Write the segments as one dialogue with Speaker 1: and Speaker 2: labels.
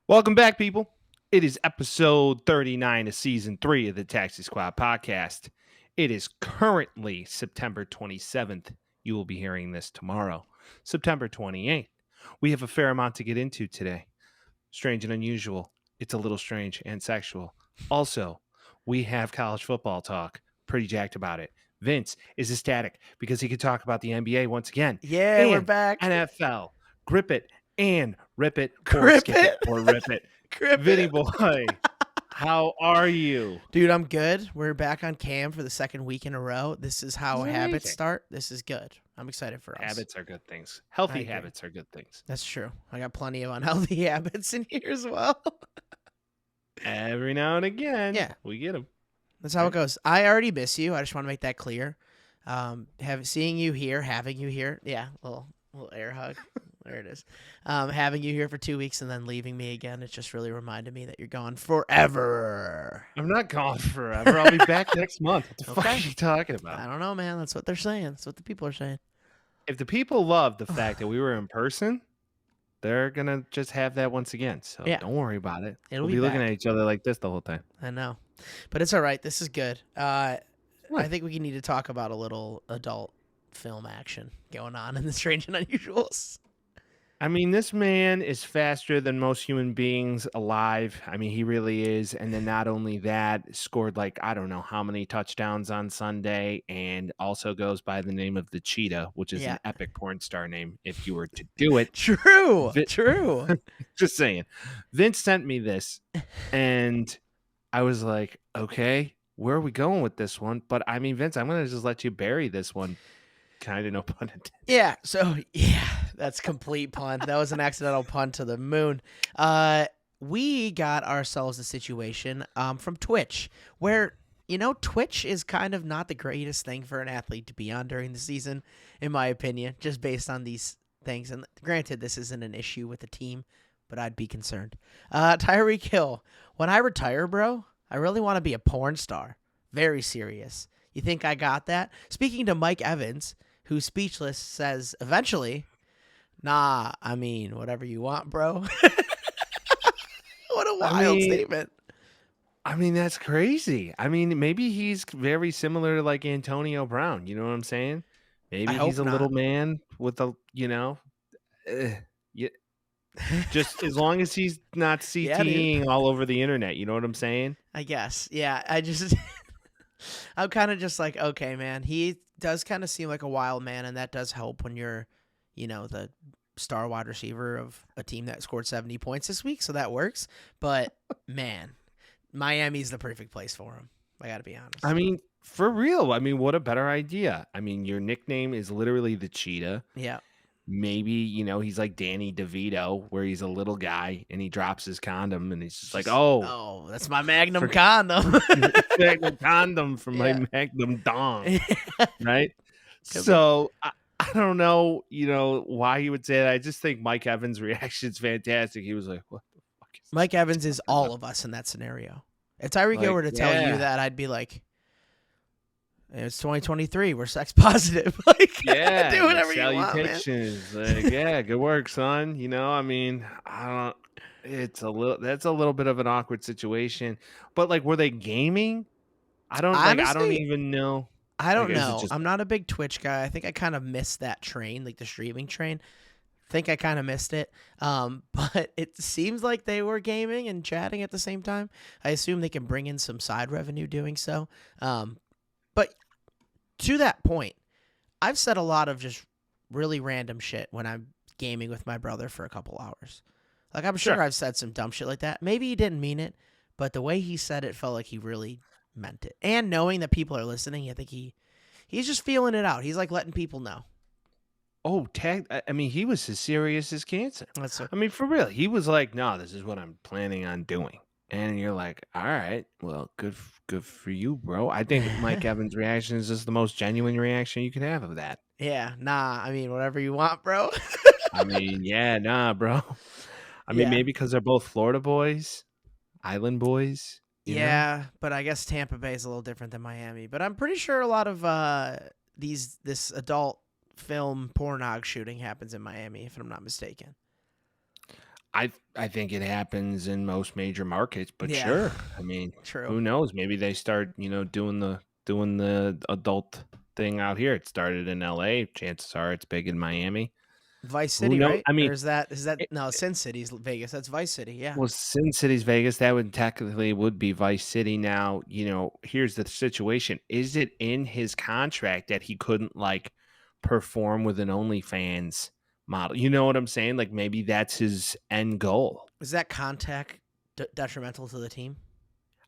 Speaker 1: Welcome back, people. It is episode 39 of season 3 of the Taxi Squad podcast. It is currently September 27th. You will be hearing this tomorrow, September 28th. We have a fair amount to get into today. Strange and unusual. It's a little strange and sexual. Also, we have college football talk. Pretty jacked about it. Vince is ecstatic because he could talk about the NBA once again.
Speaker 2: Yeah, we're
Speaker 1: And
Speaker 2: back.
Speaker 1: NFL. Grip it and rip it or
Speaker 2: Grip
Speaker 1: skip
Speaker 2: it.
Speaker 1: or rip it.
Speaker 2: Grip
Speaker 1: Vinny
Speaker 2: it.
Speaker 1: boy, how are you?
Speaker 2: Dude, I'm good. We're back on cam for the second week in a row. This is how
Speaker 1: This is
Speaker 2: habits
Speaker 1: amazing.
Speaker 2: start. This is good. I'm excited for us.
Speaker 1: Habits are good things.
Speaker 2: I
Speaker 1: Healthy
Speaker 2: agree.
Speaker 1: habits are good things.
Speaker 2: That's true. I got plenty of unhealthy habits in here as well.
Speaker 1: Every now and again,
Speaker 2: Yeah.
Speaker 1: we get them.
Speaker 2: That's how
Speaker 1: Right.
Speaker 2: it goes. I already miss you. I just want to make that clear. Seeing you here, having you here. Yeah, little air hug. There it is. Having you here for 2 weeks and then leaving me again. It just really reminded me that you're gone forever.
Speaker 1: I'm not gone forever. I'll be back next month. What the fuck
Speaker 2: Okay.
Speaker 1: are you talking about?
Speaker 2: I don't know, man. That's what they're saying. That's what the people are saying.
Speaker 1: If the people love the fact that we were in person, they're going to just have that once again. So
Speaker 2: Yeah.
Speaker 1: don't worry about it.
Speaker 2: It'll
Speaker 1: We'll
Speaker 2: be
Speaker 1: be looking
Speaker 2: back.
Speaker 1: at each other like this the whole time.
Speaker 2: I know, but it's all right. This is good. I
Speaker 1: What?
Speaker 2: think we need to talk about a little adult film action going on in the Strange and Unusuals.
Speaker 1: I mean, this man is faster than most human beings alive. I mean, he really is. And then not only that, scored like, I don't know how many touchdowns on Sunday, and also goes by the name of the Cheetah, which is
Speaker 2: Yeah.
Speaker 1: an epic porn star name if you were to do it.
Speaker 2: True.
Speaker 1: Vi-
Speaker 2: True.
Speaker 1: Just saying. Vince sent me this, and I was like, okay, where are we going with this one? But I mean, Vince, I'm going to just let you bury this one. Kind of no pun intended.
Speaker 2: Yeah. So that's complete pun. That was an accidental pun to the moon. We got ourselves a situation from Twitch where, Twitch is kind of not the greatest thing for an athlete to be on during the season, in my opinion, just based on these things. And granted, this isn't an issue with the team, but I'd be concerned. Tyreek Hill, when I retire, bro, I really want to be a porn star. Very serious. You think I got that? Speaking to Mike Evans, who speechless says eventually, nah, I mean, whatever you want, bro. What a wild statement.
Speaker 1: I mean, that's crazy. I mean, maybe he's very similar to like Antonio Brown. You know what I'm saying? Maybe
Speaker 2: I
Speaker 1: he's a
Speaker 2: hope
Speaker 1: little
Speaker 2: not.
Speaker 1: man with a, yeah, just as long as he's not
Speaker 2: Yeah, dude.
Speaker 1: CTing all over the internet. You know what I'm saying?
Speaker 2: I guess. Yeah, I'm kind of just like, okay, man. He does kind of seem like a wild man, and that does help when you're, the star wide receiver of a team that scored 70 points this week, so that works. But, man, Miami's the perfect place for him. I got to be honest.
Speaker 1: I mean, for real. I mean, what a better idea. I mean, your nickname is literally the Cheetah.
Speaker 2: Yeah.
Speaker 1: Maybe, he's like Danny DeVito, where he's a little guy and he drops his condom and he's just like, oh,
Speaker 2: that's my Magnum
Speaker 1: For-
Speaker 2: condom.
Speaker 1: Magnum condom from
Speaker 2: Yeah.
Speaker 1: my Magnum dong, right?
Speaker 2: Could
Speaker 1: So I don't know, why he would say that. I just think Mike Evans' reaction's fantastic. He was like, what the fuck is
Speaker 2: Mike
Speaker 1: this?
Speaker 2: Evans is all of us in that scenario. If Tyreek Hill were to tell you that, I'd be like, it's 2023. We're sex positive. Like,
Speaker 1: Yeah,
Speaker 2: do whatever you want, man.
Speaker 1: salutations. Like, yeah, good work, son. I mean, that's a little bit of an awkward situation. But like, were they gaming? I don't
Speaker 2: Honestly,
Speaker 1: even know.
Speaker 2: I don't
Speaker 1: Like, is it
Speaker 2: know.
Speaker 1: just-
Speaker 2: I'm not a big Twitch guy. I think I kind of missed that train, like the streaming train. I think I kind of missed it. But it seems like they were gaming and chatting at the same time. I assume they can bring in some side revenue doing so. But to that point, I've said a lot of just really random shit when I'm gaming with my brother for a couple hours. Like, I'm sure
Speaker 1: Sure.
Speaker 2: I've said some dumb shit like that. Maybe he didn't mean it, but the way he said it felt like he really meant it. And knowing that people are listening, I think he's just feeling it out. He's like letting people know.
Speaker 1: Oh, I mean, he was as serious as cancer.
Speaker 2: That's
Speaker 1: I mean, for real. He was like, no, this is what I'm planning on doing. And you're like, all right, well, good for you, bro. I think Mike Evans' reaction is just the most genuine reaction you could have of that.
Speaker 2: Yeah, nah, I mean, whatever you want, bro.
Speaker 1: I mean, yeah, nah, bro. I mean,
Speaker 2: Yeah.
Speaker 1: maybe because they're both Florida boys, island boys. you know?
Speaker 2: Yeah, but I guess Tampa Bay is a little different than Miami. But I'm pretty sure a lot of this adult film pornog shooting happens in Miami, if I'm not mistaken.
Speaker 1: I think it happens in most major markets, but
Speaker 2: Yeah,
Speaker 1: sure. I mean,
Speaker 2: true.
Speaker 1: who knows? Maybe they start, doing the adult thing out here. It started in LA. Chances are it's big in Miami.
Speaker 2: Vice
Speaker 1: Who
Speaker 2: City,
Speaker 1: knows?
Speaker 2: right?
Speaker 1: I
Speaker 2: Or
Speaker 1: mean,
Speaker 2: is that
Speaker 1: it,
Speaker 2: no Sin City's Vegas? That's Vice City. Yeah.
Speaker 1: well, Sin City's Vegas. That would technically would be Vice City. Now, here's the situation: is it in his contract that he couldn't perform with an OnlyFans model? You know what I'm saying? Like maybe that's his end goal.
Speaker 2: Is that contact detrimental to the team?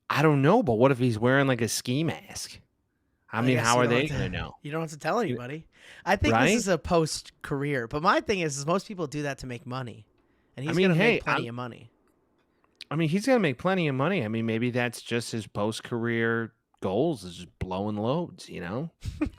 Speaker 1: I don't know, but what if he's wearing like a ski mask? I
Speaker 2: I
Speaker 1: mean,
Speaker 2: guess
Speaker 1: how
Speaker 2: you
Speaker 1: are
Speaker 2: don't
Speaker 1: they
Speaker 2: have
Speaker 1: going to
Speaker 2: to.
Speaker 1: know?
Speaker 2: You don't have to tell
Speaker 1: You-
Speaker 2: anybody. I think this
Speaker 1: Right?
Speaker 2: is a post career, but my thing is most people do that to make money, and
Speaker 1: I
Speaker 2: he's
Speaker 1: mean,
Speaker 2: gonna
Speaker 1: hey,
Speaker 2: make plenty of money.
Speaker 1: he's going to make plenty of money. I mean, maybe that's just his post career goals is just blowing loads,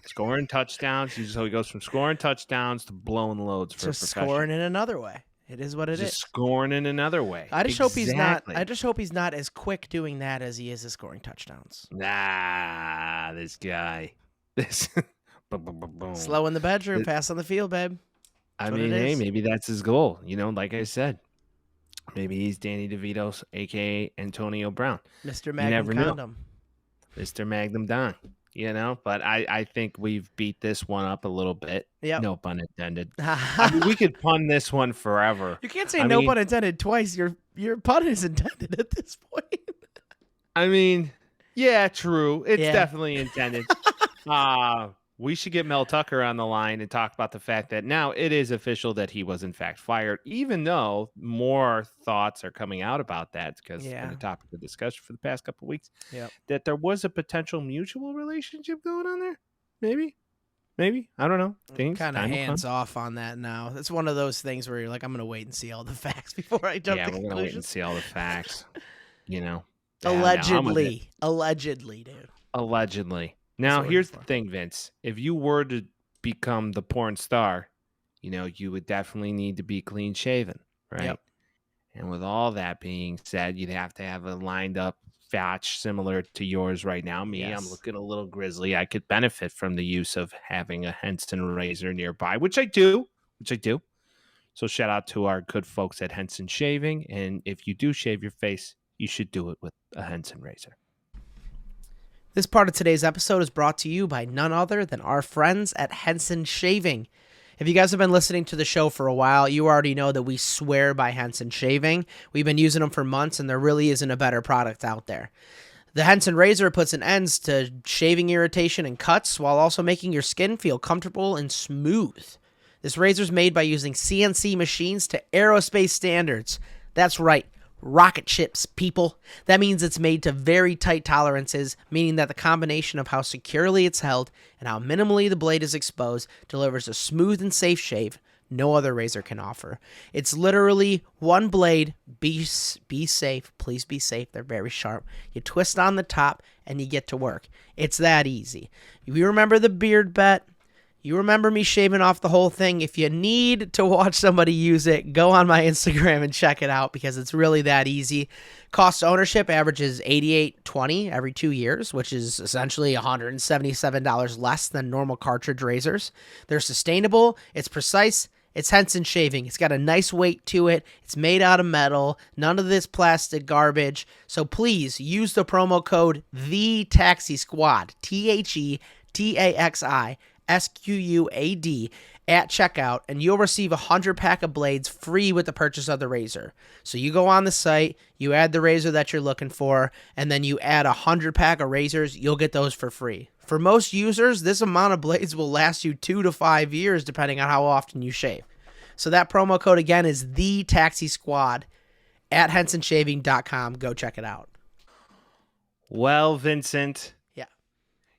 Speaker 1: scoring touchdowns. So he goes from scoring touchdowns to blowing loads for a
Speaker 2: Just
Speaker 1: profession.
Speaker 2: scoring in another way. It is what it
Speaker 1: Just
Speaker 2: is.
Speaker 1: scoring in another way.
Speaker 2: I just hope he's not.
Speaker 1: Exactly.
Speaker 2: I just hope he's not as quick doing that as he is at scoring touchdowns.
Speaker 1: Nah, this guy. This. Boom, boom, boom, boom.
Speaker 2: Slow in the bedroom,
Speaker 1: It-
Speaker 2: fast on the field, babe.
Speaker 1: I
Speaker 2: That's what
Speaker 1: mean,
Speaker 2: it
Speaker 1: hey,
Speaker 2: is.
Speaker 1: maybe that's his goal. Like I said, maybe he's Danny DeVito's, aka Antonio Brown.
Speaker 2: Mr.
Speaker 1: never
Speaker 2: Magnum
Speaker 1: know.
Speaker 2: Condom.
Speaker 1: Mr. Magnum Don. But I think we've beat this one up a little bit.
Speaker 2: Yep.
Speaker 1: No pun intended. I mean, we could pun this one forever.
Speaker 2: You can't say
Speaker 1: I
Speaker 2: no
Speaker 1: mean-
Speaker 2: pun intended twice. Your pun is intended at this point.
Speaker 1: I mean, yeah, true. It's
Speaker 2: Yeah.
Speaker 1: definitely intended. We should get Mel Tucker on the line and talk about the fact that now it is official that he was in fact fired, even though more thoughts are coming out about that because it's been
Speaker 2: Yeah.
Speaker 1: a topic of discussion for the past couple of weeks.
Speaker 2: Yep.
Speaker 1: That there was a potential mutual relationship going on there. Maybe. I don't know. Things
Speaker 2: Kind of
Speaker 1: time will
Speaker 2: hands
Speaker 1: come.
Speaker 2: off on that now. It's one of those things where you're like, I'm gonna wait and see all the facts before I jump
Speaker 1: Yeah,
Speaker 2: to
Speaker 1: we're gonna wait and
Speaker 2: conclusions.
Speaker 1: see all the facts. Yeah, no, I'm with it.
Speaker 2: Allegedly, dude.
Speaker 1: Allegedly.
Speaker 2: what
Speaker 1: Now,
Speaker 2: we're
Speaker 1: here's
Speaker 2: here
Speaker 1: the
Speaker 2: for.
Speaker 1: thing, Vince. If you were to become the porn star, you would definitely need to be clean shaven, right?
Speaker 2: Yep.
Speaker 1: And with all that being said, you'd have to have a lined up fatch similar to yours right now. Me, I'm
Speaker 2: Yes.
Speaker 1: looking a little grizzly. I could benefit from the use of having a Henson razor nearby, which I do. So shout out to our good folks at Henson Shaving. And if you do shave your face, you should do it with a Henson razor.
Speaker 2: This part of today's episode is brought to you by none other than our friends at Henson Shaving. If you guys have been listening to the show for a while, you already know that we swear by Henson Shaving. We've been using them for months, and there really isn't a better product out there. The Henson razor puts an end to shaving irritation and cuts while also making your skin feel comfortable and smooth. This razor is made by using CNC machines to aerospace standards. That's right. Rocket ships, people. That means it's made to very tight tolerances, meaning that the combination of how securely it's held and how minimally the blade is exposed delivers a smooth and safe shave no other razor can offer. It's literally one blade. Be safe. Please be safe. They're very sharp. You twist on the top and you get to work. It's that easy. You remember the beard bet? You remember me shaving off the whole thing. If you need to watch somebody use it, go on my Instagram and check it out because it's really that easy. Cost of ownership averages $88.20 every 2 years, which is essentially $177 less than normal cartridge razors. They're sustainable, it's precise, it's Henson Shaving. It's got a nice weight to it. It's made out of metal. None of this plastic garbage. So please use the promo code THETAXISQUAD, THETAXISQUAD at checkout, and you'll receive a 100-pack of blades free with the purchase of the razor. So you go on the site, you add the razor that you're looking for, and then you add a 100-pack of razors, you'll get those for free. For most users, this amount of blades will last you 2 to 5 years depending on how often you shave. So that promo code again is TheTaxiSquad at HensonShaving.com. Go check it out.
Speaker 1: Well, Vincent.
Speaker 2: Yeah.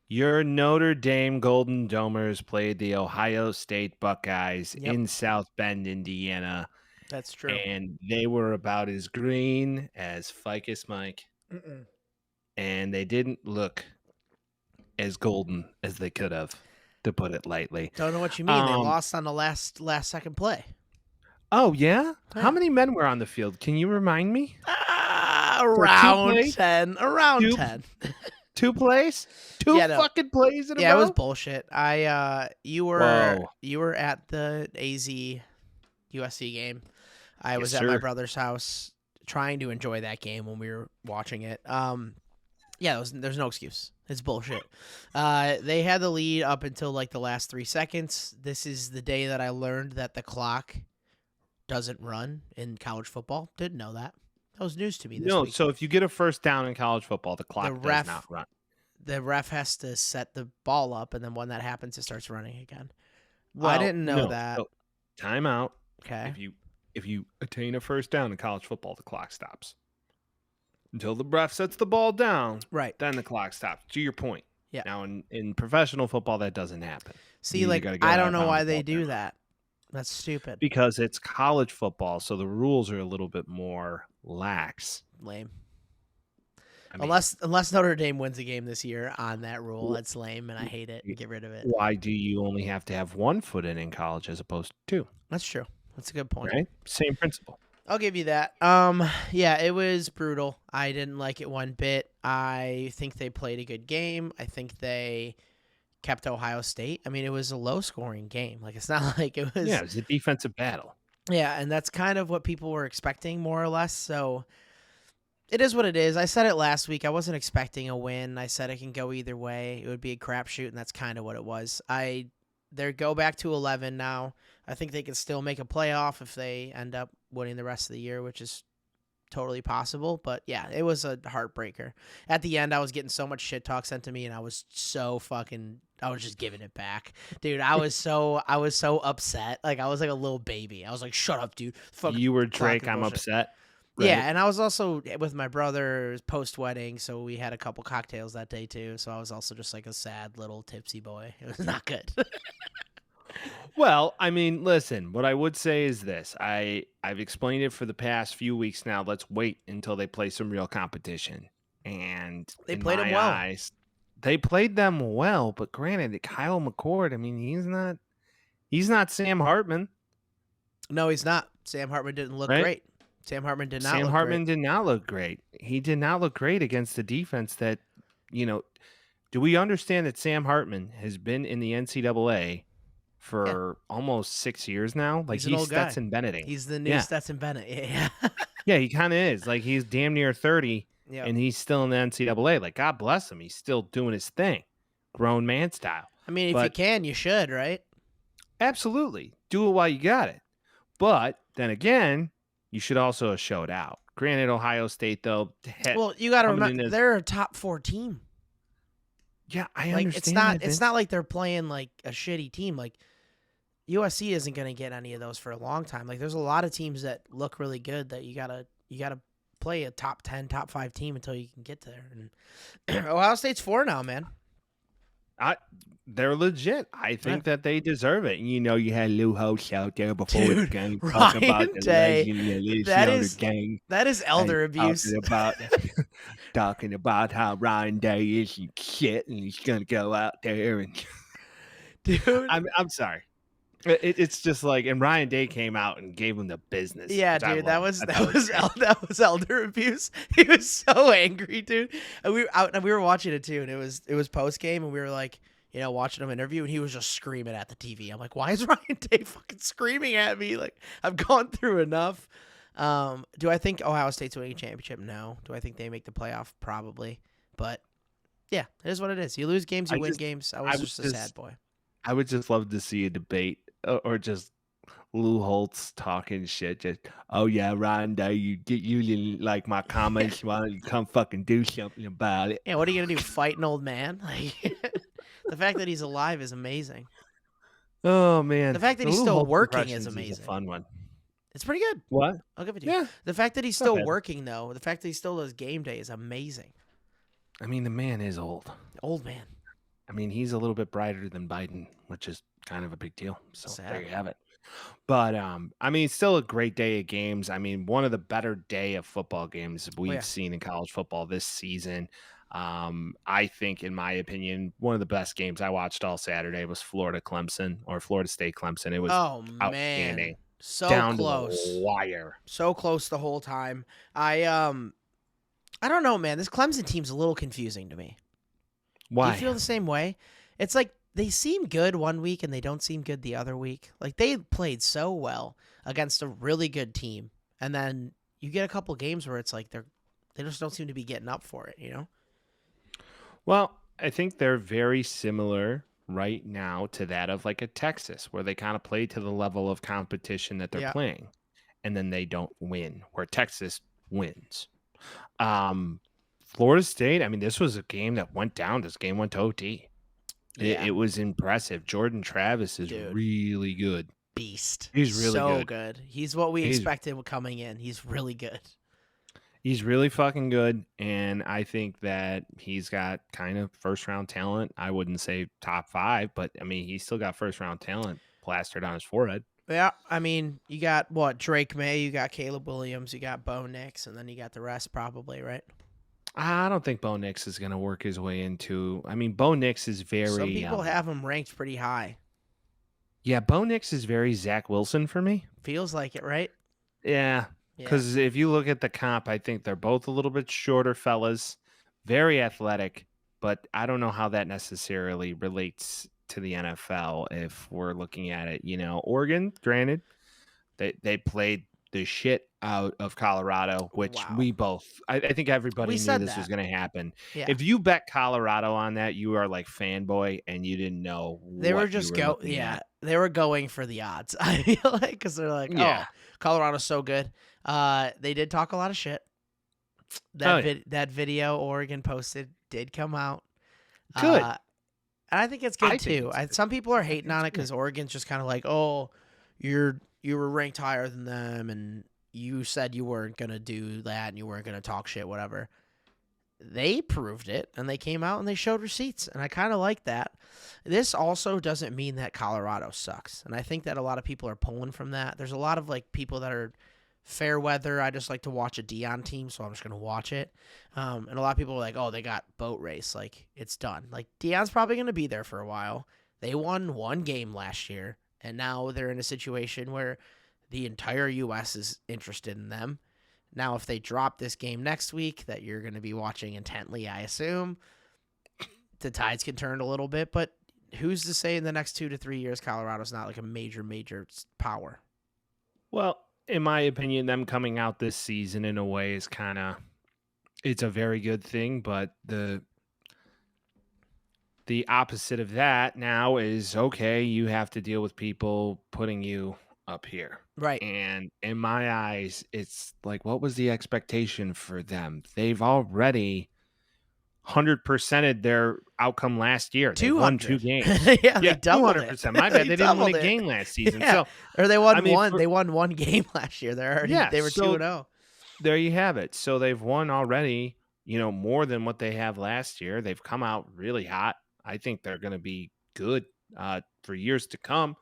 Speaker 1: Your Notre Dame Golden Domers played the Ohio State Buckeyes in South Bend, Indiana.
Speaker 2: That's true.
Speaker 1: And they were about as green as Ficus Mike.
Speaker 2: Mm-mm.
Speaker 1: And they didn't look as golden as they could have, to put it lightly.
Speaker 2: Don't know what you mean. They lost on the last second play.
Speaker 1: Oh, yeah?
Speaker 2: Yeah.
Speaker 1: How many men were on the field? Can you remind me?
Speaker 2: Around
Speaker 1: plays?
Speaker 2: 10. Around
Speaker 1: Two-
Speaker 2: 10.
Speaker 1: 2 plays? Two
Speaker 2: Yeah, no.
Speaker 1: fucking plays in a
Speaker 2: Yeah,
Speaker 1: row?
Speaker 2: it was bullshit. You were
Speaker 1: Whoa.
Speaker 2: at the AZ USC game. I
Speaker 1: Yes,
Speaker 2: was at my
Speaker 1: sir.
Speaker 2: brother's house trying to enjoy that game when we were watching it. Yeah, there's no excuse. It's bullshit. They had the lead up until like the last 3 seconds. This is the day that I learned that the clock doesn't run in college football. Didn't know that. That was news to me this
Speaker 1: No,
Speaker 2: week.
Speaker 1: so if you get a first down in college football, the
Speaker 2: The
Speaker 1: clock does not
Speaker 2: ref,
Speaker 1: run.
Speaker 2: the ref has to set the ball up, and then when that happens, it starts running again. I
Speaker 1: Well,
Speaker 2: didn't know
Speaker 1: no.
Speaker 2: that.
Speaker 1: So, timeout.
Speaker 2: Okay.
Speaker 1: If you attain a first down in college football, the clock stops. Until the ref sets the ball down,
Speaker 2: Right.
Speaker 1: then the clock stops. To your point.
Speaker 2: Yeah.
Speaker 1: Now in professional football, that doesn't happen.
Speaker 2: See,
Speaker 1: You either
Speaker 2: like,
Speaker 1: gotta get
Speaker 2: I
Speaker 1: out
Speaker 2: don't
Speaker 1: of
Speaker 2: know why
Speaker 1: bounds
Speaker 2: they
Speaker 1: ball
Speaker 2: do
Speaker 1: down.
Speaker 2: that. That's stupid.
Speaker 1: Because it's college football, so the rules are a little bit more lax.
Speaker 2: Lame.
Speaker 1: I mean,
Speaker 2: Unless Notre Dame wins a game this year on that rule,
Speaker 1: Wh-
Speaker 2: that's lame, and I hate it. Get rid of it.
Speaker 1: why do you only have to have 1 foot in college as opposed to 2?
Speaker 2: That's true. That's a good point.
Speaker 1: Right? Same principle.
Speaker 2: I'll give you that. Yeah, it was brutal. I didn't like it one bit. I think they played a good game. I think they kept Ohio State. I mean, it was a low-scoring game. Like, it's not like it was.
Speaker 1: Yeah, it was a defensive battle.
Speaker 2: Yeah, and that's kind of what people were expecting, more or less. So it is what it is. I said it last week. I wasn't expecting a win. I said it can go either way. It would be a crapshoot, and that's kind of what it was. They go back to 11 now. I think they can still make a playoff if they end up winning the rest of the year, which is totally possible. But yeah, it was a heartbreaker. At the end, I was getting so much shit talk sent to me, and I was just giving it back, dude. I was so upset. Like, I was like a little baby. I was like, "Shut up, dude." Fuck,
Speaker 1: You were
Speaker 2: clock
Speaker 1: Drake,
Speaker 2: is
Speaker 1: I'm
Speaker 2: bullshit.
Speaker 1: upset. Right?
Speaker 2: Yeah, and I was also with my brother post wedding, so we had a couple cocktails that day too. So I was also just like a sad little tipsy boy. It was not good.
Speaker 1: Well, I mean, listen, what I would say is this. I've explained it for the past few weeks now. Let's wait until they play some real competition. And
Speaker 2: They
Speaker 1: in
Speaker 2: played
Speaker 1: my
Speaker 2: them well.
Speaker 1: eyes, they played them well, but granted, Kyle McCord, I mean, he's not Sam Hartman.
Speaker 2: No, he's not. Sam Hartman didn't look
Speaker 1: Right?
Speaker 2: great. Sam Hartman did not
Speaker 1: Sam
Speaker 2: look
Speaker 1: Hartman
Speaker 2: great.
Speaker 1: did not look great. He did not look great against the defense that, do we understand that Sam Hartman has been in the NCAA for almost 6 years now? Like,
Speaker 2: He's an old guy.
Speaker 1: Stetson Bennett.
Speaker 2: He's the new
Speaker 1: Yeah.
Speaker 2: Stetson Bennett. Yeah.
Speaker 1: Yeah, he kind of is. Like, he's damn near 30,
Speaker 2: Yeah.
Speaker 1: and he's still in the NCAA. Like, God bless him. He's still doing his thing, grown man style.
Speaker 2: I mean, if you can, you should, right?
Speaker 1: Absolutely. Do it while you got it. But then again, you should also have showed out. Granted, Ohio State, though.
Speaker 2: Well, you got to
Speaker 1: coming in
Speaker 2: remember
Speaker 1: as-
Speaker 2: they're a top 4 team.
Speaker 1: Yeah, I
Speaker 2: Like,
Speaker 1: understand.
Speaker 2: it's not like they're playing like a shitty team. Like, USC isn't going to get any of those for a long time. Like, there's a lot of teams that look really good that you gotta play a top 10, top 5 team until you can get there. And Ohio State's 4 now, man.
Speaker 1: They're legit. I think that they deserve it. And you had Lou Holtz out there before the
Speaker 2: Dude,
Speaker 1: game
Speaker 2: Ryan
Speaker 1: talking about the
Speaker 2: Day,
Speaker 1: legend
Speaker 2: that
Speaker 1: of
Speaker 2: is-
Speaker 1: the gang.
Speaker 2: That is elder abuse.
Speaker 1: Talking about how Ryan Day is and shit, and he's gonna go out there and
Speaker 2: Dude.
Speaker 1: I'm sorry. It's just like, and Ryan Day came out and gave him the business.
Speaker 2: Yeah,
Speaker 1: which I
Speaker 2: dude,
Speaker 1: love.
Speaker 2: that was elder abuse. He was so angry, dude. And we were watching it too, and it was post game, and we were like, watching him interview, and he was just screaming at the TV. I'm like, why is Ryan Day fucking screaming at me? Like, I've gone through enough. Do I think Ohio State's winning a championship? No. Do I think they make the playoff? Probably. But yeah, it is what it is. You lose games, you win games. I was just a sad boy.
Speaker 1: I would just love to see a debate or just Lou Holtz talking shit. Just, oh yeah, Ryan Day, you didn't like my comments. Why don't you come fucking do something about it?
Speaker 2: Yeah, what are you gonna do? Fight an old man? Like, the fact that he's alive is amazing.
Speaker 1: Oh man,
Speaker 2: The fact that he's
Speaker 1: Lou
Speaker 2: still
Speaker 1: Holtz
Speaker 2: working is
Speaker 1: impressions
Speaker 2: amazing.
Speaker 1: a fun one.
Speaker 2: It's pretty good.
Speaker 1: What?
Speaker 2: I'll give it to you.
Speaker 1: Yeah,
Speaker 2: The fact that he's
Speaker 1: not
Speaker 2: still
Speaker 1: bad.
Speaker 2: working, though, the fact that he still does game day is amazing.
Speaker 1: I mean, the man is old.
Speaker 2: Old man.
Speaker 1: I mean, he's a little bit brighter than Biden, which is kind of a big deal. So
Speaker 2: Sad.
Speaker 1: there you have it. But I mean, it's still a great day of games. I mean, one of the better day of football games we've seen in college football this season. I think, in my opinion, one of the best games I watched all Saturday was Florida State Clemson. It was outstanding.
Speaker 2: Man, so
Speaker 1: Down
Speaker 2: close,
Speaker 1: to the wire.
Speaker 2: so close the whole time. I don't know, man. This Clemson team's a little confusing to me.
Speaker 1: Why?
Speaker 2: Do you feel the same way? It's like they seem good one week and they don't seem good the other week. Like they played so well against a really good team, and then you get a couple games where it's like they just don't seem to be getting up for it, you know?
Speaker 1: Well, I think they're very similar right now to that of like a Texas, where they kind of play to the level of competition that they're
Speaker 2: Yeah.
Speaker 1: playing, and then they don't win, where Texas wins. Um, Florida State, I mean, this was a game that went down. This game went to OT. It,
Speaker 2: Yeah,
Speaker 1: it was impressive. Jordan Travis is
Speaker 2: dude.
Speaker 1: really good.
Speaker 2: Beast.
Speaker 1: He's really
Speaker 2: So
Speaker 1: good.
Speaker 2: good. He's what we
Speaker 1: He's
Speaker 2: expected coming in. He's really good.
Speaker 1: he's really fucking good, and I think that he's got kind of first round talent. I wouldn't say top 5, but I mean, he's still got first round talent plastered on his forehead.
Speaker 2: Yeah, I mean, you got what? Drake May, you got Caleb Williams, you got Bo Nix, and then you got the rest probably, right?
Speaker 1: I don't think Bo Nix is going to work his way into. I mean, Bo Nix is
Speaker 2: Some
Speaker 1: very.
Speaker 2: people have him ranked pretty high.
Speaker 1: Yeah, Bo Nix is very Zach Wilson for me.
Speaker 2: Feels like it, right?
Speaker 1: Yeah,
Speaker 2: Yeah.
Speaker 1: because if you look at the comp, I think they're both a little bit shorter fellas, very athletic, but I don't know how that necessarily relates to the NFL if we're looking at it. Oregon, granted, they played the shit out of Colorado, which
Speaker 2: Wow.
Speaker 1: we both, I think everybody
Speaker 2: We
Speaker 1: knew
Speaker 2: said
Speaker 1: this was
Speaker 2: that.
Speaker 1: going to happen.
Speaker 2: Yeah.
Speaker 1: If you bet Colorado on that, you are like fanboy and you didn't know
Speaker 2: They were
Speaker 1: what you
Speaker 2: just
Speaker 1: were looking at.
Speaker 2: they were going for the odds. I feel like because they're like,
Speaker 1: Yeah.
Speaker 2: oh, Colorado's so good. They did talk a lot of shit.
Speaker 1: Oh, yeah.
Speaker 2: That video Oregon posted did come out.
Speaker 1: Good.
Speaker 2: And I think it's
Speaker 1: I
Speaker 2: good
Speaker 1: think
Speaker 2: too.
Speaker 1: it's good.
Speaker 2: Some people are
Speaker 1: I think
Speaker 2: hating
Speaker 1: it's
Speaker 2: on it
Speaker 1: good.
Speaker 2: because Oregon's just kind of like, oh, you were ranked higher than them, and you said you weren't gonna do that, and you weren't gonna talk shit, whatever. They proved it, and they came out and they showed receipts, and I kind of like that. This also doesn't mean that Colorado sucks, and I think that a lot of people are pulling from that. There's a lot of like people that are fair weather. I just like to watch a Dion team, so I'm just gonna watch it. And a lot of people are like, "Oh, they got boat race, like it's done." Like Dion's probably gonna be there for a while. They won one game last year, and now they're in a situation where the entire U.S. is interested in them. Now, if they drop this game next week, that you're going to be watching intently, I assume, the tides can turn a little bit. But who's to say in the next 2 to 3 years, Colorado's not like a major power?
Speaker 1: Well, in my opinion, them coming out this season in a way is kind of it's a very good thing, but the opposite of that now is okay, you have to deal with people putting you up here.
Speaker 2: Right.
Speaker 1: And in my eyes, it's like, what was the expectation for them? They've already 100%ed their outcome last year. They won 2
Speaker 2: 200.
Speaker 1: games.
Speaker 2: Yeah, they doubled it.
Speaker 1: 200%. My bad. They didn't win
Speaker 2: doubled
Speaker 1: a
Speaker 2: it.
Speaker 1: game last season.
Speaker 2: Yeah.
Speaker 1: So,
Speaker 2: Or they won
Speaker 1: I mean,
Speaker 2: one. They won one game last year. They were
Speaker 1: so
Speaker 2: 2-0.
Speaker 1: there you have it. So they've won already, more than what they have last year. They've come out really hot. I think they're going to be good for years to come.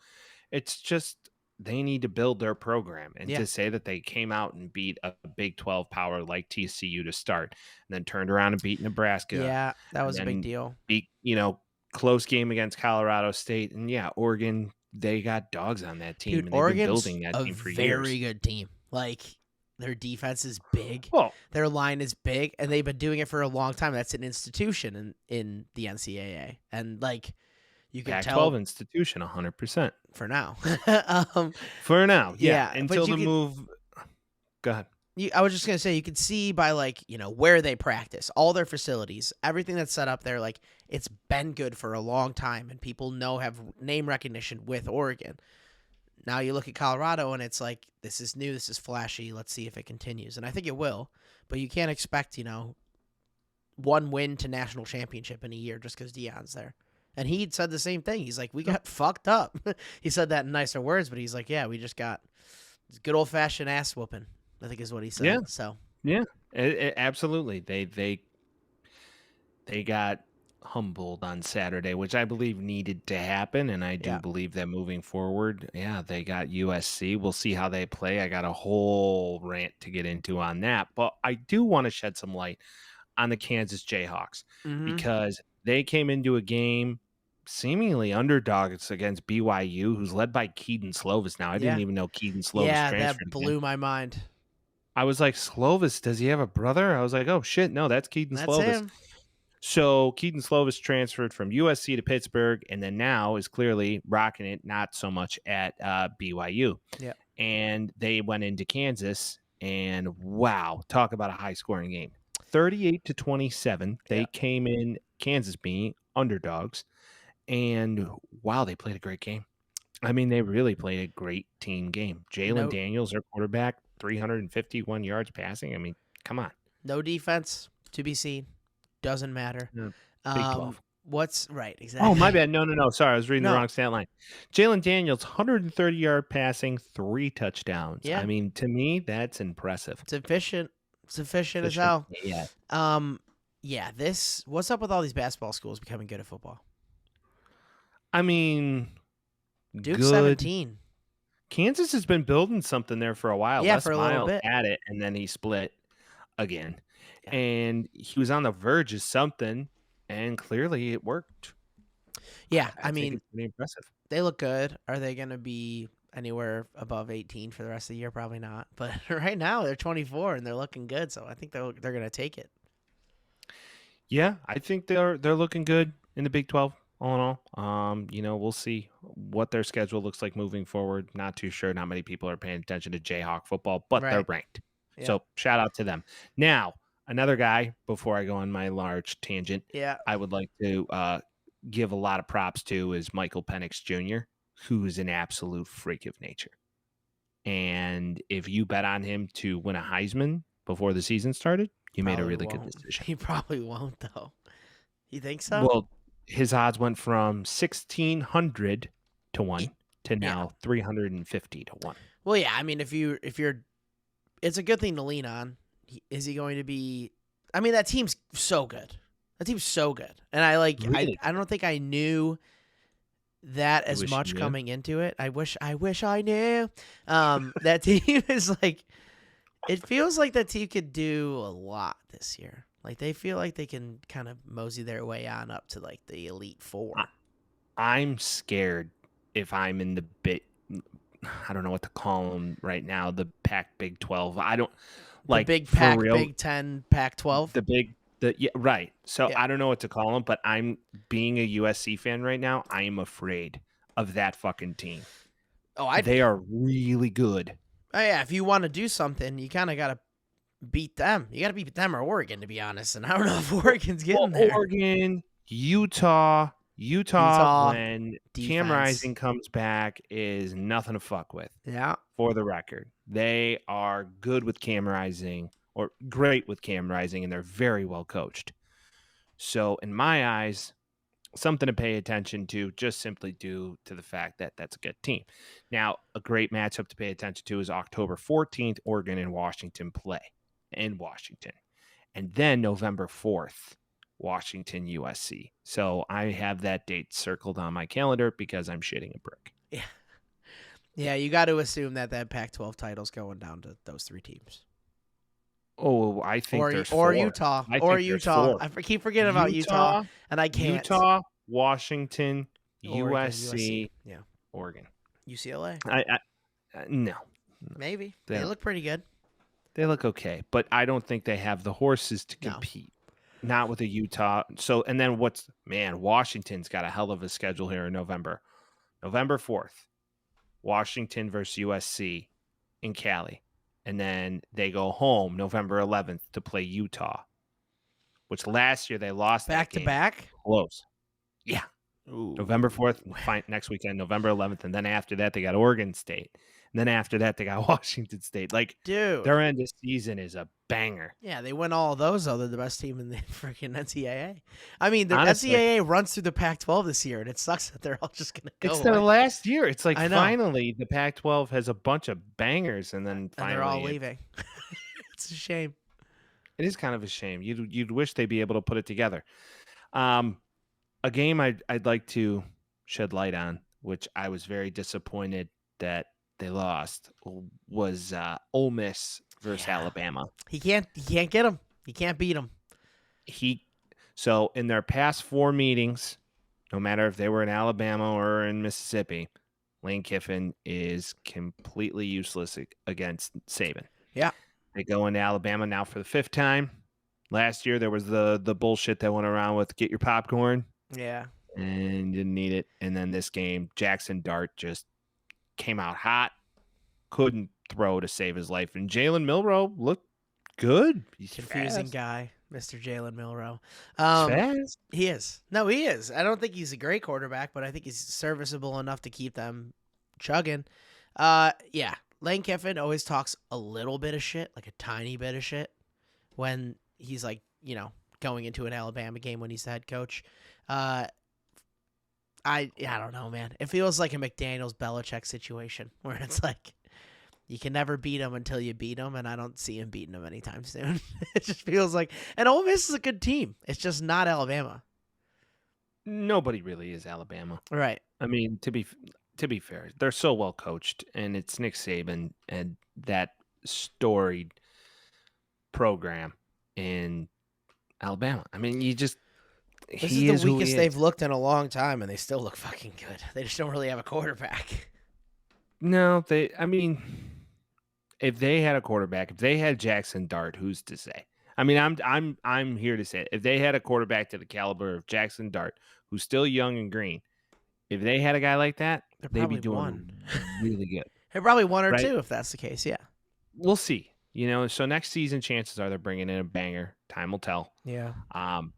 Speaker 1: It's just they need to build their program. And
Speaker 2: Yeah.
Speaker 1: to say that they came out and beat a Big 12 power like TCU to start and then turned around and beat Nebraska.
Speaker 2: Yeah, that
Speaker 1: and
Speaker 2: was a big
Speaker 1: then
Speaker 2: deal.
Speaker 1: Beat, close game against Colorado State. And yeah, Oregon, they got dogs on that team.
Speaker 2: Dude,
Speaker 1: and they've
Speaker 2: Oregon's
Speaker 1: been building that
Speaker 2: a
Speaker 1: team for
Speaker 2: very
Speaker 1: years.
Speaker 2: good team. Like, their defense is big.
Speaker 1: Well,
Speaker 2: Their line is big, and they've been doing it for a long time. That's an institution in the NCAA. And, like, you can
Speaker 1: Pac-12
Speaker 2: tell
Speaker 1: institution, 100%.
Speaker 2: for now.
Speaker 1: For now,
Speaker 2: Yeah,
Speaker 1: yeah.
Speaker 2: but
Speaker 1: Until
Speaker 2: you
Speaker 1: the
Speaker 2: can-
Speaker 1: move. Go ahead.
Speaker 2: I was just going to say, you can see by, like, where they practice, all their facilities, everything that's set up there, like, it's been good for a long time, and people have name recognition with Oregon. Now you look at Colorado, and it's like, this is new, this is flashy, let's see if it continues. And I think it will, but you can't expect, one win to national championship in a year just because Dion's there. And he said the same thing. He's like, we got fucked up. He said that in nicer words, but he's like, yeah, we just got good old-fashioned ass whooping, I think is what he said.
Speaker 1: Yeah.
Speaker 2: So
Speaker 1: Yeah, absolutely. They got humbled on Saturday, which I believe needed to happen, and I do
Speaker 2: Yeah.
Speaker 1: believe that moving forward, yeah, they got USC. We'll see how they play. I got a whole rant to get into on that, but I do want to shed some light on the Kansas Jayhawks because they came into a game seemingly underdogs against BYU, who's led by Keaton Slovis. Now, I didn't even know Keaton Slovis
Speaker 2: yeah,
Speaker 1: transferred
Speaker 2: that
Speaker 1: again.
Speaker 2: blew my mind.
Speaker 1: I was like, Slovis, does he have a brother? I was like, oh shit, no, that's Keaton
Speaker 2: That's
Speaker 1: Slovis.
Speaker 2: him.
Speaker 1: So Keaton Slovis transferred from USC to Pittsburgh, and then now is clearly rocking it, not so much at BYU.
Speaker 2: Yeah.
Speaker 1: And they went into Kansas, and wow, talk about a high-scoring game. 38-27. They
Speaker 2: Yeah.
Speaker 1: came in, Kansas being underdogs, and wow, they played a great game. I mean, they really played a great team game. Jalen
Speaker 2: No,
Speaker 1: Daniels, their quarterback, 351 yards passing. I mean, come on.
Speaker 2: no defense to be seen. Doesn't matter.
Speaker 1: Yeah, Big 12.
Speaker 2: What's right? Exactly.
Speaker 1: Oh, my bad. No. Sorry, I was reading the
Speaker 2: No.
Speaker 1: wrong stat line. Jalen Daniels, 130-yard passing, 3 touchdowns.
Speaker 2: Yeah.
Speaker 1: I mean, to me, that's impressive.
Speaker 2: Sufficient as hell.
Speaker 1: Yeah.
Speaker 2: Yeah. What's up with all these basketball schools becoming good at football?
Speaker 1: I mean,
Speaker 2: Duke
Speaker 1: good.
Speaker 2: 17.
Speaker 1: Kansas has been building something there for a while.
Speaker 2: Yeah,
Speaker 1: Les
Speaker 2: for a little
Speaker 1: Miles
Speaker 2: bit.
Speaker 1: had it, and then he split again.
Speaker 2: Yeah.
Speaker 1: And he was on the verge of something, and clearly it worked.
Speaker 2: Yeah,
Speaker 1: I
Speaker 2: I
Speaker 1: think
Speaker 2: mean,
Speaker 1: it's pretty impressive.
Speaker 2: they look good. Are they going to be anywhere above 18 for the rest of the year? Probably not. But right now they're 24 and they're looking good, so I think they're going to take it.
Speaker 1: Yeah, I think they're looking good in the Big 12 all in all. We'll see what their schedule looks like moving forward. Not too sure. Not many people are paying attention to Jayhawk football, but they're
Speaker 2: Right.
Speaker 1: ranked.
Speaker 2: Yeah.
Speaker 1: So shout out to them. Now, another guy, before I go on my large tangent,
Speaker 2: Yeah.
Speaker 1: I would like to give a lot of props to is Michael Penix Jr., who's an absolute freak of nature. And if you bet on him to win a Heisman before the season started, you made a
Speaker 2: Probably
Speaker 1: really good
Speaker 2: won't.
Speaker 1: decision.
Speaker 2: He probably won't, though. You think so?
Speaker 1: Well, his odds went from 1,600 to 1 to now 350 to 1.
Speaker 2: Well, yeah. I mean, if you're, it's a good thing to lean on. Is he going to be? I mean, that team's so good. That team's so good, and
Speaker 1: Really?
Speaker 2: I don't think I knew that
Speaker 1: You
Speaker 2: as
Speaker 1: wish you
Speaker 2: much
Speaker 1: knew?
Speaker 2: coming into it. I wish I knew. That team is like, it feels like that team could do a lot this year. Like they feel like they can kind of mosey their way on up to like the Elite Four.
Speaker 1: I'm scared if I'm in the I don't know what to call them right now. The Pac Big 12. I don't like
Speaker 2: the Big
Speaker 1: for
Speaker 2: Pac,
Speaker 1: real,
Speaker 2: Big 10, Pac 12.
Speaker 1: yeah, right. So
Speaker 2: Yeah.
Speaker 1: I don't know what to call them, but I'm being a USC fan right now. I am afraid of that fucking team.
Speaker 2: Oh,
Speaker 1: They are really good.
Speaker 2: Oh yeah, if you want to do something, you kind of got to beat them. You got to beat them or Oregon, to be honest. And I don't know if Oregon's getting there.
Speaker 1: Oregon, Utah, when Cam
Speaker 2: defense.
Speaker 1: Rising comes back is nothing to fuck with.
Speaker 2: Yeah.
Speaker 1: For the record, they are good with Cam Rising or great with Cam Rising, and they're very well coached. So in my eyes, something to pay attention to, just simply due to the fact that that's a good team. Now, a great matchup to pay attention to is October 14th, Oregon and Washington play in Washington. And then November 4th, Washington, USC. So I have that date circled on my calendar because I'm shitting a brick.
Speaker 2: Yeah. Yeah, you got to assume that Pac-12 title's going down to those three teams.
Speaker 1: Oh, I think there's
Speaker 2: or
Speaker 1: 4.
Speaker 2: Utah.
Speaker 1: I
Speaker 2: Or
Speaker 1: think there's
Speaker 2: Utah.
Speaker 1: 4.
Speaker 2: I keep forgetting about Utah, and I can't.
Speaker 1: Utah, Washington,
Speaker 2: Oregon,
Speaker 1: USC,
Speaker 2: Yeah.
Speaker 1: Oregon.
Speaker 2: UCLA.
Speaker 1: No.
Speaker 2: Maybe.
Speaker 1: They
Speaker 2: They look pretty good.
Speaker 1: They look okay, but I don't think they have the horses to
Speaker 2: No.
Speaker 1: compete. Not with a Utah. So, and then Washington's got a hell of a schedule here in November. November 4th, Washington versus USC in Cali. And then they go home November 11th to play Utah, which last year they lost
Speaker 2: Back
Speaker 1: that
Speaker 2: to
Speaker 1: game.
Speaker 2: back?
Speaker 1: Close. Yeah.
Speaker 2: Ooh.
Speaker 1: November 4th, next weekend, November 11th. And then after that, they got Oregon State. And then after that, they got Washington State. Like,
Speaker 2: Dude.
Speaker 1: their end of season is a banger.
Speaker 2: Yeah, they win all of those, though. They're the best team in the freaking NCAA. I mean, the
Speaker 1: Honestly.
Speaker 2: NCAA runs through the Pac-12 this year, and it sucks that they're all just going to go
Speaker 1: It's their last year. It's like
Speaker 2: I know.
Speaker 1: finally the Pac-12 has a bunch of bangers, and then
Speaker 2: and
Speaker 1: finally
Speaker 2: they're all leaving. It's a shame.
Speaker 1: It is kind of a shame. You'd wish they'd be able to put it together. A game I'd like to shed light on, which I was very disappointed that they lost, was Ole Miss versus Alabama.
Speaker 2: He can't get him. He can't beat him.
Speaker 1: So in their past 4 meetings, no matter if they were in Alabama or in Mississippi, Lane Kiffin is completely useless against Saban.
Speaker 2: Yeah.
Speaker 1: They go into Alabama now for the 5th time. Last year there was the bullshit that went around with get your popcorn
Speaker 2: Yeah.
Speaker 1: and didn't need it. And then this game, Jackson Dart just came out hot, couldn't throw to save his life. And Jalen Milroe looked good. He's
Speaker 2: Confusing
Speaker 1: fast.
Speaker 2: guy, Mr. Jalen Milroe.
Speaker 1: Fast.
Speaker 2: He is. No, he is. I don't think he's a great quarterback, but I think he's serviceable enough to keep them chugging. Yeah. Lane Kiffin always talks a little bit of shit, like a tiny bit of shit, when he's like, going into an Alabama game when he's the head coach. I don't know, man. It feels like a McDaniels Belichick situation where it's like you can never beat him until you beat him, and I don't see him beating him anytime soon. It just feels like, and Ole Miss is a good team. It's just not Alabama.
Speaker 1: Nobody really is Alabama.
Speaker 2: Right.
Speaker 1: I mean, to be fair, they're so well coached, and it's Nick Saban and that storied program in Alabama. I mean,
Speaker 2: This is the weakest they've looked in a long time, and they still look fucking good. They just don't really have a quarterback.
Speaker 1: No, if they had a quarterback, if they had Jackson Dart, who's to say? I mean, I'm here to say it. If they had a quarterback to the caliber of Jackson Dart, who's still young and green, if they had a guy like that, they'd be doing really good.
Speaker 2: They're probably one or
Speaker 1: Right?
Speaker 2: two if that's the case. Yeah.
Speaker 1: We'll see. So next season, chances are they're bringing in a banger. Time will tell.
Speaker 2: Yeah.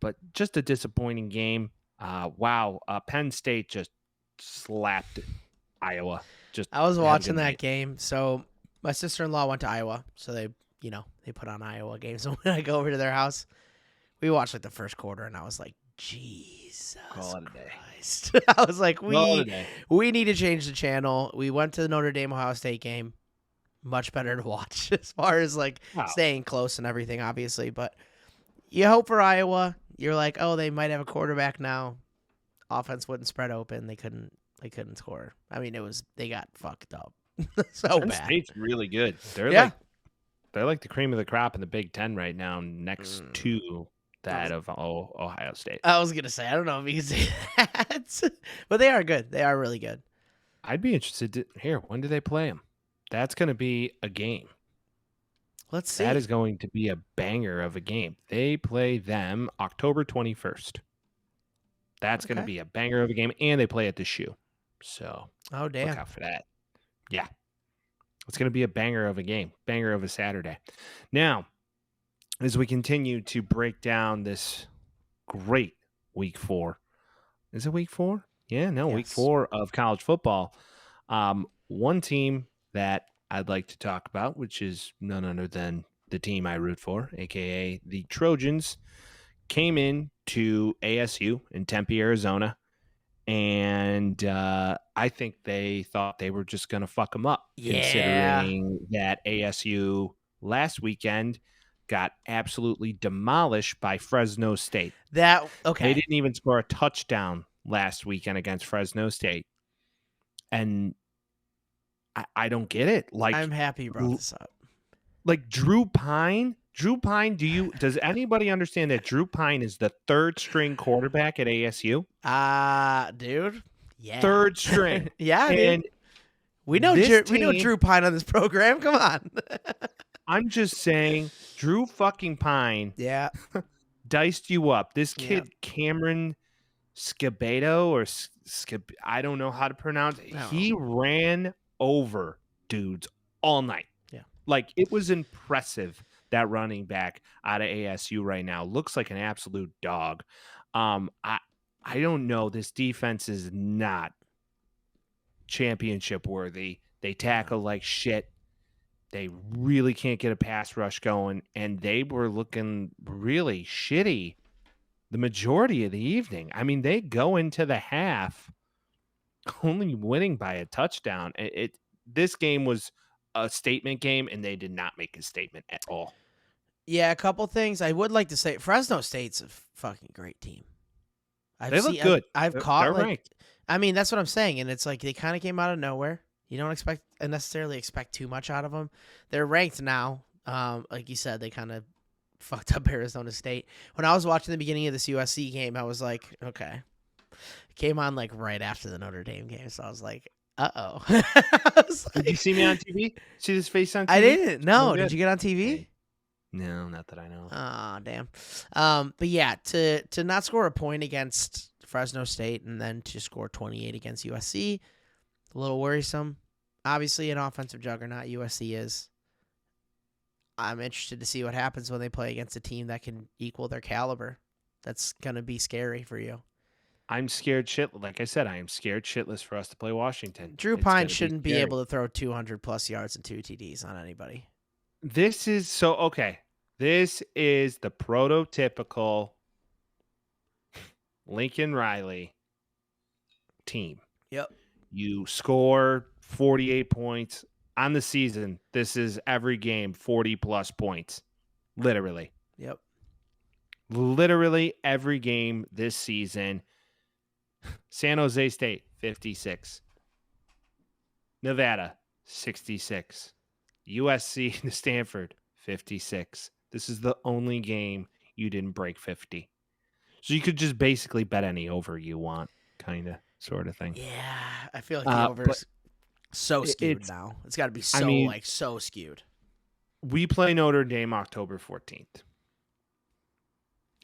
Speaker 1: But just a disappointing game. Wow. Penn State just slapped Iowa.
Speaker 2: I was watching that game. So my sister-in-law went to Iowa, so they put on Iowa games. So when I go over to their house, we watched like the first quarter, and I was like, Jesus Christ. I was like, we need to change the channel. We went to the Notre Dame Ohio State game. Much better to watch as far as like staying close and everything, obviously. But you hope for Iowa. You're like, oh, they might have a quarterback now. Offense wouldn't spread open. They couldn't score. I mean, they got fucked up so
Speaker 1: Penn
Speaker 2: bad.
Speaker 1: State's really good. They're like the cream of the crop in the Big Ten right now, next to that of Ohio State.
Speaker 2: I was gonna say, I don't know if you can say that, but they are good. They are really good.
Speaker 1: I'd be interested when do they play them? That's going to be a game.
Speaker 2: Let's see.
Speaker 1: That is going to be a banger of a game. They play them October 21st. That's going to be a banger of a game, and they play at the Shoe. So,
Speaker 2: damn,
Speaker 1: look out for that. Yeah. It's going to be a banger of a game, banger of a Saturday. Now, as we continue to break down this great week 4. Is it week 4? Yeah, no, yes. Week 4 of college football. One team that I'd like to talk about, which is none other than the team I root for, a.k.a. the Trojans, came in to ASU in Tempe, Arizona, and I think they thought they were just going to fuck them up, considering that ASU last weekend got absolutely demolished by Fresno State. They didn't even score a touchdown last weekend against Fresno State, and I don't get it. Like,
Speaker 2: I'm happy you brought this up.
Speaker 1: Like Drew Pine, does anybody understand that Drew Pine is the third string quarterback at ASU?
Speaker 2: Dude. Yeah.
Speaker 1: Third string.
Speaker 2: Yeah, and dude. We know Drew Pine on this program. Come on.
Speaker 1: I'm just saying, Drew fucking Pine.
Speaker 2: Yeah.
Speaker 1: Diced you up. This kid, Cameron Scabedo or I don't know how to pronounce it. He ran over dudes all night.
Speaker 2: Yeah.
Speaker 1: Like, it was impressive, that running back out of ASU right now. Looks like an absolute dog. I don't know. This defense is not championship worthy. They tackle like shit. They really can't get a pass rush going, and they were looking really shitty the majority of the evening. I mean, they go into the half only winning by a touchdown. This game was a statement game, and they did not make a statement at all.
Speaker 2: Yeah, a couple things. I would like to say Fresno State's a fucking great team.
Speaker 1: They look good.
Speaker 2: They're ranked. I mean, that's what I'm saying, and it's like they kind of came out of nowhere. You don't necessarily expect too much out of them. They're ranked now. Like you said, they kind of fucked up Arizona State. When I was watching the beginning of this USC game, I was like, okay. It came on like right after the Notre Dame game, so I was like, uh-oh.
Speaker 1: Did you see me on TV? See this face on TV?
Speaker 2: I didn't. No. Did you get on TV?
Speaker 1: No, not that I know.
Speaker 2: Ah, damn. But yeah, to not score a point against Fresno State and then to score 28 against USC, a little worrisome. Obviously, an offensive juggernaut USC is. I'm interested to see what happens when they play against a team that can equal their caliber. That's gonna be scary for you.
Speaker 1: I'm scared shit. Like I said, I am scared shitless for us to play Washington.
Speaker 2: Drew
Speaker 1: It's
Speaker 2: Pine
Speaker 1: gonna
Speaker 2: shouldn't be
Speaker 1: scary.
Speaker 2: able to throw 200 plus yards and 2 TDs on anybody.
Speaker 1: This is so okay. This is the prototypical Lincoln Riley team.
Speaker 2: Yep.
Speaker 1: You score 48 points on the season. This is every game 40 plus points. Literally.
Speaker 2: Yep.
Speaker 1: Literally every game this season. San Jose State 56. Nevada 66. USC to Stanford 56. This is the only game you didn't break 50. So you could just basically bet any over you want, kind of, sort of thing.
Speaker 2: Yeah, I feel like the over's so skewed
Speaker 1: it's-
Speaker 2: now. It's got to be
Speaker 1: I mean-
Speaker 2: so skewed.
Speaker 1: We play Notre Dame October 14th.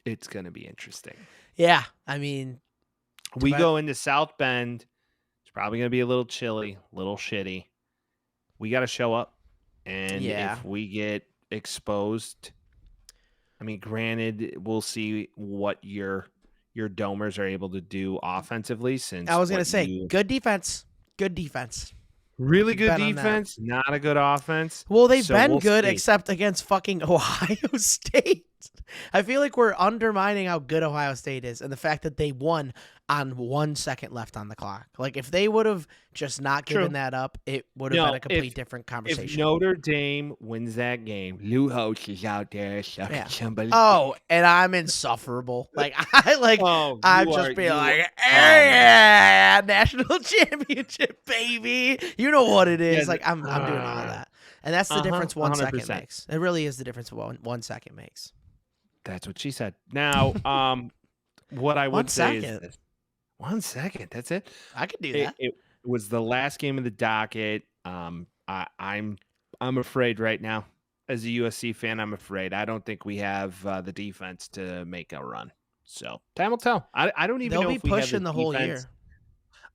Speaker 1: It's going to be interesting.
Speaker 2: Yeah, I mean,
Speaker 1: We go into South Bend. It's probably going to be a little chilly, a little shitty. We got to show up. And
Speaker 2: Yeah.
Speaker 1: if we get exposed, I mean, granted, we'll see what your domers are able to do offensively. Since
Speaker 2: I was going to
Speaker 1: what
Speaker 2: say,
Speaker 1: you-
Speaker 2: good defense. Good defense.
Speaker 1: really good
Speaker 2: bet on that.
Speaker 1: defense, not a good offense.
Speaker 2: Well, they've
Speaker 1: So
Speaker 2: been
Speaker 1: we'll
Speaker 2: good
Speaker 1: see.
Speaker 2: except against fucking Ohio State. I feel like we're undermining how good Ohio State is and the fact that they won on 1 second left on the clock. Like, if they would have just not given
Speaker 1: True.
Speaker 2: that up, it would have
Speaker 1: No,
Speaker 2: been a complete
Speaker 1: if-
Speaker 2: different
Speaker 1: If
Speaker 2: conversation.
Speaker 1: Notre Dame wins that game, Lou Holtz is out there sucking
Speaker 2: Yeah.
Speaker 1: somebody.
Speaker 2: Oh, and I'm insufferable. Like,
Speaker 1: Oh,
Speaker 2: I'm
Speaker 1: you
Speaker 2: just
Speaker 1: are-
Speaker 2: being
Speaker 1: you
Speaker 2: like,
Speaker 1: are-
Speaker 2: yeah, national championship, baby. You know what it is.
Speaker 1: Yeah,
Speaker 2: like, I'm doing all of that. And that's the difference 1 second
Speaker 1: 100%.
Speaker 2: makes. It really is the difference 1 second makes.
Speaker 1: That's what she said. Now, what I would
Speaker 2: 1
Speaker 1: say
Speaker 2: second.
Speaker 1: is this. 1 second. That's it.
Speaker 2: I could do
Speaker 1: It,
Speaker 2: that.
Speaker 1: it was the last game of the docket. I'm afraid right now. As a USC fan, I'm afraid. I don't think we have the defense to make a run. So time will tell. I don't even
Speaker 2: They'll
Speaker 1: know
Speaker 2: be
Speaker 1: if we have
Speaker 2: pushing the whole year.
Speaker 1: defense.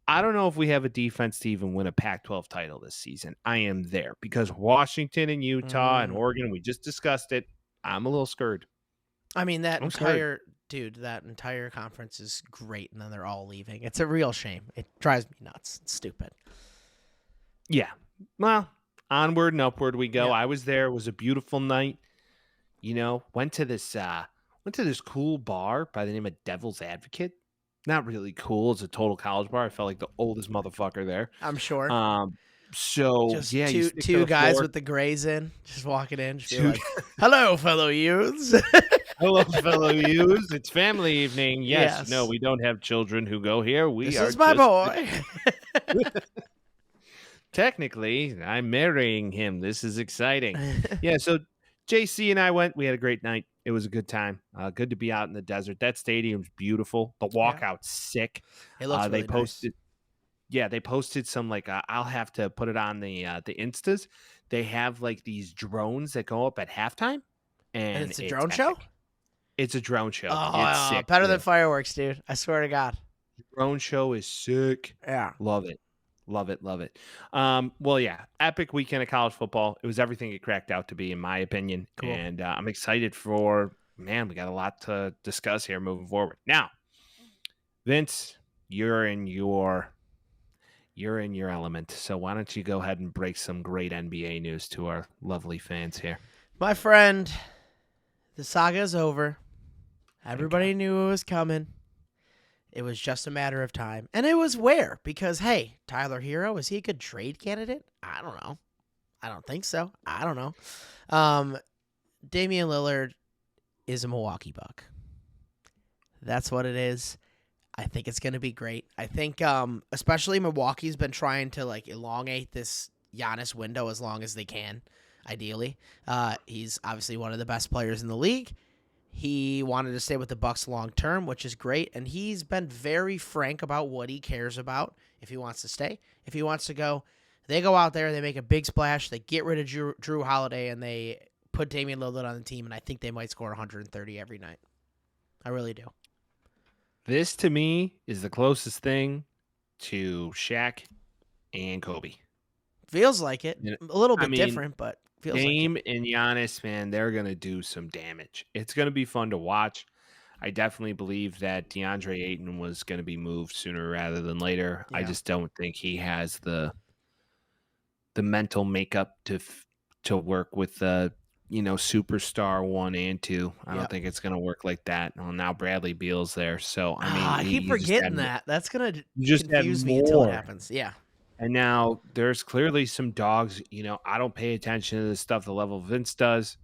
Speaker 1: I don't know if we have a defense to even win a Pac-12 title this season. I am there because Washington and Utah and Oregon, we just discussed it. I'm a little scared.
Speaker 2: I mean, that
Speaker 1: I'm scared.
Speaker 2: entire conference is great, and then they're all leaving. It's a real shame. It drives me nuts. It's stupid.
Speaker 1: Yeah. Well, onward and upward we go.
Speaker 2: Yeah.
Speaker 1: I was there. It was a beautiful night. You know, went to this cool bar by the name of Devil's Advocate. Not really cool. It's a total college bar. I felt like the oldest motherfucker there.
Speaker 2: I'm sure.
Speaker 1: So
Speaker 2: just
Speaker 1: yeah, you stick to
Speaker 2: two
Speaker 1: the
Speaker 2: guys
Speaker 1: floor.
Speaker 2: with the grays in, just walking in, just be
Speaker 1: Two-
Speaker 2: like, "Hello, fellow youths."
Speaker 1: Hello, fellow youths. It's family evening. Yes.
Speaker 2: Yes.
Speaker 1: No, we don't have children who go here. We
Speaker 2: This
Speaker 1: are
Speaker 2: is my
Speaker 1: just-
Speaker 2: boy.
Speaker 1: Technically, I'm marrying him. This is exciting. Yeah, so JC and I went. We had a great night. It was a good time. Good to be out in the desert. That stadium's beautiful. The walkout's sick.
Speaker 2: It looks really
Speaker 1: They posted. Yeah, they posted some like I'll have to put it on the Instas. They have like these drones that go up at halftime,
Speaker 2: nice.
Speaker 1: and
Speaker 2: And it's a drone show.
Speaker 1: epic. It's a drone show. It's
Speaker 2: Oh,
Speaker 1: sick.
Speaker 2: better than
Speaker 1: dude.
Speaker 2: fireworks, dude. I swear to God.
Speaker 1: Drone show is sick.
Speaker 2: Yeah.
Speaker 1: Love it. Love it. Love it. Well, yeah, epic weekend of college football. It was everything it cracked out to be, in my opinion.
Speaker 2: Cool.
Speaker 1: And I'm excited for, man, we got a lot to discuss here moving forward. Now, Vince, you're in your element. So why don't you go ahead and break some great NBA news to our lovely fans here?
Speaker 2: My friend, the saga is over. Everybody knew it was coming. It was just a matter of time. And it was where? Because, hey, Tyler Hero, is he a good trade candidate? I don't know. I don't think so. I don't know. Damian Lillard is a Milwaukee Buck. That's what it is. I think it's going to be great. I think especially Milwaukee's been trying to like elongate this Giannis window as long as they can, ideally. He's obviously one of the best players in the league. He wanted to stay with the Bucks long term, which is great, and he's been very frank about what he cares about. If he wants to stay, if he wants to go, they go out there, they make a big splash, they get rid of Drew Holiday, and they put Damian Lillard on the team, and I think they might score 130 every night. I really do.
Speaker 1: This to me is the closest thing to Shaq and Kobe.
Speaker 2: Feels like it.
Speaker 1: And,
Speaker 2: A little
Speaker 1: I
Speaker 2: bit
Speaker 1: mean,
Speaker 2: different, but feels like
Speaker 1: Dame
Speaker 2: it.
Speaker 1: and Giannis, man, they're gonna do some damage. It's gonna be fun to watch. I definitely believe that DeAndre Ayton was going to be moved sooner rather than later. I
Speaker 2: Yeah.
Speaker 1: just don't think he has the mental makeup to work with the superstar 1 and 2. I don't
Speaker 2: Yep.
Speaker 1: think it's going to work like that. Well, now Bradley Beal's there, so I mean,
Speaker 2: I keep
Speaker 1: you just
Speaker 2: forgetting that. That's gonna
Speaker 1: you just had
Speaker 2: confuse me until it
Speaker 1: more.
Speaker 2: happens. Yeah.
Speaker 1: And now there's clearly some dogs. I don't pay attention to this stuff the level Vince does.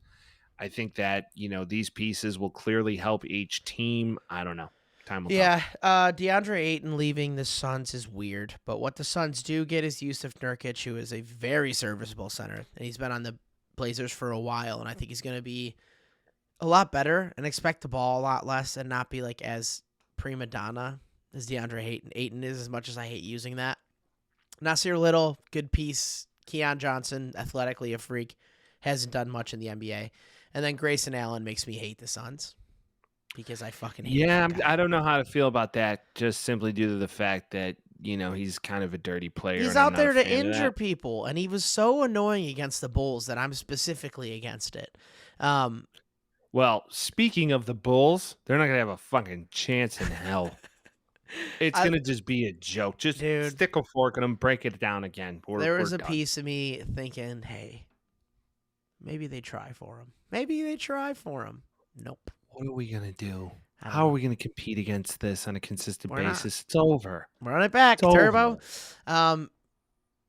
Speaker 1: I think that, these pieces will clearly help each team. I don't know. Time will tell.
Speaker 2: Yeah, DeAndre Ayton leaving the Suns is weird, but what the Suns do get is Yusuf Nurkic, who is a very serviceable center, and he's been on the Blazers for a while, and I think he's going to be a lot better and expect the ball a lot less and not be like as prima donna as DeAndre Ayton is, as much as I hate using that. Nasir Little, good piece. Keon Johnson, athletically a freak, hasn't done much in the NBA. And then Grayson Allen makes me hate the Suns because I fucking hate that guy.
Speaker 1: I don't know how to feel about that, just simply due to the fact that, he's kind of a dirty player.
Speaker 2: He's
Speaker 1: and I'm
Speaker 2: out
Speaker 1: not a
Speaker 2: there to
Speaker 1: fan of
Speaker 2: injure
Speaker 1: that.
Speaker 2: people, and he was so annoying against the Bulls that I'm specifically against it.
Speaker 1: Well, speaking of the Bulls, they're not going to have a fucking chance in hell. It's going to just be a joke. Just
Speaker 2: Dude.
Speaker 1: stick a fork in them, break it down again.
Speaker 2: There was
Speaker 1: we're
Speaker 2: a
Speaker 1: done.
Speaker 2: piece of me thinking, hey, maybe they try for him. Maybe they try for him. Nope.
Speaker 1: What are we going to do?
Speaker 2: I don't
Speaker 1: How
Speaker 2: know.
Speaker 1: are we going to compete against this on a consistent
Speaker 2: We're not.
Speaker 1: basis? It's over.
Speaker 2: Run it back,
Speaker 1: It's
Speaker 2: Turbo.
Speaker 1: over.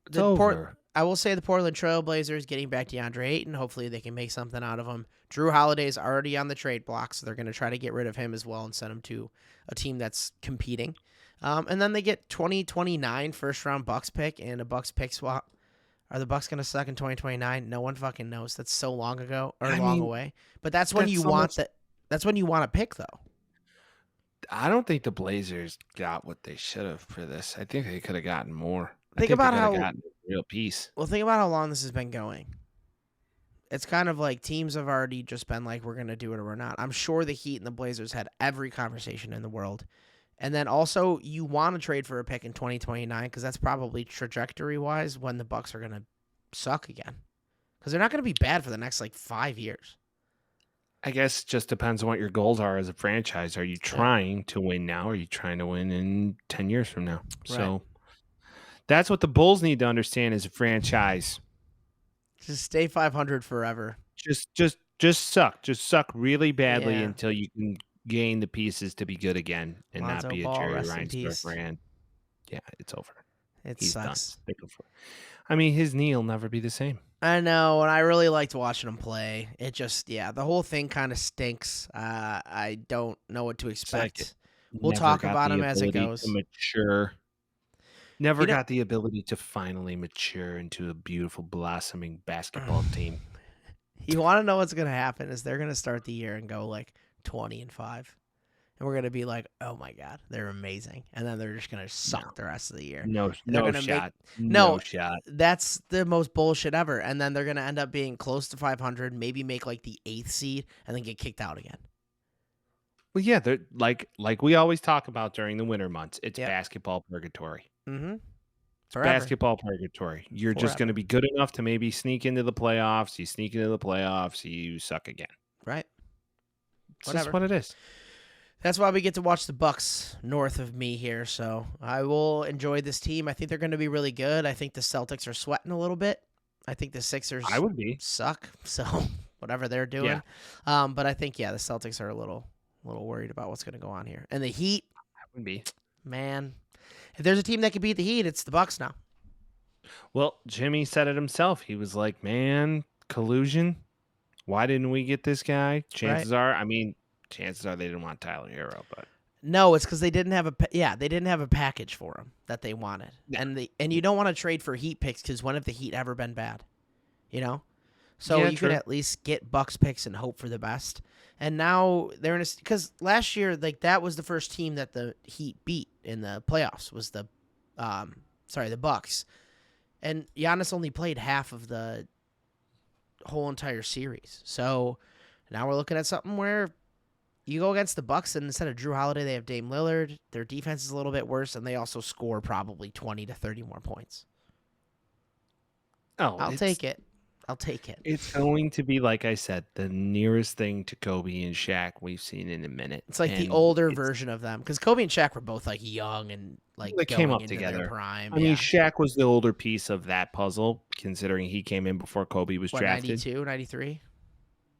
Speaker 1: It's over.
Speaker 2: I will say the Portland Trail Blazers getting back DeAndre Ayton. Hopefully they can make something out of him. Drew Holiday's already on the trade block, so they're going to try to get rid of him as well and send him to a team that's competing. And then they get 2029 first-round Bucks pick and a Bucks pick swap. Are the Bucks going to suck in 2029? No one fucking knows. That's so long ago or long away. But that's when you want that. That's when you want to pick, though.
Speaker 1: I don't think the Blazers got what they should have for this. I think they could have gotten more.
Speaker 2: Think about how
Speaker 1: gotten a real piece.
Speaker 2: Well, think about how long this has been going. It's kind of like teams have already just been like, we're going to do it or we're not. I'm sure the Heat and the Blazers had every conversation in the world. And then also, you want to trade for a pick in 2029 because that's probably trajectory-wise when the Bucks are going to suck again. Because they're not going to be bad for the next, 5 years.
Speaker 1: I guess it just depends on what your goals are as a franchise. Are you trying to win now? Or are you trying to win in 10 years from now?
Speaker 2: Right.
Speaker 1: So that's what the Bulls need to understand as a franchise.
Speaker 2: Just stay 500 forever.
Speaker 1: Just suck. Just suck really badly until you can gain the pieces to be good again and
Speaker 2: Lonzo
Speaker 1: not be
Speaker 2: Ball,
Speaker 1: a Jerry
Speaker 2: rest in peace.
Speaker 1: Reinsdorf brand. Yeah, it's over.
Speaker 2: He's sucks.
Speaker 1: Done. I mean, his knee will never be the same.
Speaker 2: I know, and I really liked watching him play. It just, the whole thing kind of stinks. I don't know what to expect. We'll talk about him as it goes.
Speaker 1: Mature. Never got the ability to finally mature into a beautiful, blossoming basketball team.
Speaker 2: You want to know what's going to happen is they're going to start the year and go 20-5. And we're going to be like, oh, my God, they're amazing. And then they're just going to suck the rest of the year.
Speaker 1: No shot.
Speaker 2: No
Speaker 1: shot.
Speaker 2: That's the most bullshit ever. And then they're going to end up being close to 500, maybe make the 8th seed, and then get kicked out again.
Speaker 1: Well, yeah, they're like we always talk about during the winter months. It's basketball purgatory.
Speaker 2: Mm-hmm.
Speaker 1: Basketball purgatory. You're just going to be good enough to maybe sneak into the playoffs. You sneak into the playoffs, you suck again.
Speaker 2: Right.
Speaker 1: It's just what it is.
Speaker 2: That's why we get to watch the Bucks north of me here. So I will enjoy this team. I think they're going to be really good. I think the Celtics are sweating a little bit. I think the Sixers suck. So whatever they're doing. Yeah. But I think, the Celtics are a little worried about what's going to go on here. And the Heat.
Speaker 1: I would be.
Speaker 2: Man. If there's a team that can beat the Heat, it's the Bucks now.
Speaker 1: Well, Jimmy said it himself. He was like, man, collusion. Why didn't we get this guy? Chances are they didn't want Tyler Hero, but
Speaker 2: no, it's because they didn't have a package for him that they wanted, and you don't want to trade for Heat picks because when have the Heat ever been bad, So you could at least get Bucks picks and hope for the best. And now they're in because last year that was the first team that the Heat beat in the playoffs was the Bucks, and Giannis only played half of the whole entire series. So now we're looking at something where you go against the Bucks, and instead of Drew Holiday, they have Dame Lillard. Their defense is a little bit worse, and they also score probably 20 to 30 more points.
Speaker 1: Oh,
Speaker 2: I'll take it. I'll take it.
Speaker 1: It's going to be, like I said, the nearest thing to Kobe and Shaq we've seen in a minute.
Speaker 2: It's like the older version of them, because Kobe and Shaq were both like young and like
Speaker 1: they came up
Speaker 2: into
Speaker 1: together.
Speaker 2: Their prime.
Speaker 1: I mean, Shaq was the older piece of that puzzle, considering he came in before Kobe was drafted.
Speaker 2: 92, 93?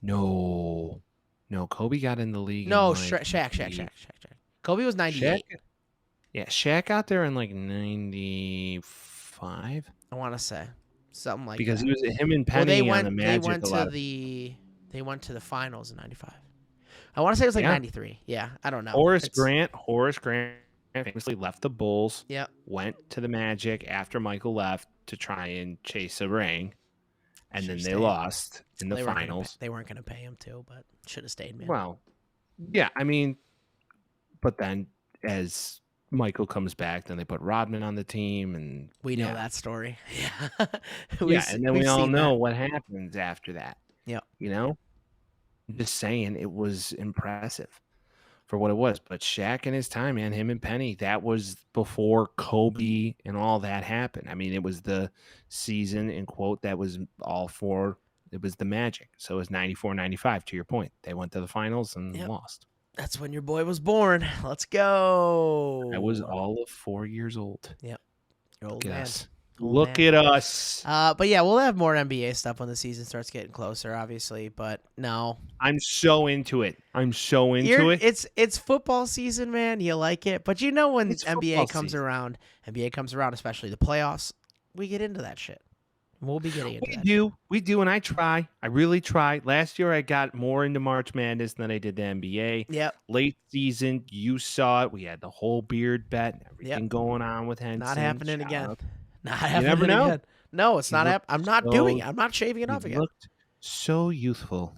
Speaker 1: No, Kobe got in the league.
Speaker 2: No,
Speaker 1: in like
Speaker 2: Shaq. Kobe was 98.
Speaker 1: Shaq got there in like 95.
Speaker 2: I want to say something like
Speaker 1: because
Speaker 2: that.
Speaker 1: He was him and Penny on the Magic.
Speaker 2: They went to the finals in 95. I want to say it was like 93. Yeah, I don't know.
Speaker 1: Horace Grant famously left the Bulls.
Speaker 2: Yep.
Speaker 1: Went to the Magic after Michael left to try and chase a ring, and then they lost in the finals.
Speaker 2: They weren't going to pay him to, but should have stayed, man.
Speaker 1: Well, yeah, I mean, but then as Michael comes back, then they put Rodman on the team, and
Speaker 2: we know that story.
Speaker 1: Yeah, and then we all know what happens after that.
Speaker 2: Yeah,
Speaker 1: I'm just saying it was impressive for what it was. But Shaq in his time, man, him and Penny, that was before Kobe and all that happened. I mean, it was the season, in quote, that was all for, it was the Magic. So it was 94, 95, to your point. They went to the finals and lost.
Speaker 2: That's when your boy was born. Let's go.
Speaker 1: I was all of 4 years old.
Speaker 2: Yep. You're old,
Speaker 1: Look
Speaker 2: man.
Speaker 1: at us. Look at us.
Speaker 2: But yeah, we'll have more NBA stuff when the season starts getting closer, obviously. But no,
Speaker 1: I'm so into it.
Speaker 2: It's football season, man. You like it, but when NBA comes around, especially the playoffs, we get into that shit. We'll be getting into that.
Speaker 1: We do, and I try. I really try. Last year, I got more into March Madness than I did the NBA.
Speaker 2: Yep.
Speaker 1: Late season, you saw it. We had the whole beard bet, everything going on with Henson.
Speaker 2: Not happening again. Not happening
Speaker 1: never know.
Speaker 2: Again. No, it's not happening. I'm not doing it. I'm not shaving it off again.
Speaker 1: Looked so youthful.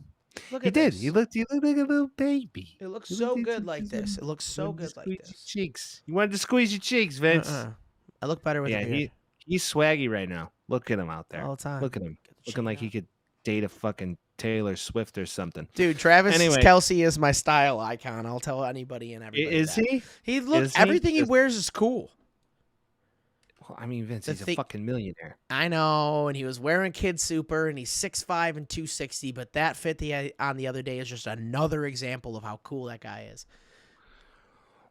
Speaker 2: Look
Speaker 1: he
Speaker 2: at
Speaker 1: did.
Speaker 2: this.
Speaker 1: He looked like a little baby.
Speaker 2: It looks so good like this. It looks so good like this.
Speaker 1: Your cheeks. You wanted to squeeze your cheeks, Vince.
Speaker 2: I look better with a beard.
Speaker 1: He's swaggy right now. Look at him out there.
Speaker 2: All the time.
Speaker 1: Look at him. Looking like he could date a fucking Taylor Swift or something.
Speaker 2: Dude, Travis Kelce is my style icon. I'll tell anybody and everybody.
Speaker 1: Is he?
Speaker 2: Everything he wears is cool.
Speaker 1: Well, I mean, Vince, he's a fucking millionaire.
Speaker 2: I know, and he was wearing Kid Super, and he's 6'5" and 260, but that fit on the other day is just another example of how cool that guy is.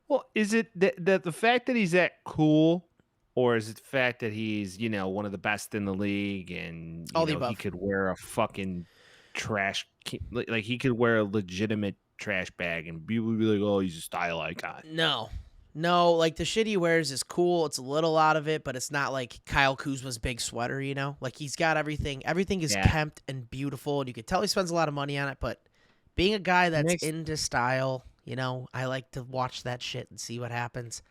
Speaker 1: Well, is it that the fact that he's that cool, or is it the fact that he's, one of the best in the league and he could wear a fucking trash, like he could wear a legitimate trash bag and people would be like, oh, he's a style icon.
Speaker 2: No, like the shit he wears is cool. It's a little out of it, but it's not like Kyle Kuzma's big sweater, Like he's got everything. Everything is kempt and beautiful, and you can tell he spends a lot of money on it, but being a guy that's into style, I like to watch that shit and see what happens.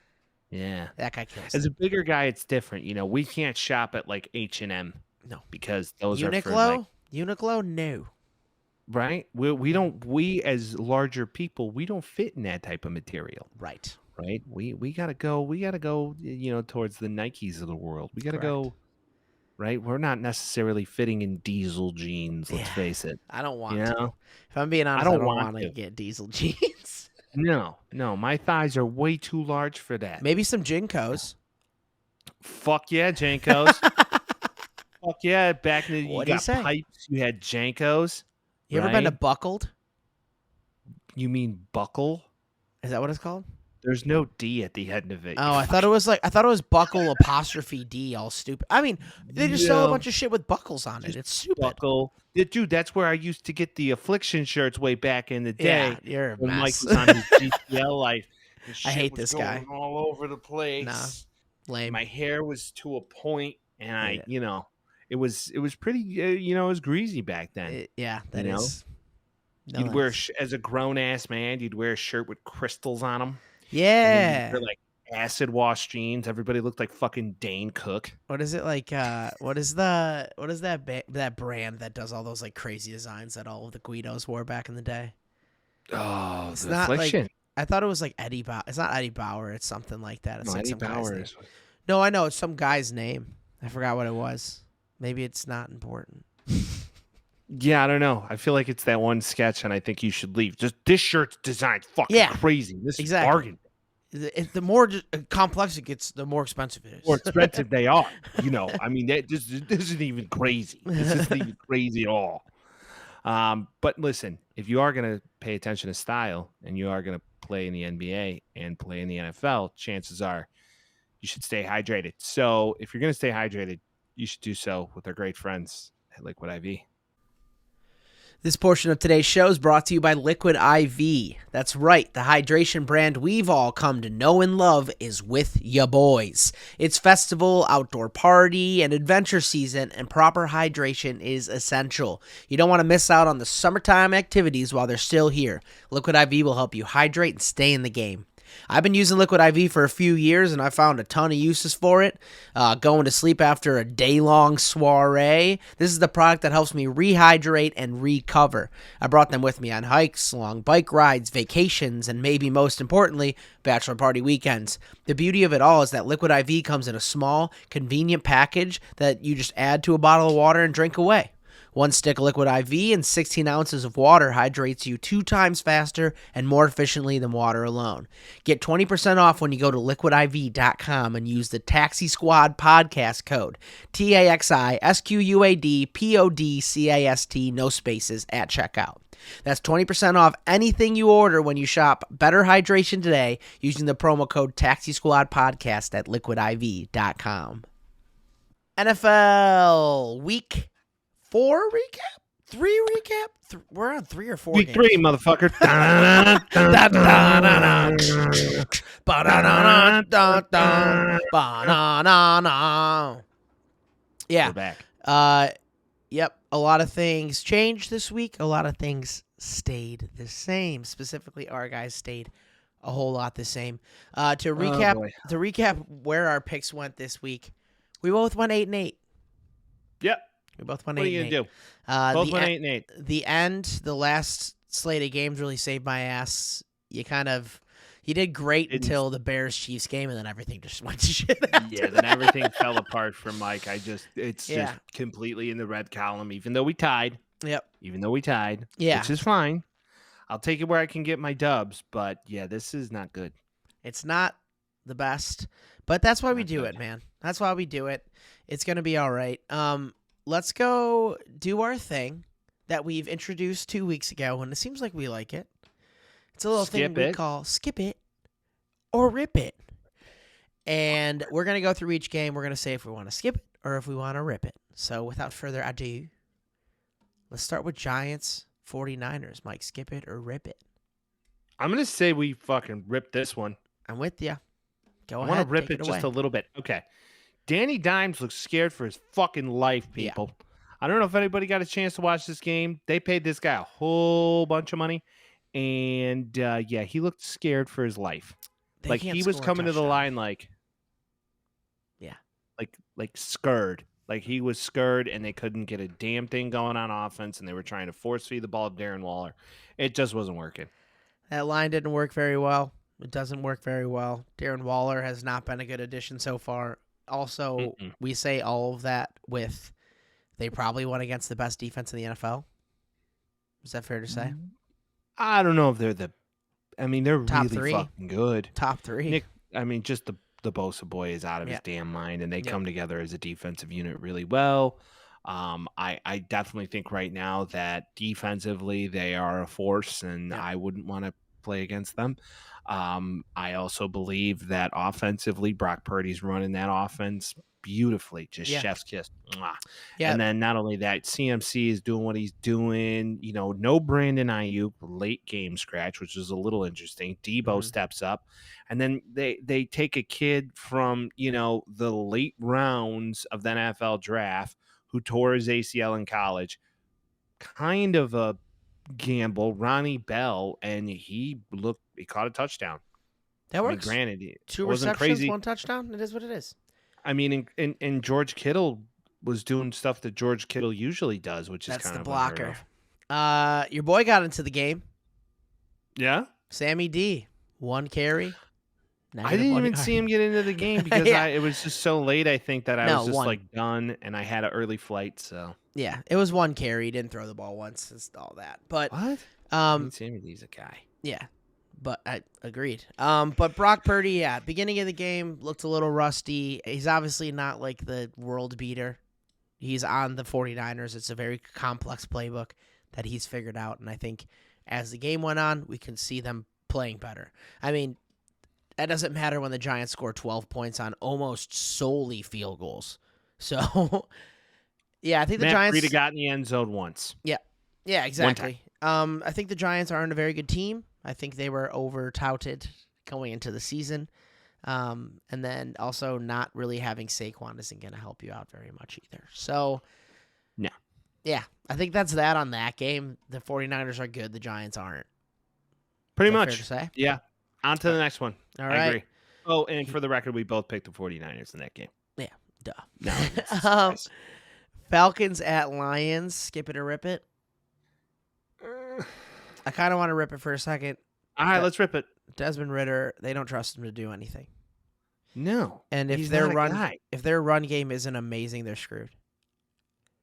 Speaker 1: Yeah.
Speaker 2: That guy kills.
Speaker 1: As a bigger guy, it's different. We can't shop at like H&M.
Speaker 2: No.
Speaker 1: Because those
Speaker 2: Uniqlo?
Speaker 1: are for like...
Speaker 2: Uniqlo? No.
Speaker 1: Right? We as larger people, we don't fit in that type of material.
Speaker 2: Right.
Speaker 1: We gotta go, towards the Nikes of the world. We gotta go, right? We're not necessarily fitting in diesel jeans, let's face it.
Speaker 2: I don't want to. If I'm being honest, I don't want to get diesel jeans.
Speaker 1: No, my thighs are way too large for that.
Speaker 2: Maybe some Jinkos.
Speaker 1: Fuck yeah, Jankos. Fuck yeah, back in the
Speaker 2: you
Speaker 1: got pipes, you had Jankos.
Speaker 2: You ever been to Buckled?
Speaker 1: You mean Buckle?
Speaker 2: Is that what it's called?
Speaker 1: There's no D at the end of it.
Speaker 2: Oh, I thought it was Buckle apostrophe D, all stupid. I mean, they just sell a bunch of shit with buckles on it. It's stupid.
Speaker 1: Buckle. Dude, that's where I used to get the Affliction shirts way back in the day.
Speaker 2: Yeah, you're a
Speaker 1: when
Speaker 2: mess.
Speaker 1: Mike was on his GPL life.
Speaker 2: I hate this guy.
Speaker 1: All over the place.
Speaker 2: Nah, lame.
Speaker 1: My hair was to a point, and it was pretty. It was greasy back then.
Speaker 2: That is. No,
Speaker 1: you'd wear as a grown ass man. You'd wear a shirt with crystals on them.
Speaker 2: Yeah.
Speaker 1: You'd wear like acid wash jeans. Everybody looked like fucking Dane Cook.
Speaker 2: What is it like? What is that brand that does all those like crazy designs that all of the Guidos wore back in the day?
Speaker 1: Oh,
Speaker 2: it's
Speaker 1: the
Speaker 2: not
Speaker 1: Affliction.
Speaker 2: Like, I thought it was like Eddie Bauer. It's not Eddie Bauer. It's something like that. It's
Speaker 1: no,
Speaker 2: like
Speaker 1: Eddie
Speaker 2: some
Speaker 1: Bauer
Speaker 2: guy's name. No, I know it's some guy's name. I forgot what it was. Maybe it's not important.
Speaker 1: Yeah, I don't know. I feel like it's that one sketch, and I think you should leave. Just this shirt's designed fucking
Speaker 2: Yeah,
Speaker 1: crazy. This is
Speaker 2: exactly.
Speaker 1: bargain.
Speaker 2: The more complex it gets, the more expensive it is.
Speaker 1: More expensive they are. I mean, this isn't even crazy. This isn't even crazy at all. But listen, if you are going to pay attention to style and you are going to play in the NBA and play in the NFL, chances are you should stay hydrated. So if you're going to stay hydrated, you should do so with our great friends at Liquid IV.
Speaker 2: This portion of today's show is brought to you by Liquid IV. That's right, the hydration brand we've all come to know and love is with ya boys. It's festival, outdoor party, and adventure season, and proper hydration is essential. You don't want to miss out on the summertime activities while they're still here. Liquid IV will help you hydrate and stay in the game. I've been using Liquid IV for a few years, and I found a ton of uses for it. Going to sleep after a day-long soiree. This is the product that helps me rehydrate and recover. I brought them with me on hikes, long bike rides, vacations, and maybe most importantly, bachelor party weekends. The beauty of it all is that Liquid IV comes in a small, convenient package that you just add to a bottle of water and drink away. One stick of Liquid IV and 16 ounces of water hydrates you 2 times faster and more efficiently than water alone. Get 20% off when you go to liquidiv.com and use the Taxi Squad podcast code, TAXISQUADPODCAST, no spaces, at checkout. That's 20% off anything you order when you shop Better Hydration today using the promo code Taxi Squad podcast at liquidiv.com. NFL Week 4 recap? 3 recap? We're on 3 or 4
Speaker 1: Week
Speaker 2: games.
Speaker 1: 3, motherfucker.
Speaker 2: Yeah.
Speaker 1: We're back.
Speaker 2: Yep. A lot of things changed this week. A lot of things stayed the same. Specifically, our guys stayed a whole lot the same. To recap where our picks went this week, we both went 8-8.
Speaker 1: Yep.
Speaker 2: We both went 8-8.
Speaker 1: What are you going to do? Both went 8-8.
Speaker 2: The last slate of games really saved my ass. You did great until the Bears-Chiefs game, and then everything just went to shit after
Speaker 1: then
Speaker 2: that.
Speaker 1: everything fell apart for Mike. It's just completely in the red column, even though we tied.
Speaker 2: Yep.
Speaker 1: Yeah. Which is fine. I'll take it where I can get my dubs, but yeah, this is not good.
Speaker 2: It's not the best, but that's why we do it, man. That's why we do it. It's going to be all right. Let's go do our thing that we've introduced 2 weeks ago, and it seems like we like it. It's a little thing we call Skip It or Rip It. And we're going to go through each game. We're going to say if we want to skip it or if we want to rip it. So without further ado, let's start with Giants 49ers. Mike, skip it or rip it?
Speaker 1: I'm going to say we fucking rip this one.
Speaker 2: I'm with you. Go ahead.
Speaker 1: I want to rip it just a little bit. Okay. Danny Dimes looks scared for his fucking life, people. Yeah. I don't know if anybody got a chance to watch this game. They paid this guy a whole bunch of money. And, he looked scared for his life. Like, he was coming to the line like scared. Like, he was scared, and they couldn't get a damn thing going on offense, and they were trying to force feed the ball to Darren Waller. It just wasn't working.
Speaker 2: That line didn't work very well. It doesn't work very well. Darren Waller has not been a good addition so far. Also, we say all of that with they probably won against the best defense in the NFL. Is that fair to say?
Speaker 1: I don't know if they're they're
Speaker 2: top
Speaker 1: really
Speaker 2: 3.
Speaker 1: Fucking good.
Speaker 2: Top 3.
Speaker 1: Nick, just the Bosa boy is out of his damn mind, and they come together as a defensive unit really well. I definitely think right now that defensively they are a force, and I wouldn't want to play against them. I also believe that offensively, Brock Purdy's running that offense beautifully, just chef's kiss. Mwah. Yeah. And then not only that, CMC is doing what he's doing. No Brandon Ayuk, late game scratch, which is a little interesting. Debo steps up, and then they take a kid from the late rounds of the NFL draft who tore his ACL in college. Kind of a gamble, Ronnie Bell, and he caught a touchdown.
Speaker 2: That works.
Speaker 1: Granted,
Speaker 2: 2
Speaker 1: wasn't
Speaker 2: receptions,
Speaker 1: crazy.
Speaker 2: 1 touchdown. It is what it is.
Speaker 1: I mean, and George Kittle was doing stuff that George Kittle usually does, which is kind of
Speaker 2: blocker. Your boy got into the game.
Speaker 1: Yeah,
Speaker 2: Sammy D, 1 carry.
Speaker 1: I didn't even see him get into the game because it was just so late. I think that I was just done, and I had an early flight. So
Speaker 2: Yeah, it was one carry. He didn't throw the ball once. It's all that. But
Speaker 1: What? I mean,
Speaker 2: um,
Speaker 1: Sammy's a guy.
Speaker 2: yeah, but I agreed. But Brock Purdy, yeah, beginning of the game looked a little rusty. He's obviously not like the world beater. He's on the 49ers. It's a very complex playbook that he's figured out, and I think as the game went on, we can see them playing better. I mean, that doesn't matter when the Giants score 12 points on almost solely field goals. So, yeah, I think the
Speaker 1: Matt
Speaker 2: Giants.
Speaker 1: Breida got in the end zone once.
Speaker 2: Yeah, exactly. I think the Giants aren't a very good team. I think they were over touted going into the season. And then also not really having Saquon isn't going to help you out very much either. So,
Speaker 1: No.
Speaker 2: Yeah, I think that's that on that game. The 49ers are good. The Giants aren't.
Speaker 1: Pretty
Speaker 2: Is that
Speaker 1: much.
Speaker 2: fair to say?
Speaker 1: Yeah. On to the next one.
Speaker 2: All
Speaker 1: I
Speaker 2: right.
Speaker 1: agree. Oh, and for the record, we both picked the 49ers in that game.
Speaker 2: Yeah, duh.
Speaker 1: No. it's a surprise.
Speaker 2: Falcons at Lions. Skip it or rip it? I kind of want to rip it for a second.
Speaker 1: All right, let's rip it.
Speaker 2: Desmond Ridder, they don't trust him to do anything.
Speaker 1: No.
Speaker 2: And if
Speaker 1: he's
Speaker 2: their
Speaker 1: not a
Speaker 2: run
Speaker 1: guy.
Speaker 2: if their run game isn't amazing, they're screwed.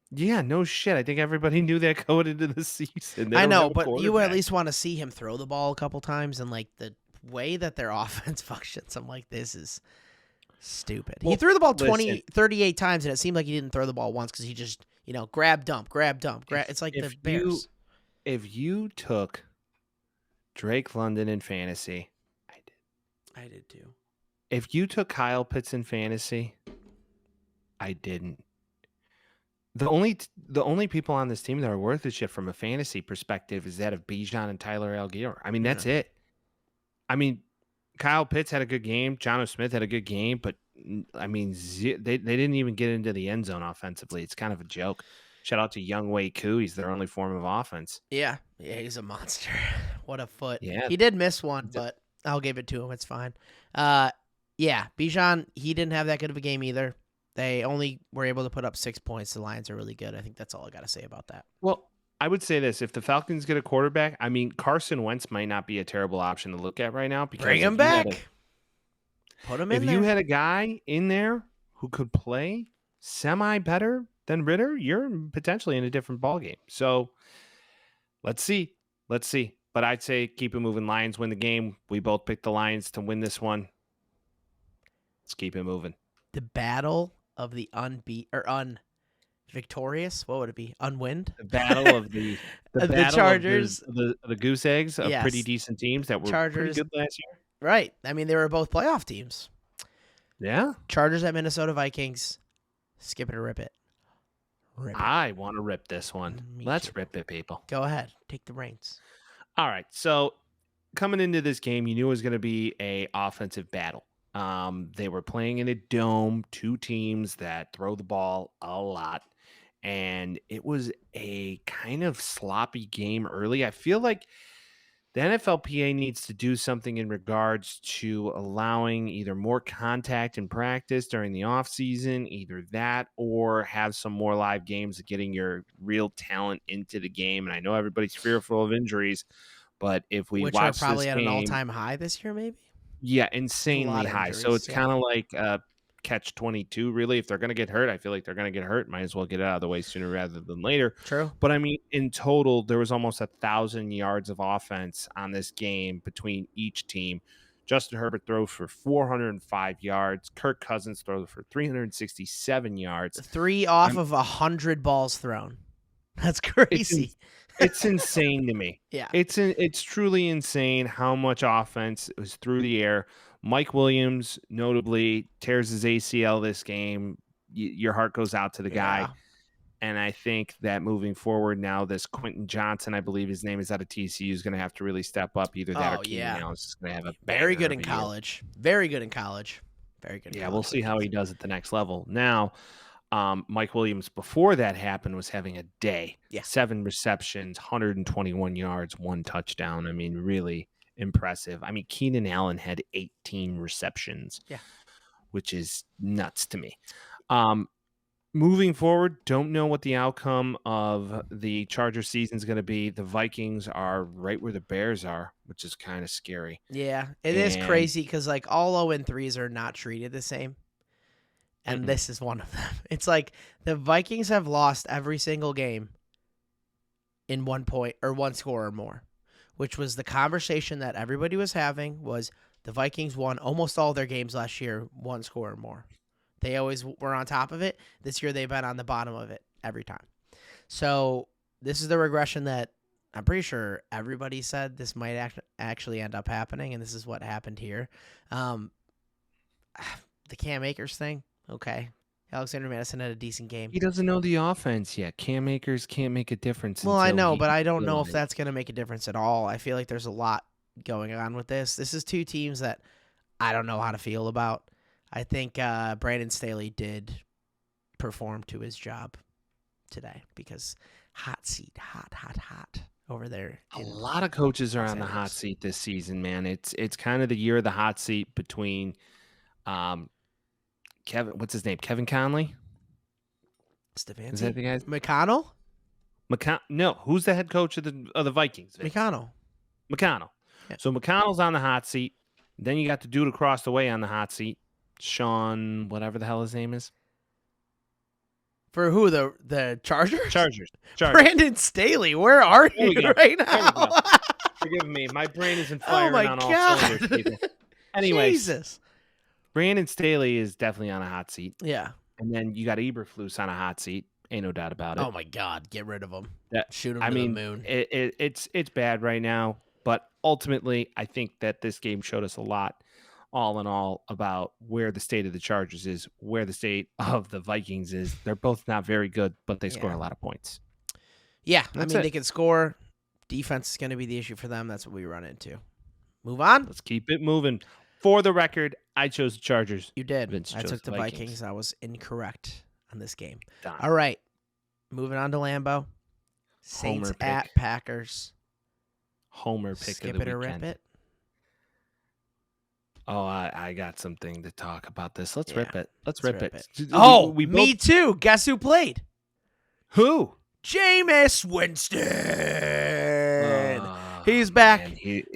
Speaker 1: Yeah, no shit. I think everybody knew that going into the season.
Speaker 2: I know, but you would at least want to see him throw the ball a couple times, and like the way that their offense functions, I'm like, this is stupid.
Speaker 1: Well,
Speaker 2: he threw the ball
Speaker 1: listen.
Speaker 2: 38 times, and it seemed like he didn't throw the ball once because he just, grab, dump. It's like the Bears.
Speaker 1: If you took Drake London in fantasy,
Speaker 2: I did too.
Speaker 1: if you took Kyle Pitts in fantasy, I didn't. The only people on this team that are worth a shit from a fantasy perspective is that of Bijan and Tyler Algier. I mean, that's it. I mean, Kyle Pitts had a good game. Jonnu Smith had a good game, but I mean, they didn't even get into the end zone offensively. It's kind of a joke. Shout out to Young Wei Koo. He's their only form of offense.
Speaker 2: Yeah, he's a monster. What a foot.
Speaker 1: Yeah.
Speaker 2: He did miss one, but I'll give it to him. It's fine. Bijan, he didn't have that good of a game either. They only were able to put up 6 points. The Lions are really good. I think that's all I got to say about that.
Speaker 1: Well, I would say this. If the Falcons get a quarterback, I mean, Carson Wentz might not be a terrible option to look at right now. Because
Speaker 2: bring him back. Put him in there.
Speaker 1: If you had a guy in there who could play semi better than Ridder, you're potentially in a different ballgame. So let's see. But I'd say keep it moving. Lions win the game. We both picked the Lions to win this one. Let's keep it moving.
Speaker 2: The battle of the victorious. What would it be? Unwind?
Speaker 1: The battle of the battle
Speaker 2: Chargers.
Speaker 1: of the goose eggs of
Speaker 2: Yes.
Speaker 1: pretty decent teams that were
Speaker 2: Chargers.
Speaker 1: pretty good last year.
Speaker 2: Right. I mean, they were both playoff teams.
Speaker 1: Yeah.
Speaker 2: Chargers at Minnesota Vikings. Skip it or rip it? Rip it.
Speaker 1: I want to rip this one.
Speaker 2: Me
Speaker 1: Let's
Speaker 2: too.
Speaker 1: rip it, people.
Speaker 2: Go ahead. Take the reins.
Speaker 1: All right. So coming into this game, you knew it was going to be a offensive battle. They were playing in a dome, two teams that throw the ball a lot. And it was a kind of sloppy game early. I feel like the NFLPA needs to do something in regards to allowing either more contact in practice during the offseason, either that or have some more live games of getting your real talent into the game. And I know everybody's fearful of injuries, but if we
Speaker 2: Which
Speaker 1: watch
Speaker 2: are probably
Speaker 1: this
Speaker 2: at
Speaker 1: game,
Speaker 2: an all-time high this year, maybe?
Speaker 1: yeah, insanely
Speaker 2: of
Speaker 1: high. So
Speaker 2: injuries,
Speaker 1: it's
Speaker 2: yeah.
Speaker 1: kind of like catch 22, really. If they're going to get hurt, I feel like they're going to get hurt. Might as well get it out of the way sooner rather than later.
Speaker 2: True.
Speaker 1: But I mean, in total, there was almost 1,000 yards of offense on this game between each team. Justin Herbert throws for 405 yards. Kirk Cousins throws for 367 yards.
Speaker 2: 3 off of 100 balls thrown. That's crazy.
Speaker 1: It's insane to me.
Speaker 2: Yeah.
Speaker 1: It's truly insane how much offense was through the air. Mike Williams notably tears his ACL this game. Your heart goes out to the guy.
Speaker 2: Yeah.
Speaker 1: And I think that moving forward now, this Quentin Johnson, I believe his name is out of TCU, is going to have to really step up. Either that or Keenan Allen is going to have a
Speaker 2: very good
Speaker 1: banger
Speaker 2: in
Speaker 1: of a year.
Speaker 2: college. Very good in college. Very good.
Speaker 1: Yeah, we'll see how he does at the next level. Now, Mike Williams, before that happened, was having a day.
Speaker 2: Yeah.
Speaker 1: 7 receptions, 121 yards, 1 touchdown. I mean, really impressive. I mean, Keenan Allen had 18 receptions.
Speaker 2: Yeah.
Speaker 1: Which is nuts to me. Moving forward, don't know what the outcome of the Charger season is going to be. The Vikings are right where the Bears are, which is kind of scary.
Speaker 2: Yeah, it is crazy because like all 0-3s are not treated the same. and this is one of them. It's like the Vikings have lost every single game in 1 point or 1 score or more, which was the conversation that everybody was having. Was the Vikings won almost all their games last year 1 score or more. They always were on top of it. This year they've been on the bottom of it every time. So this is the regression that I'm pretty sure everybody said this might actually end up happening, and this is what happened here. The Cam Akers thing, okay. Alexander Madison had a decent game.
Speaker 1: He doesn't know the offense yet. Cam Akers can't make a difference.
Speaker 2: Well, I know, but I don't know if that's going to make a difference at all. I feel like there's a lot going on with this. This is 2 teams that I don't know how to feel about. I think Brandon Staley did perform to his job today because hot seat, hot over there.
Speaker 1: A lot of coaches are on the hot seat this season, man. It's kind of the year of the hot seat between Kevin, what's his name? Kevin Conley?
Speaker 2: Stefanski?
Speaker 1: Is that the guy?
Speaker 2: McConnell?
Speaker 1: No, who's the head coach of the Vikings? Vince?
Speaker 2: McConnell.
Speaker 1: Yeah. So McConnell's on the hot seat. Then you got the dude across the way on the hot seat, Sean, whatever the hell his name is.
Speaker 2: For who? The Chargers?
Speaker 1: Chargers.
Speaker 2: Brandon Staley, where are you right now?
Speaker 1: Forgive me. My brain isn't firing on all cylinders, people. Anyways,
Speaker 2: Jesus.
Speaker 1: Brandon Staley is definitely on a hot seat.
Speaker 2: Yeah.
Speaker 1: And then you got Eberflus on a hot seat. Ain't no doubt about it.
Speaker 2: Oh, my God. Get rid of him. Shoot him
Speaker 1: to
Speaker 2: the moon.
Speaker 1: It's bad right now. But ultimately, I think that this game showed us a lot, all in all, about where the state of the Chargers is, where the state of the Vikings is. They're both not very good, but they score a lot of points.
Speaker 2: Yeah. They can score. Defense is going to be the issue for them. That's what we run into. Move on.
Speaker 1: Let's keep it moving. For the record, I chose the Chargers.
Speaker 2: You did.
Speaker 1: Vince
Speaker 2: I
Speaker 1: chose
Speaker 2: took the
Speaker 1: the
Speaker 2: Vikings. I was incorrect on this game.
Speaker 1: Done.
Speaker 2: All right. Moving on to Lambeau. Saints at Packers.
Speaker 1: Homer pick
Speaker 2: Skip
Speaker 1: of the
Speaker 2: it or
Speaker 1: weekend.
Speaker 2: rip it?
Speaker 1: Oh, I got something to talk about this. Let's rip it. Let's rip it.
Speaker 2: Oh, me too. Guess who played?
Speaker 1: Who?
Speaker 2: Jameis Winston. He's back.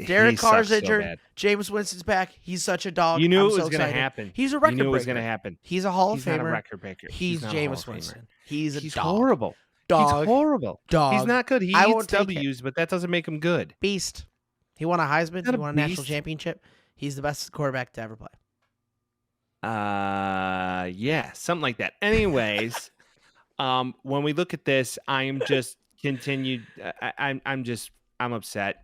Speaker 2: Derek Carr's injured. Jameis Winston's back. He's such a dog.
Speaker 1: You knew it was going to happen.
Speaker 2: He's a record breaker.
Speaker 1: You knew it was going to happen.
Speaker 2: He's a Hall of
Speaker 1: Famer.
Speaker 2: Famer.
Speaker 1: He's not a record breaker.
Speaker 2: He's Jameis Winston. He's a dog.
Speaker 1: Horrible.
Speaker 2: Dog.
Speaker 1: He's horrible.
Speaker 2: Dog.
Speaker 1: He's not good. He eats W's, but that doesn't make him good.
Speaker 2: Beast. He won a Heisman. He won a national championship. He's the best quarterback to ever play.
Speaker 1: Yeah, something like that. Anyways, when we look at this, I am just continued. I'm upset.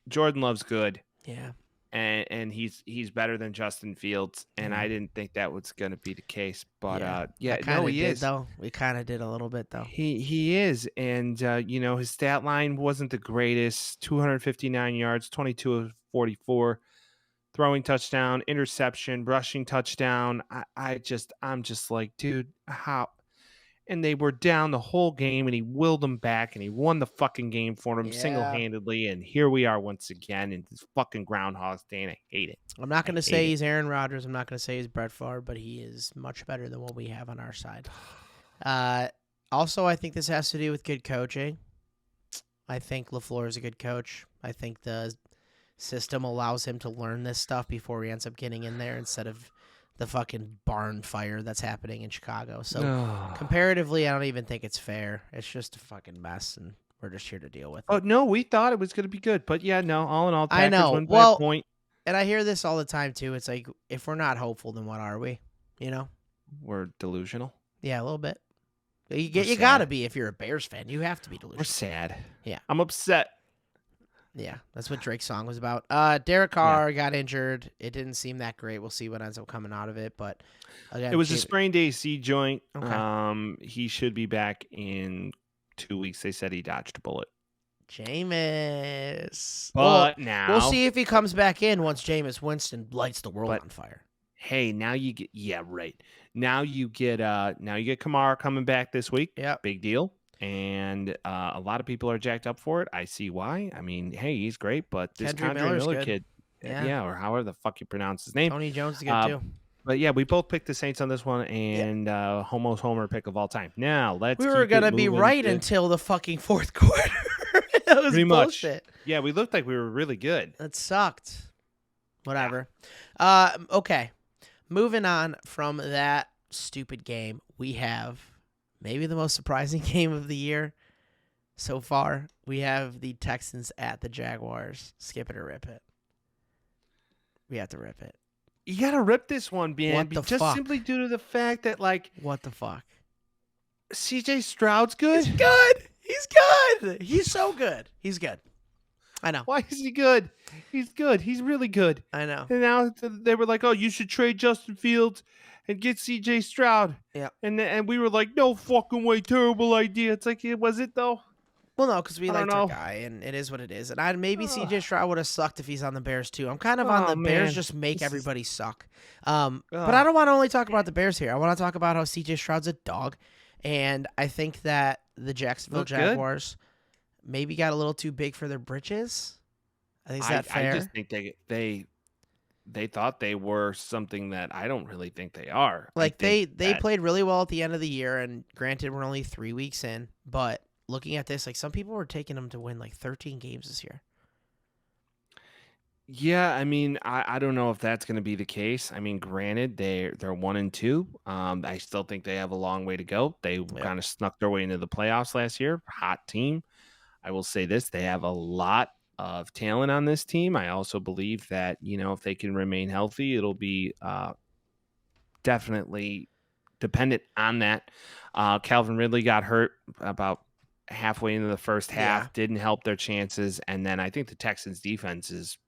Speaker 1: Jordan Love's good.
Speaker 2: Yeah.
Speaker 1: And he's better than Justin Fields, and I didn't think that was going to be the case, but he is.
Speaker 2: Though we kind of did a little bit though.
Speaker 1: He is, and his stat line wasn't the greatest. 259 yards, 22 of 44, throwing touchdown, interception, rushing touchdown. I'm just like, dude, how? And they were down the whole game, and he willed them back, and he won the fucking game for them single-handedly. And here we are once again in this fucking Groundhog's Day, and I hate it.
Speaker 2: I'm not going to say he's Aaron Rodgers. I'm not going to say he's Brett Favre, but he is much better than what we have on our side. Also, I think this has to do with good coaching. I think LaFleur is a good coach. I think the system allows him to learn this stuff before he ends up getting in there instead of the fucking barn fire that's happening in Chicago. So comparatively, I don't even think it's fair. It's just a fucking mess, and we're just here to deal with it.
Speaker 1: Oh, no, we thought it was going to be good. But, yeah, no, all in all, Packers
Speaker 2: I know.
Speaker 1: win by a point.
Speaker 2: And I hear this all the time, too. It's like, if we're not hopeful, then what are we?
Speaker 1: We're delusional.
Speaker 2: Yeah, a little bit. You got to be if you're a Bears fan. You have to be delusional.
Speaker 1: We're sad.
Speaker 2: Yeah.
Speaker 1: I'm upset.
Speaker 2: Yeah, that's what Drake's song was about. Derek Carr got injured. It didn't seem that great. We'll see what ends up coming out of it. But again,
Speaker 1: it was a sprained AC joint.
Speaker 2: Okay.
Speaker 1: He should be back in 2 weeks. They said he dodged a bullet.
Speaker 2: Jameis.
Speaker 1: But now
Speaker 2: we'll see if he comes back in once Jameis Winston lights the world on fire.
Speaker 1: Hey, now you get Now you get Kamara coming back this week.
Speaker 2: Yeah,
Speaker 1: big deal. And a lot of people are jacked up for it. I see why. I mean, hey, he's great, but this Kendra Miller kid, or however the fuck you pronounce his name.
Speaker 2: Tony Jones is good too.
Speaker 1: But yeah, we both picked the Saints on this one, and most homer pick of all time. Now let's.
Speaker 2: We were gonna be right until the fucking fourth quarter. That was
Speaker 1: pretty
Speaker 2: bullshit.
Speaker 1: Much. Yeah, we looked like we were really good.
Speaker 2: That sucked. Whatever. Okay. Moving on from that stupid game, we have maybe the most surprising game of the year so far. We have the Texans at the Jaguars. Skip it or rip it. We have to rip it.
Speaker 1: You got to rip this one, man.
Speaker 2: What the
Speaker 1: just
Speaker 2: fuck?
Speaker 1: simply due to the fact that, like,
Speaker 2: What the fuck?
Speaker 1: CJ Stroud's good.
Speaker 2: He's good. He's good. He's so good. He's good. I know.
Speaker 1: Why is he good? He's good. He's really good.
Speaker 2: I know.
Speaker 1: And now they were like, "Oh, you should trade Justin Fields and get CJ Stroud."
Speaker 2: Yeah.
Speaker 1: And we were like, "No fucking way, terrible idea." It's like, was it though?
Speaker 2: Well, no, because we
Speaker 1: I don't
Speaker 2: liked our
Speaker 1: know.
Speaker 2: guy, and it is what it is. And maybe
Speaker 1: Ugh.
Speaker 2: CJ Stroud would have sucked if he's on the Bears too. I'm kind of on
Speaker 1: Oh,
Speaker 2: the Bears
Speaker 1: man.
Speaker 2: just make
Speaker 1: This is-
Speaker 2: everybody suck. But I don't want to only talk about the Bears here. I want to talk about how CJ Stroud's a dog, and I think that the Jacksonville
Speaker 1: Look good.
Speaker 2: Jaguars maybe got a little too big for their britches. I think is that fair?
Speaker 1: I just think they thought they were something that I don't really think they are. I
Speaker 2: Like
Speaker 1: think
Speaker 2: they
Speaker 1: that-
Speaker 2: played really well at the end of the year, and granted we're only 3 weeks in, but looking at this, like some people were taking them to win like 13 games this year.
Speaker 1: Yeah, I mean, I don't know if that's going to be the case. I mean, granted, they're 1-2. I still think they have a long way to go. They kind of snuck their way into the playoffs last year. Hot team. I will say this: they have a lot of talent on this team. I also believe that if they can remain healthy, it'll be definitely dependent on that. Calvin Ridley got hurt about halfway into the first half.
Speaker 2: Yeah.
Speaker 1: Didn't help their chances, and then I think the Texans' defense is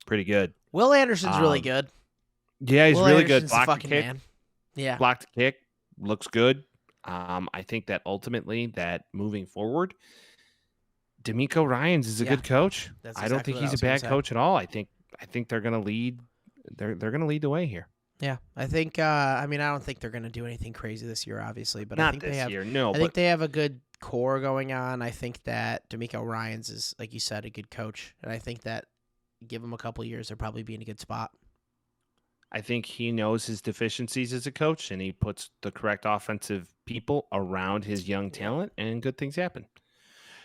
Speaker 1: pretty good.
Speaker 2: Will Anderson's really good.
Speaker 1: Yeah, he's
Speaker 2: Will
Speaker 1: really
Speaker 2: Anderson's
Speaker 1: good.
Speaker 2: a
Speaker 1: Blocked the
Speaker 2: fucking
Speaker 1: kick.
Speaker 2: man. Yeah.
Speaker 1: Blocked the kick. Looks good. I think that ultimately that moving forward, D'Amico Ryans is a
Speaker 2: Yeah.
Speaker 1: good coach.
Speaker 2: That's
Speaker 1: I don't
Speaker 2: exactly
Speaker 1: think
Speaker 2: what I
Speaker 1: he's a
Speaker 2: was gonna
Speaker 1: bad
Speaker 2: say.
Speaker 1: coach at all. I think they're going to lead. They're going to lead the way here.
Speaker 2: Yeah. I think I don't think they're gonna do anything crazy this year, obviously, but I
Speaker 1: Not
Speaker 2: think
Speaker 1: this
Speaker 2: they have
Speaker 1: year, no.
Speaker 2: I
Speaker 1: But
Speaker 2: think they have a good core going on. I think that D'Amico Ryans is, like you said, a good coach. And I think that give him a couple years, they'll probably be in a good spot.
Speaker 1: I think he knows his deficiencies as a coach, and he puts the correct offensive people around his young talent, and good things happen.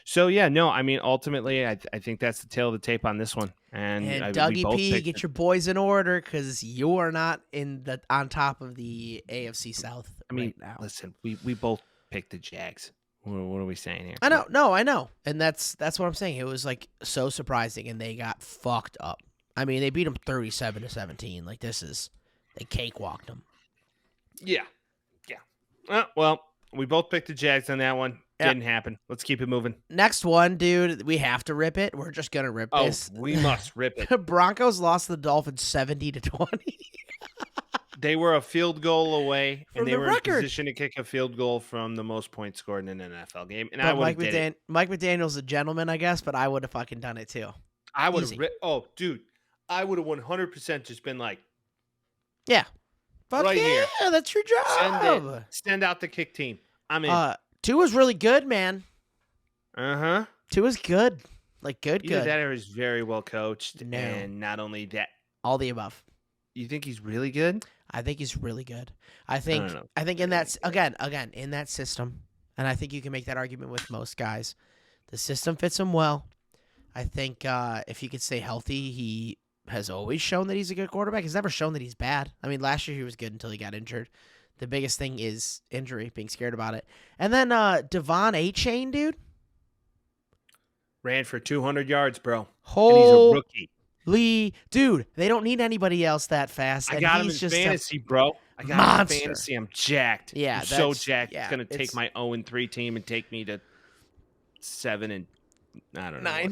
Speaker 1: So yeah, no, I mean, ultimately, I think that's the tail of the tape on this one. And we
Speaker 2: Dougie
Speaker 1: both
Speaker 2: P,
Speaker 1: picked
Speaker 2: get
Speaker 1: it.
Speaker 2: your boys in order because you are not on top of the AFC South
Speaker 1: I mean,
Speaker 2: right now.
Speaker 1: listen, we both picked the Jags. What are we saying here?
Speaker 2: I know, no, I know, and that's what I'm saying. It was like so surprising, and they got fucked up. I mean, they beat them 37-17. Like they cakewalked them.
Speaker 1: Yeah. Well, we both picked the Jags on that one.
Speaker 2: Yeah.
Speaker 1: Didn't happen. Let's keep it moving.
Speaker 2: Next one, dude, we have to rip it. We're just gonna rip
Speaker 1: Oh,
Speaker 2: this.
Speaker 1: we must rip it.
Speaker 2: Broncos lost to the Dolphins 70-20.
Speaker 1: They were a field goal away,
Speaker 2: From
Speaker 1: and they
Speaker 2: the
Speaker 1: were
Speaker 2: record.
Speaker 1: in position to kick a field goal from the most points scored in an NFL game. And
Speaker 2: But
Speaker 1: I would have did it.
Speaker 2: Mike McDaniel's a gentleman, I guess, but I would have fucking done it too.
Speaker 1: I would
Speaker 2: easy.
Speaker 1: have. Oh, dude, I would have 100% just been like,
Speaker 2: Yeah. Fuck
Speaker 1: Right
Speaker 2: yeah,
Speaker 1: here.
Speaker 2: that's your job.
Speaker 1: send out the kick team. I'm in.
Speaker 2: Tua's really good, man.
Speaker 1: Uh-huh.
Speaker 2: Tua's good. Like good.
Speaker 1: Either that or he's very well coached.
Speaker 2: No.
Speaker 1: And not only that,
Speaker 2: All the above.
Speaker 1: you think he's really good?
Speaker 2: I think he's really good. I think
Speaker 1: don't know.
Speaker 2: in that again in that system, and I think you can make that argument with most guys. The system fits him well. I think if he could stay healthy, he has always shown that he's a good quarterback. He's never shown that he's bad. I mean, last year he was good until he got injured. The biggest thing is injury, being scared about it. And then Devon A-Chain, dude.
Speaker 1: Ran for 200 yards, bro. And he's a
Speaker 2: Holy,
Speaker 1: rookie.
Speaker 2: dude, they don't need anybody else that fast.
Speaker 1: I
Speaker 2: and
Speaker 1: got him in
Speaker 2: he's just
Speaker 1: fantasy, bro. I got him
Speaker 2: monster.
Speaker 1: in fantasy. I'm jacked.
Speaker 2: Yeah,
Speaker 1: I'm so
Speaker 2: that's-
Speaker 1: jacked.
Speaker 2: yeah,
Speaker 1: It's going to take
Speaker 2: it's-
Speaker 1: my 0-3 team and take me to 7 and I don't know.
Speaker 2: 9.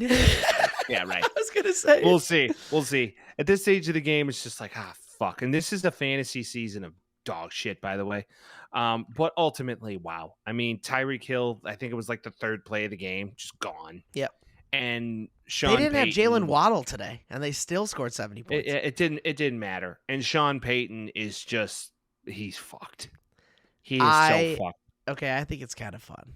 Speaker 1: Yeah, right.
Speaker 2: I was gonna say.
Speaker 1: We'll see. At this stage of the game, it's just like, fuck. And this is the fantasy season of dog shit, by the way. But ultimately, wow. I mean, Tyreek Hill, I think it was like the third play of the game, just gone.
Speaker 2: Yep.
Speaker 1: And Sean
Speaker 2: They didn't have
Speaker 1: Payton-
Speaker 2: Jalen Waddle today, and they still scored 70 points.
Speaker 1: It didn't matter. And Sean Payton is just, he's fucked. He is so fucked.
Speaker 2: Okay, I think it's kind of fun.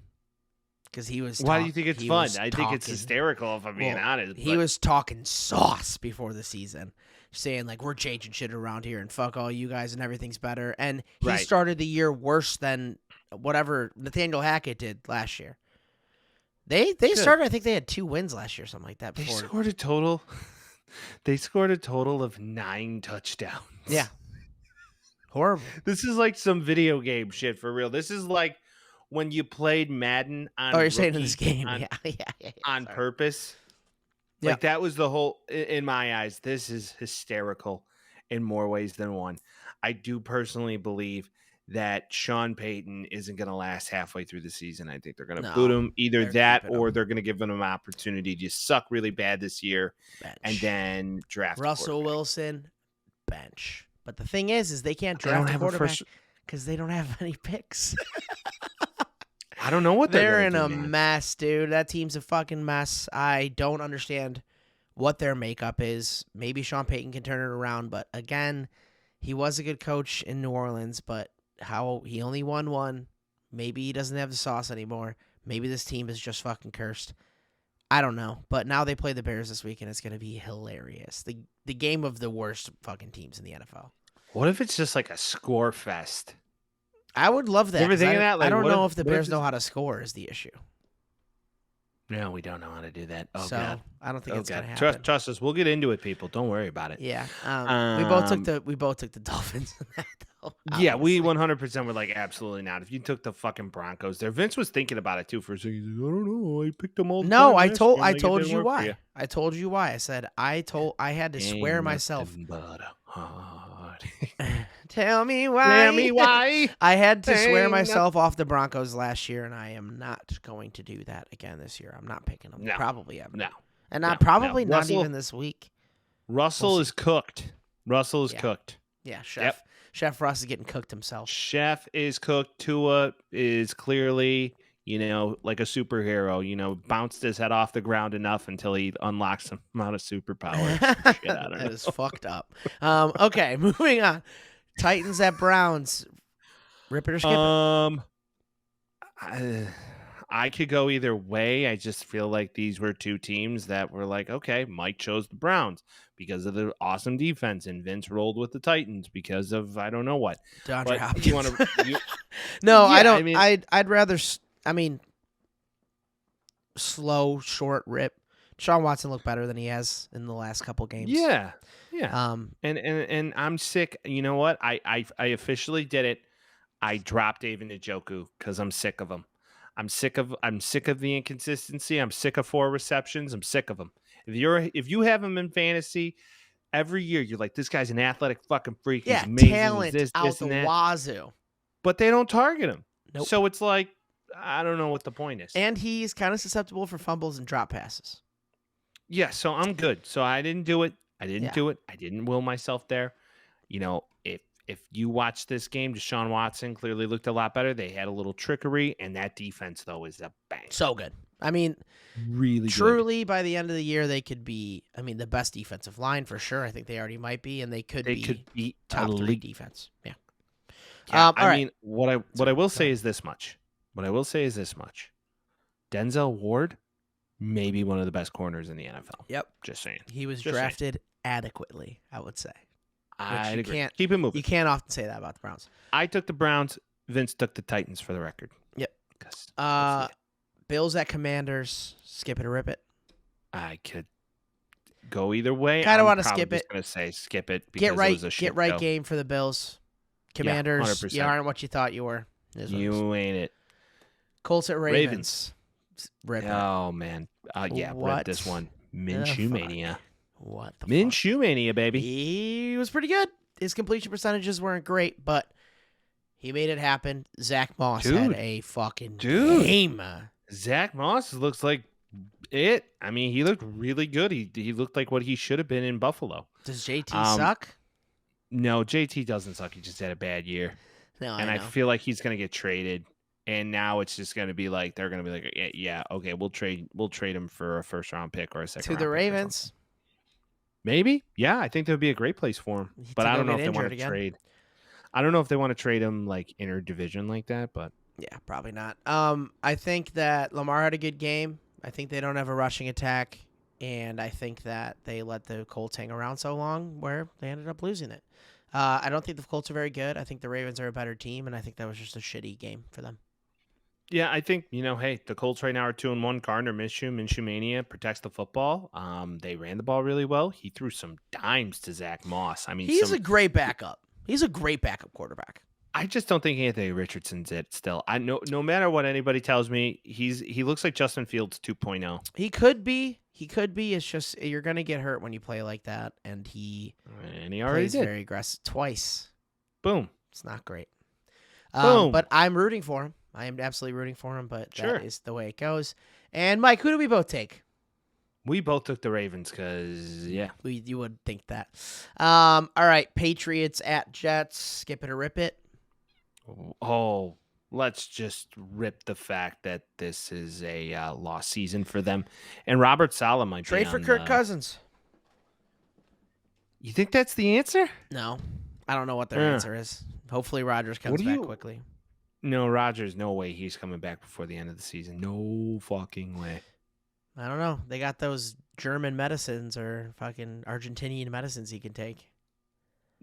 Speaker 2: Because he was.
Speaker 1: Why do you think it's
Speaker 2: he
Speaker 1: fun?
Speaker 2: was
Speaker 1: I think it's
Speaker 2: talking-
Speaker 1: hysterical, if I'm being
Speaker 2: Well,
Speaker 1: honest.
Speaker 2: He
Speaker 1: but-
Speaker 2: was talking sauce before the season, saying like we're changing shit around here and fuck all you guys and everything's better. And he
Speaker 1: Right.
Speaker 2: started the year worse than whatever Nathaniel Hackett did last year. They started. I think they had 2 wins last year, something like that.
Speaker 1: They
Speaker 2: Before.
Speaker 1: scored a total. They scored a total of 9 touchdowns.
Speaker 2: Yeah. Horrible.
Speaker 1: This is like some video game shit for real. This is like when you played Madden on
Speaker 2: Oh, you're saying in this
Speaker 1: rookie
Speaker 2: game?
Speaker 1: on,
Speaker 2: Yeah.
Speaker 1: on
Speaker 2: Sorry.
Speaker 1: purpose.
Speaker 2: Yeah.
Speaker 1: Like that was the whole, in my eyes, this is hysterical in more ways than one. I do personally believe that Sean Payton isn't going to last halfway through the season. I think they're going to boot him. Either
Speaker 2: they're
Speaker 1: that
Speaker 2: keeping
Speaker 1: or
Speaker 2: him.
Speaker 1: they're going to give him an opportunity to suck really bad this year
Speaker 2: Bench.
Speaker 1: and then draft a
Speaker 2: Russell
Speaker 1: quarterback.
Speaker 2: Wilson, bench. But the thing is they can't
Speaker 1: They don't
Speaker 2: draft a
Speaker 1: have a
Speaker 2: quarterback
Speaker 1: first.
Speaker 2: because they don't have any picks.
Speaker 1: I don't know what
Speaker 2: They're in
Speaker 1: gonna
Speaker 2: a
Speaker 1: do, man.
Speaker 2: mess, dude. That team's a fucking mess. I don't understand what their makeup is. Maybe Sean Payton can turn it around, but again, he was a good coach in New Orleans, but how he only won one. Maybe he doesn't have the sauce anymore. Maybe this team is just fucking cursed. I don't know. But now they play the Bears this week, and it's going to be hilarious. The game of the worst fucking teams in the NFL.
Speaker 1: What if it's just like a score fest?
Speaker 2: I would love that.
Speaker 1: You ever think of that?
Speaker 2: I
Speaker 1: Like,
Speaker 2: don't
Speaker 1: what
Speaker 2: know
Speaker 1: if-
Speaker 2: if the
Speaker 1: what if
Speaker 2: Bears know
Speaker 1: it's-
Speaker 2: how to score is the issue.
Speaker 1: No, we don't know how to do that. Oh,
Speaker 2: So
Speaker 1: God.
Speaker 2: I don't think
Speaker 1: Oh,
Speaker 2: it's going to
Speaker 1: God.
Speaker 2: happen.
Speaker 1: Trust us. We'll get into it, people. Don't worry about it.
Speaker 2: Yeah. We both took the Dolphins in that, though.
Speaker 1: Yeah, we
Speaker 2: obviously.
Speaker 1: 100% were like, absolutely not. If you took the fucking Broncos there, Vince was thinking about it too for a second. He's like, I don't know. I picked them all. The
Speaker 2: No,
Speaker 1: time
Speaker 2: I
Speaker 1: last
Speaker 2: told
Speaker 1: year,
Speaker 2: I
Speaker 1: like, it
Speaker 2: told
Speaker 1: didn't
Speaker 2: you
Speaker 1: work for
Speaker 2: why. I told you why. I said I had to swear
Speaker 1: Ain't
Speaker 2: myself.
Speaker 1: nothing but a heart.
Speaker 2: Tell me why.
Speaker 1: Tell me why.
Speaker 2: I had to swear
Speaker 1: Ain't
Speaker 2: myself off the Broncos last year, and I am not going to do that again this year. I'm not picking them.
Speaker 1: No.
Speaker 2: Probably ever.
Speaker 1: No.
Speaker 2: And
Speaker 1: No,
Speaker 2: not probably
Speaker 1: no.
Speaker 2: not
Speaker 1: Russell-
Speaker 2: even this week.
Speaker 1: Russell
Speaker 2: We'll
Speaker 1: is cooked. Russell is
Speaker 2: Yeah.
Speaker 1: cooked.
Speaker 2: Yeah, Chef Russ is getting cooked himself.
Speaker 1: Chef is cooked. Tua is clearly, like a superhero. Bounced his head off the ground enough until he unlocks some amount of superpowers. Shit, I don't
Speaker 2: That
Speaker 1: know.
Speaker 2: is fucked up. Okay, moving on. Titans at Browns. Rip it or skip it.
Speaker 1: I could go either way. I just feel like these were two teams that were like, okay, Mike chose the Browns because of the awesome defense, and Vince rolled with the Titans because of I don't know what.
Speaker 2: DeAndre
Speaker 1: But
Speaker 2: Hopkins.
Speaker 1: you want to?
Speaker 2: No, I
Speaker 1: Yeah,
Speaker 2: don't.
Speaker 1: I mean-
Speaker 2: I'd rather. Slow, short rip. Sean Watson looked better than he has in the last couple games.
Speaker 1: Yeah. And I'm sick. You know what? I officially did it. I dropped David Njoku because I'm sick of him. I'm sick of the inconsistency. I'm sick of 4 receptions. I'm sick of him. If you have him in fantasy every year, you're like, this guy's an athletic fucking freak. He's
Speaker 2: Yeah,
Speaker 1: amazing.
Speaker 2: talent
Speaker 1: He's this,
Speaker 2: out
Speaker 1: this,
Speaker 2: the
Speaker 1: and that.
Speaker 2: wazoo.
Speaker 1: But they don't target him.
Speaker 2: Nope.
Speaker 1: So it's like, I don't know what the point is.
Speaker 2: And he's kind of susceptible for fumbles and drop passes.
Speaker 1: Yeah, so I'm good. So I didn't do it. I didn't
Speaker 2: Yeah.
Speaker 1: do it. I didn't will myself there. If you watch this game, Deshaun Watson clearly looked a lot better. They had a little trickery, and that defense, though, is a bang.
Speaker 2: So good. I mean,
Speaker 1: Really
Speaker 2: truly, by the end of the year, they could be, the best defensive line for sure. I think they already might be, and they could
Speaker 1: be
Speaker 2: top 3
Speaker 1: elite.
Speaker 2: defense. Yeah.
Speaker 1: Yeah,
Speaker 2: all
Speaker 1: I
Speaker 2: right.
Speaker 1: mean, what I will say is this much. Denzel Ward, maybe one of the best corners in the NFL.
Speaker 2: Yep.
Speaker 1: Just saying.
Speaker 2: He was
Speaker 1: Just
Speaker 2: drafted adequately, I would say.
Speaker 1: I
Speaker 2: you
Speaker 1: agree.
Speaker 2: can't-
Speaker 1: Keep it moving.
Speaker 2: You can't often say that about the Browns.
Speaker 1: I took the Browns. Vince took the Titans for the record.
Speaker 2: Yep.
Speaker 1: 'Cause
Speaker 2: Bills at Commanders. Skip it or rip it.
Speaker 1: I could go either way.
Speaker 2: Kinda
Speaker 1: I'm
Speaker 2: wanna
Speaker 1: probably
Speaker 2: skip
Speaker 1: just
Speaker 2: it.
Speaker 1: gonna say skip it because
Speaker 2: Get
Speaker 1: it
Speaker 2: right.
Speaker 1: was a shit
Speaker 2: Get right
Speaker 1: show.
Speaker 2: game for the Bills. Commanders.
Speaker 1: 100%.
Speaker 2: You aren't what you thought you were. Is what it is.
Speaker 1: You ain't it.
Speaker 2: Colts at Ravens. Rip it.
Speaker 1: Oh man. Yeah, rip
Speaker 2: What
Speaker 1: this one.
Speaker 2: the
Speaker 1: Minshew
Speaker 2: fuck?
Speaker 1: mania.
Speaker 2: What the fuck?
Speaker 1: Minshew mania, baby.
Speaker 2: He was pretty good. His completion percentages weren't great, but he made it happen. Zach Moss had
Speaker 1: Dude.
Speaker 2: a fucking
Speaker 1: Dude.
Speaker 2: game.
Speaker 1: Zach Moss looks like it. I mean, he looked really good. He looked like what he should have been in Buffalo.
Speaker 2: Does JT
Speaker 1: Um,
Speaker 2: suck?
Speaker 1: No, JT doesn't suck. He just had a bad year.
Speaker 2: No,
Speaker 1: And
Speaker 2: I
Speaker 1: I
Speaker 2: know.
Speaker 1: feel like he's gonna get traded. And now it's just gonna be like they're gonna be like, yeah, okay, we'll trade him for a first round pick or a second
Speaker 2: To
Speaker 1: round
Speaker 2: the
Speaker 1: pick or something.
Speaker 2: Ravens.
Speaker 1: Maybe. Yeah, I think that would be a great place for him.
Speaker 2: He
Speaker 1: But
Speaker 2: to
Speaker 1: I
Speaker 2: go
Speaker 1: don't know
Speaker 2: get
Speaker 1: if they want
Speaker 2: injured
Speaker 1: to
Speaker 2: again.
Speaker 1: trade. I don't know if they want to trade him like interdivision like that, but
Speaker 2: Yeah, probably not. I think that Lamar had a good game. I think they don't have a rushing attack, and I think that they let the Colts hang around so long where they ended up losing it. I don't think the Colts are very good. I think the Ravens are a better team, and I think that was just a shitty game for them.
Speaker 1: yeah, I think, hey, the Colts right now are 2-1. Gardner Minshew Mania protects the football. They ran the ball really well. He threw some dimes to Zach Moss. I mean,
Speaker 2: He's a great backup. He's a great backup quarterback.
Speaker 1: I just don't think Anthony Richardson's it still. I know no matter what anybody tells me, he looks like Justin Fields 2.0.
Speaker 2: He could be. He could be. It's just you're gonna get hurt when you play like that, and he
Speaker 1: already
Speaker 2: plays
Speaker 1: did.
Speaker 2: very aggressive twice.
Speaker 1: Boom.
Speaker 2: It's not great.
Speaker 1: Boom.
Speaker 2: But I'm rooting for him. I am absolutely rooting for him. But
Speaker 1: Sure.
Speaker 2: that is the way it goes. And Mike, who do we both take?
Speaker 1: We both took the Ravens because
Speaker 2: You would think that. All right, Patriots at Jets. Skip it or rip it.
Speaker 1: Oh, let's just rip the fact that this is a lost season for them, and Robert Saleh might
Speaker 2: Trade
Speaker 1: be
Speaker 2: for
Speaker 1: on
Speaker 2: Kirk Cousins.
Speaker 1: You think that's the answer?
Speaker 2: No, I don't know what their answer is. Hopefully, Rodgers comes back quickly.
Speaker 1: No, Rodgers. No way. He's coming back before the end of the season. No fucking way.
Speaker 2: I don't know. They got those German medicines or fucking Argentinian medicines he can take.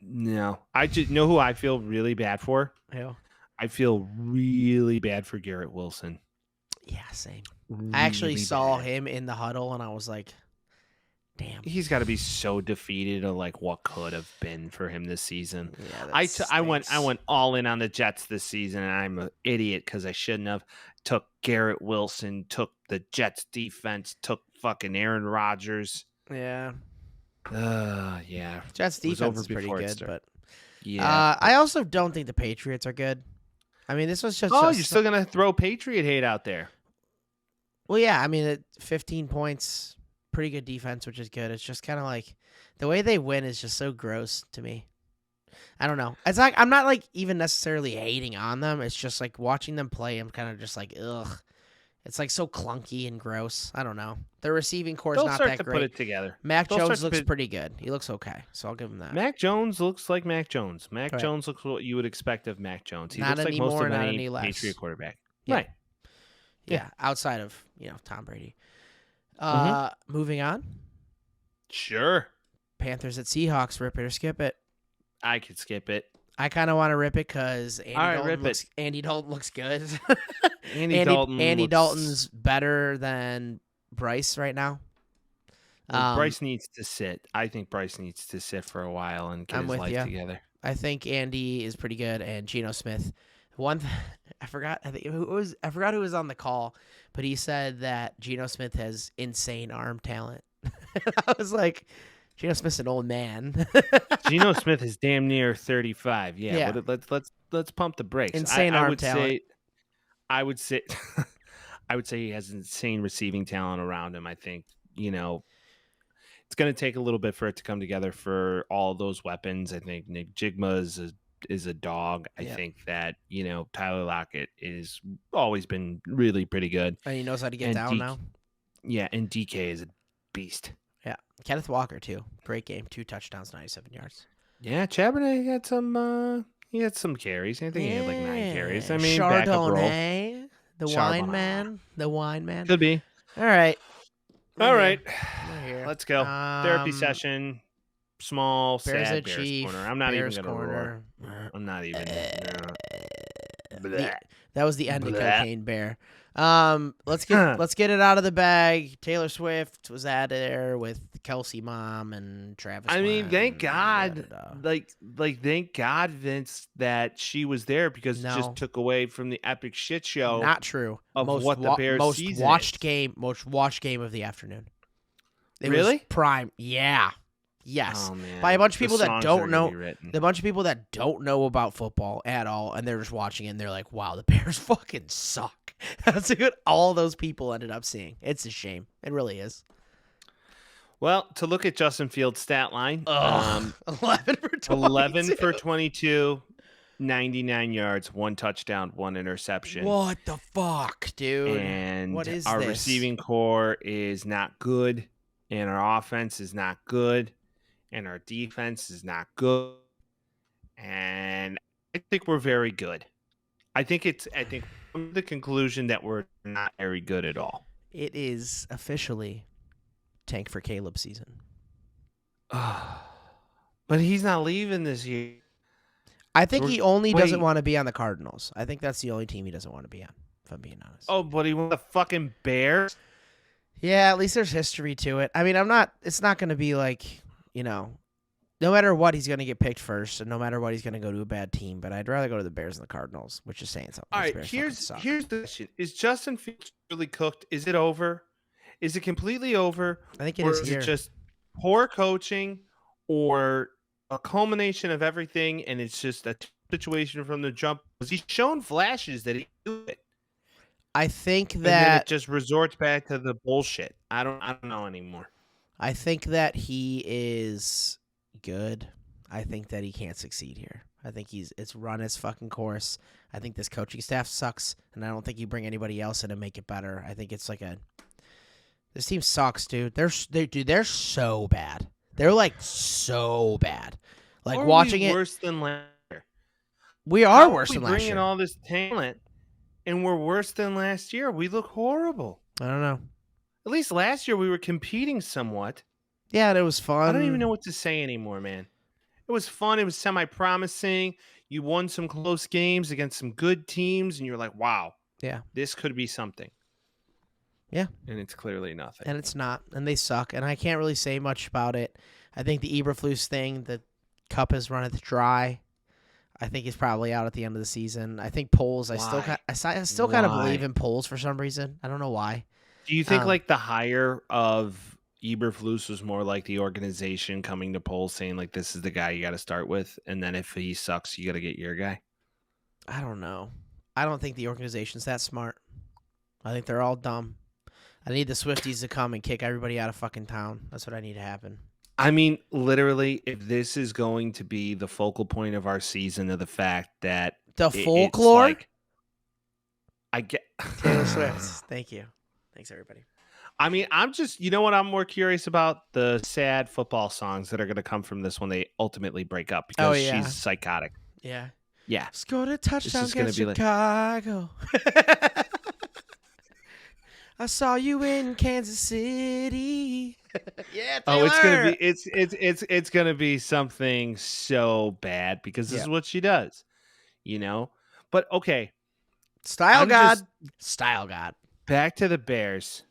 Speaker 1: No, I just know who I feel really bad for.
Speaker 2: Who?
Speaker 1: I feel really bad for Garrett Wilson.
Speaker 2: Yeah, same.
Speaker 1: Really
Speaker 2: I actually saw
Speaker 1: bad.
Speaker 2: him in the huddle, and I was like, damn.
Speaker 1: He's got to be so defeated of like what could have been for him this season.
Speaker 2: Yeah,
Speaker 1: I went all in on the Jets this season, and I'm an idiot because I shouldn't have. Took Garrett Wilson, took the Jets defense, took fucking Aaron Rodgers.
Speaker 2: Yeah.
Speaker 1: Yeah.
Speaker 2: Jets defense is pretty good, but
Speaker 1: yeah.
Speaker 2: I also don't think the Patriots are good. I mean, this was just.
Speaker 1: Oh, you're still gonna throw Patriot hate out there?
Speaker 2: Well, yeah. I mean, 15 points, pretty good defense, which is good. It's just kind of like the way they win is just so gross to me. I don't know. It's like I'm not like even necessarily hating on them. It's just like watching them play. I'm kind of just like, ugh. It's like so clunky and gross. I don't know. Their receiving core is not that great.
Speaker 1: Put it together.
Speaker 2: Mac Jones looks pretty good. He looks okay, so I'll give him that.
Speaker 1: Mac Jones looks like Mac Jones. Mac Jones looks what you would expect of Mac Jones. He
Speaker 2: Not
Speaker 1: looks like
Speaker 2: anymore,
Speaker 1: most of
Speaker 2: not
Speaker 1: any
Speaker 2: any less.
Speaker 1: Patriot quarterback.
Speaker 2: Yeah.
Speaker 1: Right.
Speaker 2: Yeah, outside of Tom Brady. Moving on.
Speaker 1: Sure.
Speaker 2: Panthers at Seahawks. Rip it or skip it.
Speaker 1: I could skip it.
Speaker 2: I kind of want to rip it because Andy Dalton looks good. Andy Dalton's better than Bryce right now.
Speaker 1: Bryce needs to sit. I think Bryce needs to sit for a while and get his life together.
Speaker 2: I think Andy is pretty good, and Geno Smith. I forgot who was on the call, but he said that Geno Smith has insane arm talent. I was like, Geno Smith's an old man.
Speaker 1: Geno Smith is damn near 35. Yeah. Let's pump the brakes.
Speaker 2: Insane arm talent.
Speaker 1: I would say he has insane receiving talent around him. I think, it's going to take a little bit for it to come together for all those weapons. I think Nick Jigma is a dog. I think that, Tyler Lockett is always been really pretty good.
Speaker 2: And he knows how to get down now.
Speaker 1: Yeah, and DK is a beast.
Speaker 2: Yeah. Kenneth Walker, too. Great game. 2 touchdowns, 97 yards.
Speaker 1: Yeah, Charbonnet got some carries. I think he had like 9 carries. I mean, backup role.
Speaker 2: Chardonnay, the wine man.
Speaker 1: Could be.
Speaker 2: All right.
Speaker 1: All right.
Speaker 2: Here.
Speaker 1: Let's go. Therapy session. Small,
Speaker 2: Bears
Speaker 1: sad
Speaker 2: at
Speaker 1: Bears
Speaker 2: Chiefs.
Speaker 1: corner. I'm not
Speaker 2: Bears
Speaker 1: even going to
Speaker 2: corner.
Speaker 1: roar. I'm not even.
Speaker 2: That was the end of Cocaine Bear. Let's get it out of the bag. Taylor Swift was at there with Kelce mom and Travis.
Speaker 1: I mean, thank God. Thank God, Vince, that she was there because it just took away from the epic shit show.
Speaker 2: Not true.
Speaker 1: Of what the Bears
Speaker 2: most
Speaker 1: season
Speaker 2: watched
Speaker 1: is.
Speaker 2: most watched game of the afternoon. It
Speaker 1: really?
Speaker 2: was prime. Yeah. Yes.
Speaker 1: Oh, man.
Speaker 2: By a bunch of people that don't know.
Speaker 1: The
Speaker 2: bunch of people that don't know about football at all, and they're just watching it, and they're like, wow, the Bears fucking suck. That's what all those people ended up seeing. It's a shame. It really is.
Speaker 1: Well, to look at Justin Fields' stat line,
Speaker 2: 11 for 22.
Speaker 1: 11 for 22, 99 yards, 1 touchdown, 1 interception.
Speaker 2: What the fuck, dude?
Speaker 1: And
Speaker 2: what is
Speaker 1: our
Speaker 2: this?
Speaker 1: receiving core is not good, and our offense is not good, and our defense is not good. And I think we're very good. I think the conclusion that we're not very good at all.
Speaker 2: It is officially tank for Caleb season.
Speaker 1: But he's not leaving this year.
Speaker 2: I think he only doesn't want to be on the Cardinals. I think that's the only team he doesn't want to be on, if I'm being honest.
Speaker 1: Oh, but he wants the fucking Bears?
Speaker 2: Yeah, at least there's history to it. I mean, it's not going to be like, no matter what, he's going to get picked first, and no matter what, he's going to go to a bad team. But I'd rather go to the Bears than the Cardinals, which is saying something.
Speaker 1: All
Speaker 2: The
Speaker 1: right,
Speaker 2: Bears fucking suck.
Speaker 1: here's the question: is Justin Fields really cooked? Is it over? Is it completely over?
Speaker 2: I think it
Speaker 1: or
Speaker 2: is
Speaker 1: is
Speaker 2: here.
Speaker 1: it just poor coaching, or a culmination of everything? And it's just a situation from the jump. Because he's shown flashes that he can do it,
Speaker 2: I think
Speaker 1: and then it
Speaker 2: that
Speaker 1: just resorts back to the bullshit. I don't know anymore.
Speaker 2: I think that he is good. I think that he can't succeed here. I think it's run its fucking course. I think this coaching staff sucks, and I don't think you bring anybody else in to make it better. I think it's like this team sucks, dude. They're so bad. They're like so bad. Like
Speaker 1: Or are
Speaker 2: watching
Speaker 1: we
Speaker 2: it,
Speaker 1: worse than last year.
Speaker 2: we
Speaker 1: How
Speaker 2: are worse
Speaker 1: we
Speaker 2: than last
Speaker 1: bringing
Speaker 2: year.
Speaker 1: all this talent, and we're worse than last year. We look horrible.
Speaker 2: I don't know.
Speaker 1: At least last year we were competing somewhat.
Speaker 2: Yeah, and it was fun.
Speaker 1: I don't even know what to say anymore, man. It was fun. It was semi-promising. You won some close games against some good teams, and you're like, wow,
Speaker 2: Yeah,
Speaker 1: this could be something.
Speaker 2: Yeah.
Speaker 1: And it's clearly nothing.
Speaker 2: and it's not, and they suck, and I can't really say much about it. I think the Eberflus thing, the cup has run it dry. I think he's probably out at the end of the season. I think Poles. I still kind of believe in Poles for some reason. I don't know why.
Speaker 1: Do you think like the hire of Eberflus was more like the organization coming to polls saying like this is the guy you got to start with, and then if he sucks, you got to get your guy?
Speaker 2: I don't know. I don't think the organization's that smart. I think they're all dumb. I need the Swifties to come and kick everybody out of fucking town. That's what I need to happen.
Speaker 1: I mean, literally, if this is going to be the focal point of our season, of the fact that
Speaker 2: the folklore,
Speaker 1: like, I get
Speaker 2: Taylor Swift. Thank you. Thanks, everybody.
Speaker 1: I mean, I'm just, you know what I'm more curious about? The sad football songs that are going to come from this when they ultimately break up, because she's psychotic.
Speaker 2: Yeah.
Speaker 1: Yeah.
Speaker 2: Scored a touchdown against Chicago. I saw you in Kansas City. Yeah, Taylor.
Speaker 1: Oh, it's gonna be something so bad, because this is what she does, you know. But okay,
Speaker 2: Style God.
Speaker 1: Back to the Bears.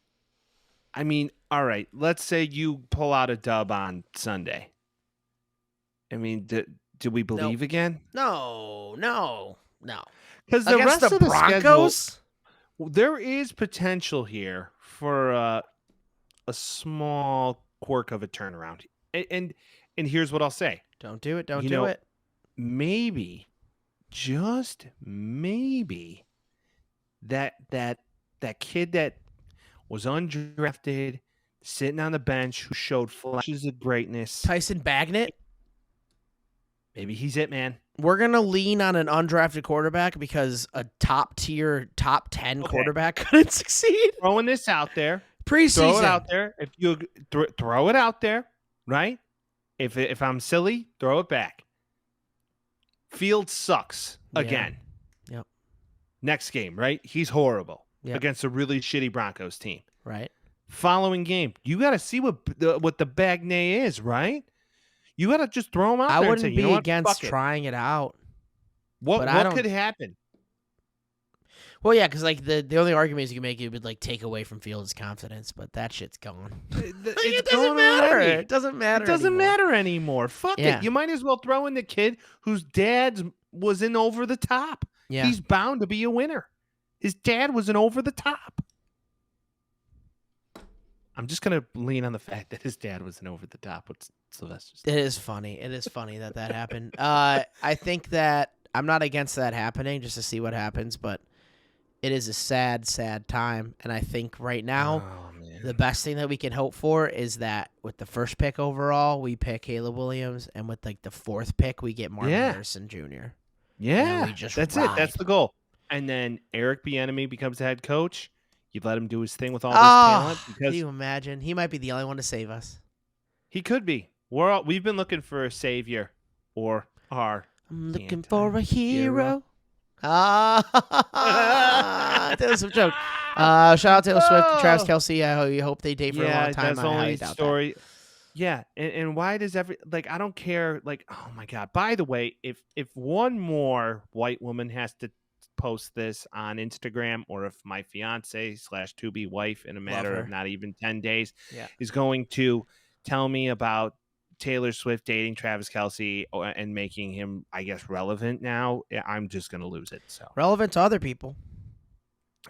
Speaker 1: I mean, all right. Let's say you pull out a dub on Sunday. I mean, do we believe again?
Speaker 2: No.
Speaker 1: Because the
Speaker 2: Against
Speaker 1: rest
Speaker 2: the
Speaker 1: of the
Speaker 2: Broncos,
Speaker 1: schedule, there is potential here for a small quirk of a turnaround. And here's what I'll say.
Speaker 2: Don't do it. Don't do it.
Speaker 1: Maybe, just maybe, that kid that was undrafted, sitting on the bench, who showed flashes of greatness,
Speaker 2: Tyson Bagnet.
Speaker 1: Maybe he's it, man.
Speaker 2: We're going to lean on an undrafted quarterback because a top-tier, top 10 quarterback couldn't succeed.
Speaker 1: Throwing this out there.
Speaker 2: Preseason.
Speaker 1: Throw it out there. If you throw it out there, right? If I'm silly, throw it back. Fields sucks again.
Speaker 2: Yep.
Speaker 1: Next game, right? He's horrible against a really shitty Broncos team.
Speaker 2: Right.
Speaker 1: Following game, you got to see what the Bagnet is, right? You got to just throw him out there.
Speaker 2: I wouldn't
Speaker 1: and say,
Speaker 2: be
Speaker 1: you know
Speaker 2: against trying it out.
Speaker 1: What could happen?
Speaker 2: Well, yeah, because like the only argument you can make, it would like take away from Fields' confidence, but that shit's gone.
Speaker 1: It doesn't matter.
Speaker 2: It doesn't matter.
Speaker 1: It doesn't matter anymore. Fuck it. You might as well throw in the kid whose dad was in Over the Top.
Speaker 2: Yeah.
Speaker 1: He's bound to be a winner. His dad was an Over the Top. I'm just going to lean on the fact that his dad was an Over the Top with Sylvester Stallone.
Speaker 2: It is funny. It is funny that happened. I think that I'm not against that happening just to see what happens, but it is a sad, sad time. And I think right now, the best thing that we can hope for is that with the first pick overall, we pick Caleb Williams, and with like the fourth pick, we get Marvin Harrison Jr.
Speaker 1: Yeah,
Speaker 2: we just
Speaker 1: that's
Speaker 2: ride.
Speaker 1: it. That's the goal. And then Eric Bieniemy becomes the head coach. You let him do his thing with all this talent. Because
Speaker 2: can you imagine? He might be the only one to save us.
Speaker 1: He could be. We've been looking for a savior, or are.
Speaker 2: I'm looking for a hero. That was a joke. Shout out Taylor Swift and Travis Kelce. I hope they date for a long time.
Speaker 1: That's the only story. Yeah, and why does I don't care. Like, oh my God. By the way, if one more white woman has to post this on Instagram, or if my fiance / to-be wife in a matter of not even 10 days is going to tell me about Taylor Swift dating Travis Kelce and making him, I guess, relevant now, I'm just going to lose it. So
Speaker 2: Relevant to other people.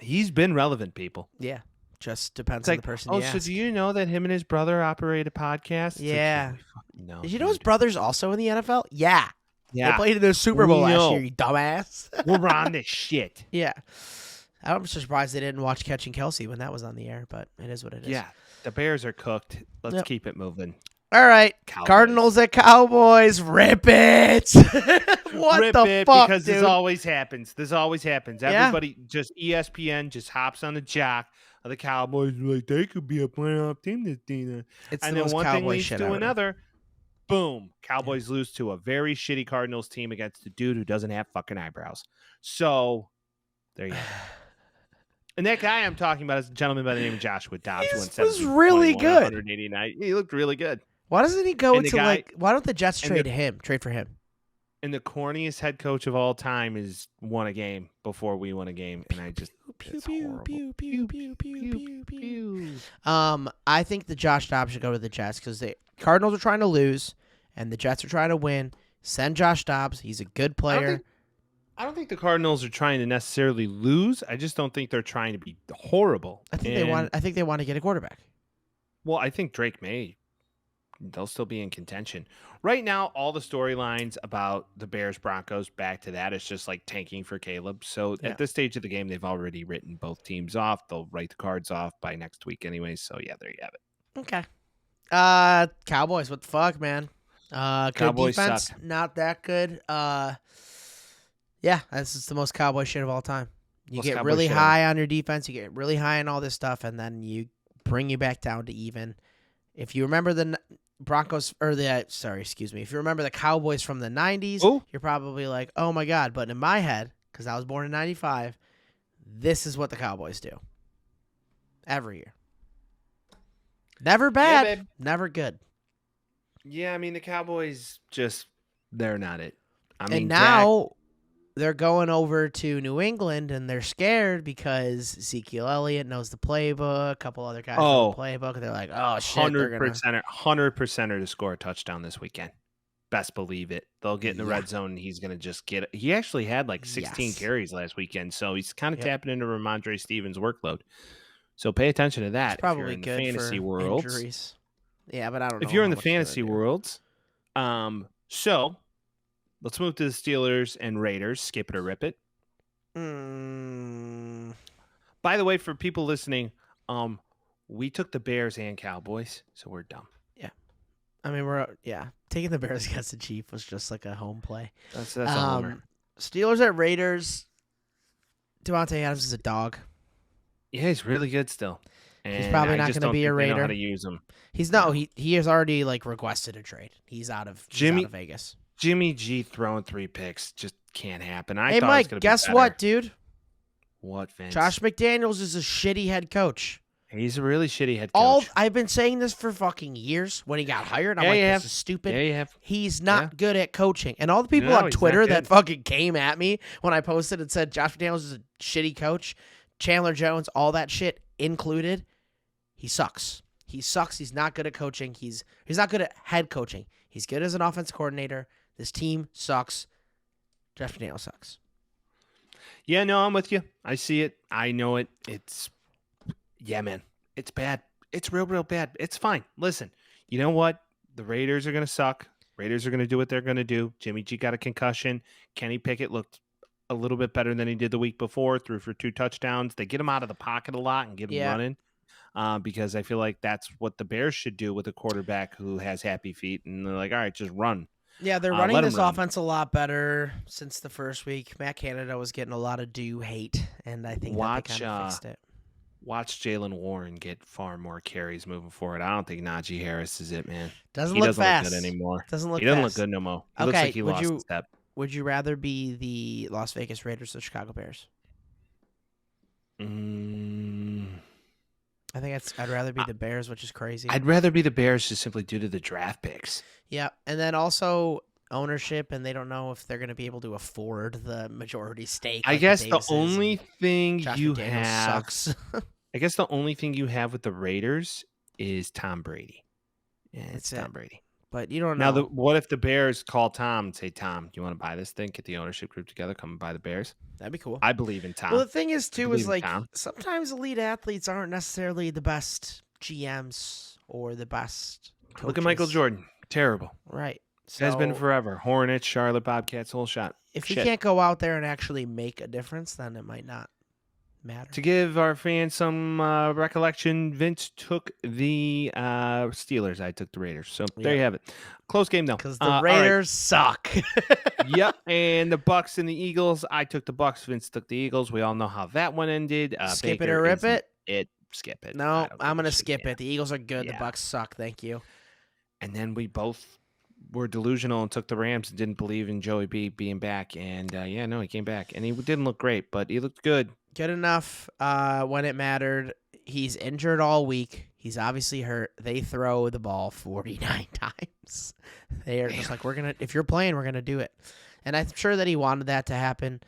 Speaker 1: he's been relevant, people.
Speaker 2: Yeah. Just depends
Speaker 1: It's
Speaker 2: on
Speaker 1: like,
Speaker 2: the person
Speaker 1: oh,
Speaker 2: you
Speaker 1: so
Speaker 2: ask.
Speaker 1: do you know that him and his brother operate a podcast? It's
Speaker 2: Yeah.
Speaker 1: like, we fucking know.
Speaker 2: Did you know his brother's also in the NFL? Yeah. They
Speaker 1: Yeah.
Speaker 2: played in the Super Bowl
Speaker 1: We
Speaker 2: last
Speaker 1: know.
Speaker 2: year, you dumbass.
Speaker 1: We're on this shit.
Speaker 2: Yeah. I'm surprised they didn't watch Catching Kelsey when that was on the air, but it is what it is.
Speaker 1: Yeah. The Bears are cooked. Let's
Speaker 2: Yep.
Speaker 1: keep it moving.
Speaker 2: All right.
Speaker 1: Cowboys.
Speaker 2: Cardinals at Cowboys. Rip it. What
Speaker 1: Rip
Speaker 2: the
Speaker 1: it
Speaker 2: fuck,
Speaker 1: because
Speaker 2: dude?
Speaker 1: this always happens. This always happens.
Speaker 2: Yeah.
Speaker 1: Everybody just ESPN just hops on the jock of the Cowboys. Like they could be a playoff team this season.
Speaker 2: It's
Speaker 1: And
Speaker 2: the
Speaker 1: then
Speaker 2: most
Speaker 1: one thing
Speaker 2: Cowboy
Speaker 1: leads
Speaker 2: shit
Speaker 1: to
Speaker 2: ever.
Speaker 1: another. Boom. Cowboys lose to a very shitty Cardinals team against a dude who doesn't have fucking eyebrows. So there you go. And that guy I'm talking about is a gentleman by the name of Joshua Dobbs.
Speaker 2: He
Speaker 1: who went
Speaker 2: was
Speaker 1: 17,
Speaker 2: really
Speaker 1: 21,
Speaker 2: good.
Speaker 1: 189. He looked really good.
Speaker 2: Why doesn't he go
Speaker 1: And the
Speaker 2: to
Speaker 1: guy-
Speaker 2: why don't the Jets
Speaker 1: and
Speaker 2: trade
Speaker 1: the-
Speaker 2: him? Trade for him.
Speaker 1: And the corniest head coach of all time is won a game before we won a game. And I just it's horrible.
Speaker 2: I think the Josh Dobbs should go to the Jets because the Cardinals are trying to lose and the Jets are trying to win. Send Josh Dobbs. He's a good player.
Speaker 1: I don't think the Cardinals are trying to necessarily lose. I just don't think they're trying to be horrible.
Speaker 2: I think they want to get a quarterback.
Speaker 1: Well, I think Drake may. They'll still be in contention. Right now, all the storylines about the Bears-Broncos, back to that, it's just like tanking for Caleb. So
Speaker 2: Yeah.
Speaker 1: at this stage of the game, they've already written both teams off. They'll write the cards off by next week anyway. So, yeah, there you have it.
Speaker 2: Okay. Cowboys, what the fuck, man? Good
Speaker 1: Cowboys
Speaker 2: defense,
Speaker 1: suck.
Speaker 2: not that good. Yeah, this is the most Cowboy shit of all time. You
Speaker 1: Most
Speaker 2: get
Speaker 1: Cowboy
Speaker 2: really
Speaker 1: shit
Speaker 2: high on your defense, you get really high on all this stuff, and then you bring you back down to even. If you remember the Broncos, if you remember the Cowboys from the 90s,
Speaker 1: Ooh.
Speaker 2: you're probably like, oh my God. But in my head, because I was born in 95, this is what the Cowboys do. Every year. Never bad,
Speaker 1: babe.
Speaker 2: never good.
Speaker 1: Yeah, I mean, the Cowboys they're not it. I mean,
Speaker 2: And now they're going over to New England, and they're scared because Ezekiel Elliott knows the playbook. A couple other guys know the playbook. And they're like, oh, shit.
Speaker 1: 100% to score a touchdown this weekend. Best believe it. They'll get in the red zone, and he's going to just get it. He actually had like 16 carries last weekend, so he's kind of tapping into Ramondre Stevens' workload. So pay attention to that.
Speaker 2: It's probably
Speaker 1: if you're in
Speaker 2: good
Speaker 1: the fantasy
Speaker 2: for
Speaker 1: world.
Speaker 2: injuries. Yeah, but I don't know.
Speaker 1: If you're in
Speaker 2: how
Speaker 1: the
Speaker 2: much they're
Speaker 1: fantasy
Speaker 2: gonna do.
Speaker 1: world, so let's move to the Steelers and Raiders. Skip it or rip it. By the way, for people listening, we took the Bears and Cowboys, so we're dumb.
Speaker 2: Yeah. I mean, taking the Bears against the Chiefs was just like a home play.
Speaker 1: That's a homer.
Speaker 2: Steelers at Raiders. Devontae Adams is a dog.
Speaker 1: Yeah, he's really good still. And
Speaker 2: He's probably not
Speaker 1: just
Speaker 2: going to
Speaker 1: don't
Speaker 2: be
Speaker 1: think
Speaker 2: a
Speaker 1: they know
Speaker 2: Raider.
Speaker 1: how to use him.
Speaker 2: He has already like requested a trade. He's out of Vegas.
Speaker 1: Jimmy G throwing 3 picks just can't happen. I
Speaker 2: Hey
Speaker 1: thought it was
Speaker 2: Mike,
Speaker 1: gonna
Speaker 2: guess
Speaker 1: be
Speaker 2: what, dude?
Speaker 1: What, Vince?
Speaker 2: Josh McDaniels is a shitty head coach.
Speaker 1: He's a really shitty head coach.
Speaker 2: I've been saying this for fucking years. When he got hired, I'm like, this is stupid.
Speaker 1: Yeah, you have.
Speaker 2: He's not good at coaching. And all the people
Speaker 1: No,
Speaker 2: on
Speaker 1: he's not
Speaker 2: Twitter that
Speaker 1: good.
Speaker 2: fucking came at me when I posted and said Josh McDaniels is a shitty coach, Chandler Jones, all that shit included, he sucks. He sucks. He's not good at coaching. He's not good at head coaching. He's good as an offense coordinator. This team sucks. Josh McDaniels sucks.
Speaker 1: Yeah, no, I'm with you. I see it. I know it. Man. It's bad. It's real bad. It's fine. Listen, you know what? The Raiders are going to suck. Raiders are going to do what they're going to do. Jimmy G got a concussion. Kenny Pickett looked a little bit better than he did the week before, threw for 2 touchdowns. They get him out of the pocket a lot and get him running because I feel like that's what the Bears should do with a quarterback who has happy feet. And they're like, all right, just run.
Speaker 2: Yeah, they're running
Speaker 1: let him
Speaker 2: this
Speaker 1: run.
Speaker 2: offense a lot better since the first week. Matt Canada was getting a lot of hate, and I think that they kind of fixed it.
Speaker 1: Watch Jalen Warren get far more carries moving forward. I don't think Najee Harris is it, man.
Speaker 2: Doesn't
Speaker 1: He
Speaker 2: look
Speaker 1: doesn't
Speaker 2: fast.
Speaker 1: look good anymore.
Speaker 2: Doesn't look
Speaker 1: He doesn't
Speaker 2: fast.
Speaker 1: look good no more. He looks like he lost a step.
Speaker 2: Would you rather be the Las Vegas Raiders or the Chicago Bears? I think I'd rather be the Bears, which is crazy.
Speaker 1: I'd rather be the Bears just simply due to the draft picks.
Speaker 2: Yeah, and then also ownership, and they don't know if they're going to be able to afford the majority stake.
Speaker 1: I
Speaker 2: like
Speaker 1: guess the
Speaker 2: Davises
Speaker 1: only
Speaker 2: and
Speaker 1: thing
Speaker 2: Josh
Speaker 1: you
Speaker 2: McDaniels
Speaker 1: have,
Speaker 2: sucks.
Speaker 1: I guess the only thing you have with the Raiders is Tom Brady. Yeah, it's
Speaker 2: That's it.
Speaker 1: Tom Brady.
Speaker 2: but you don't
Speaker 1: Now,
Speaker 2: know.
Speaker 1: what if the Bears call Tom and say, Tom, do you want to buy this thing? Get the ownership group together, come and buy the Bears.
Speaker 2: That'd be cool.
Speaker 1: I believe in
Speaker 2: Well,
Speaker 1: Tom.
Speaker 2: the thing is,
Speaker 1: I
Speaker 2: too,
Speaker 1: believe
Speaker 2: is
Speaker 1: in
Speaker 2: like
Speaker 1: Tom.
Speaker 2: sometimes elite athletes aren't necessarily the best GMs or the best coaches.
Speaker 1: Look at Michael Jordan. Terrible.
Speaker 2: Right.
Speaker 1: Has been
Speaker 2: So
Speaker 1: forever. Hornets, Charlotte, Bobcats, whole shot.
Speaker 2: if he
Speaker 1: Shit.
Speaker 2: can't go out there and actually make a difference, then it might not matter.
Speaker 1: To give our fans some recollection, Vince took the Steelers. I took the Raiders. So there you have it. Close game, though.
Speaker 2: Because the Raiders suck.
Speaker 1: Yep. And the Bucks and the Eagles. I took the Bucks. Vince took the Eagles. We all know how that one ended.
Speaker 2: Skip
Speaker 1: Baker
Speaker 2: it or rip it?
Speaker 1: Skip it.
Speaker 2: No, I'm going to skip it. The Eagles are good.
Speaker 1: Yeah.
Speaker 2: The Bucks suck. Thank you.
Speaker 1: And then we both were delusional and took the Rams and didn't believe in Joey B being back. And he came back. And he didn't look great, but he looked good.
Speaker 2: Good enough when it mattered. He's injured all week. He's obviously hurt. They throw the ball 49 times. They are just like, if you're playing, we're going to do it. And I'm sure that he wanted that to happen.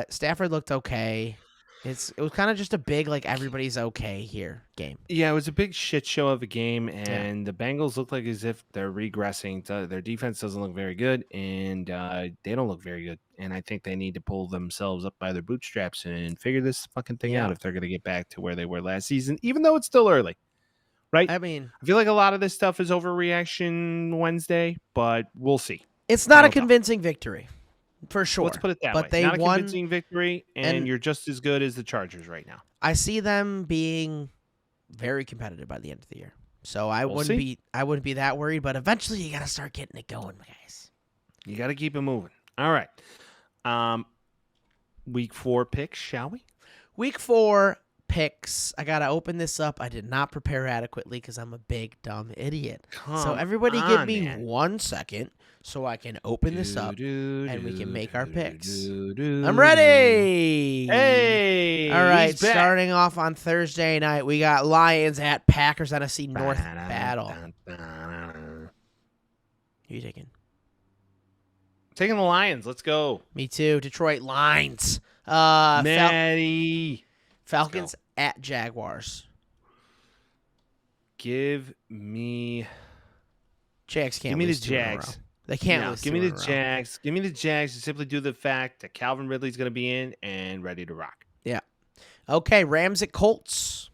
Speaker 2: Stafford looked okay. It was kind of just a big, like, everybody's okay here game.
Speaker 1: Yeah, it was a big shit show of a game, and the Bengals look like as if they're regressing. Their defense doesn't look very good, and they don't look very good. And I think they need to pull themselves up by their bootstraps and figure this fucking thing out if they're going to get back to where they were last season, even though it's still early, right?
Speaker 2: I mean,
Speaker 1: I feel like a lot of this stuff is overreaction Wednesday, but we'll see.
Speaker 2: It's not a convincing victory. For sure.
Speaker 1: Let's put it that
Speaker 2: but
Speaker 1: way.
Speaker 2: They
Speaker 1: Not a
Speaker 2: won,
Speaker 1: convincing victory, and you're just as good as the Chargers right now.
Speaker 2: I see them being very competitive by the end of the year. So I wouldn't be that worried, but eventually you got to start getting it going, guys.
Speaker 1: You got to keep it moving. All right. Week 4 picks, shall we?
Speaker 2: Week 4 picks. I got to open this up. I did not prepare adequately because I'm a big, dumb idiot. So everybody give me 1 second so I can open this up and we can make our picks. I'm ready.
Speaker 1: Hey.
Speaker 2: All right. Starting off on Thursday night, we got Lions at Packers NFC North battle. Who you taking?
Speaker 1: Taking the Lions. Let's go.
Speaker 2: Me too. Detroit Lions.
Speaker 1: Maddie.
Speaker 2: Falcons at Jaguars.
Speaker 1: Give me.
Speaker 2: Jags can't.
Speaker 1: Give me
Speaker 2: lose
Speaker 1: the
Speaker 2: 2 in a row.
Speaker 1: Jags.
Speaker 2: They can't lose.
Speaker 1: Give me the Jags. Give me the Jags to simply do the fact that Calvin Ridley's going to be in and ready to rock.
Speaker 2: Yeah. Okay. Rams at Colts.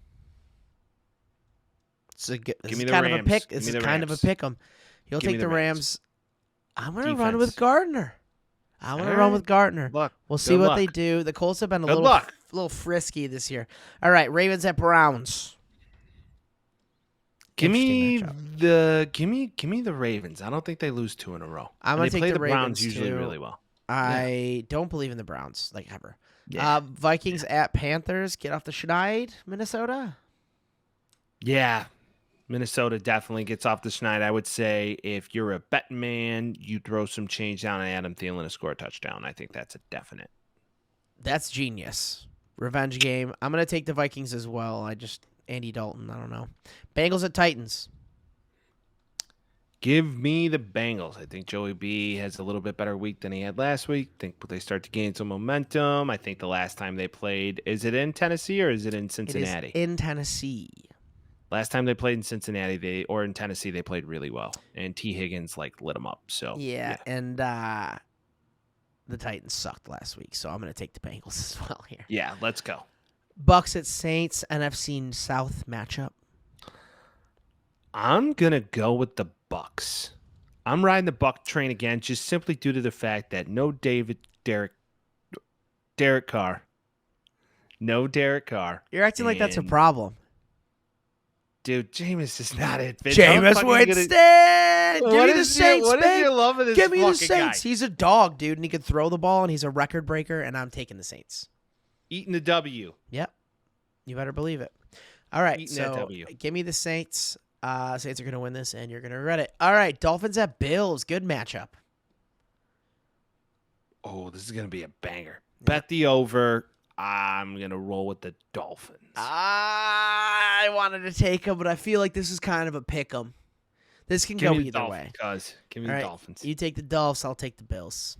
Speaker 2: Give me the Rams. This is kind of a pick 'em. You'll take the Rams. I'm going to run with Gardner. We'll see what they do. The Colts have been a little frisky this year. All right, Ravens at Browns.
Speaker 1: Give me the Ravens. I don't think they lose 2 in a row.
Speaker 2: I'm going to take the
Speaker 1: Browns
Speaker 2: Ravens
Speaker 1: usually really well.
Speaker 2: I don't believe in the Browns like ever.
Speaker 1: Yeah.
Speaker 2: Vikings at Panthers. Get off the schneid, Minnesota.
Speaker 1: Yeah. Minnesota definitely gets off the schneid. I would say if you're a betting man, you throw some change down on Adam Thielen to score a touchdown. I think that's a definite.
Speaker 2: That's genius. Revenge game. I'm going to take the Vikings as well. Andy Dalton, I don't know. Bengals at Titans.
Speaker 1: Give me the Bengals. I think Joey B has a little bit better week than he had last week. I think they start to gain some momentum. I think the last time they played, is it in Tennessee or is it in Cincinnati?
Speaker 2: It is in Tennessee.
Speaker 1: Last time they played in Cincinnati, or in Tennessee, they played really well, and T. Higgins lit them up. So
Speaker 2: and the Titans sucked last week, so I'm going to take the Bengals as well here.
Speaker 1: Yeah, let's go.
Speaker 2: Bucks at Saints, NFC South matchup.
Speaker 1: I'm gonna go with the Bucks. I'm riding the Buck train again, just simply due to the fact that no Derek Carr. No Derek Carr.
Speaker 2: You're acting like that's a problem.
Speaker 1: Dude, Jameis is not it.
Speaker 2: Jameis Winston! Give me the Saints,
Speaker 1: What is your love of this
Speaker 2: Give me the
Speaker 1: fucking
Speaker 2: Saints.
Speaker 1: guy?
Speaker 2: He's a dog, dude, and he can throw the ball, and he's a record breaker, and I'm taking the Saints.
Speaker 1: Eating the W.
Speaker 2: Yep. You better believe it. All right,
Speaker 1: Eating that W.
Speaker 2: Give me the Saints. Saints are going to win this, and you're going to regret it. All right, Dolphins at Bills. Good matchup.
Speaker 1: Oh, this is going to be a banger. Bet the over. I'm going to roll with the Dolphins.
Speaker 2: I wanted to take them, but I feel like this is kind of a pick 'em. This can go either way.
Speaker 1: Give me the Dolphins.
Speaker 2: You take the Dolphins, I'll take the Bills.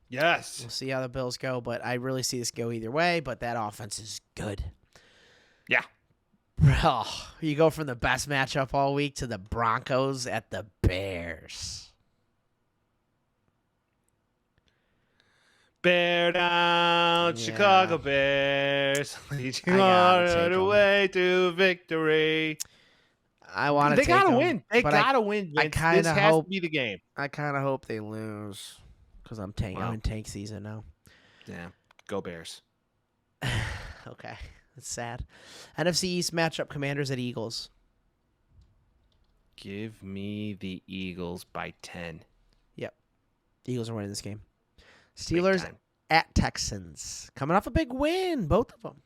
Speaker 1: Yes.
Speaker 2: We'll see how the Bills go, but I really see this go either way, but that offense is good.
Speaker 1: Yeah.
Speaker 2: Bro, you go from the best matchup all week to the Broncos at the Bears.
Speaker 1: Bear down,
Speaker 2: Yeah.
Speaker 1: Chicago Bears. Lead you
Speaker 2: I gotta
Speaker 1: on
Speaker 2: take
Speaker 1: the
Speaker 2: 'em.
Speaker 1: way to victory.
Speaker 2: I want to
Speaker 1: They
Speaker 2: take
Speaker 1: gotta
Speaker 2: them,
Speaker 1: win. They
Speaker 2: but
Speaker 1: gotta win,
Speaker 2: I
Speaker 1: Vince.
Speaker 2: kind
Speaker 1: This
Speaker 2: of
Speaker 1: has to
Speaker 2: hope
Speaker 1: be the game.
Speaker 2: I kind of hope they lose because I'm
Speaker 1: Wow.
Speaker 2: in tank season now.
Speaker 1: Yeah, go Bears.
Speaker 2: Okay, that's sad. NFC East matchup: Commanders at Eagles.
Speaker 1: Give me the Eagles by 10.
Speaker 2: The Eagles are winning this game.
Speaker 1: Big
Speaker 2: Steelers
Speaker 1: time.
Speaker 2: at Texans, coming off a big win, both of them.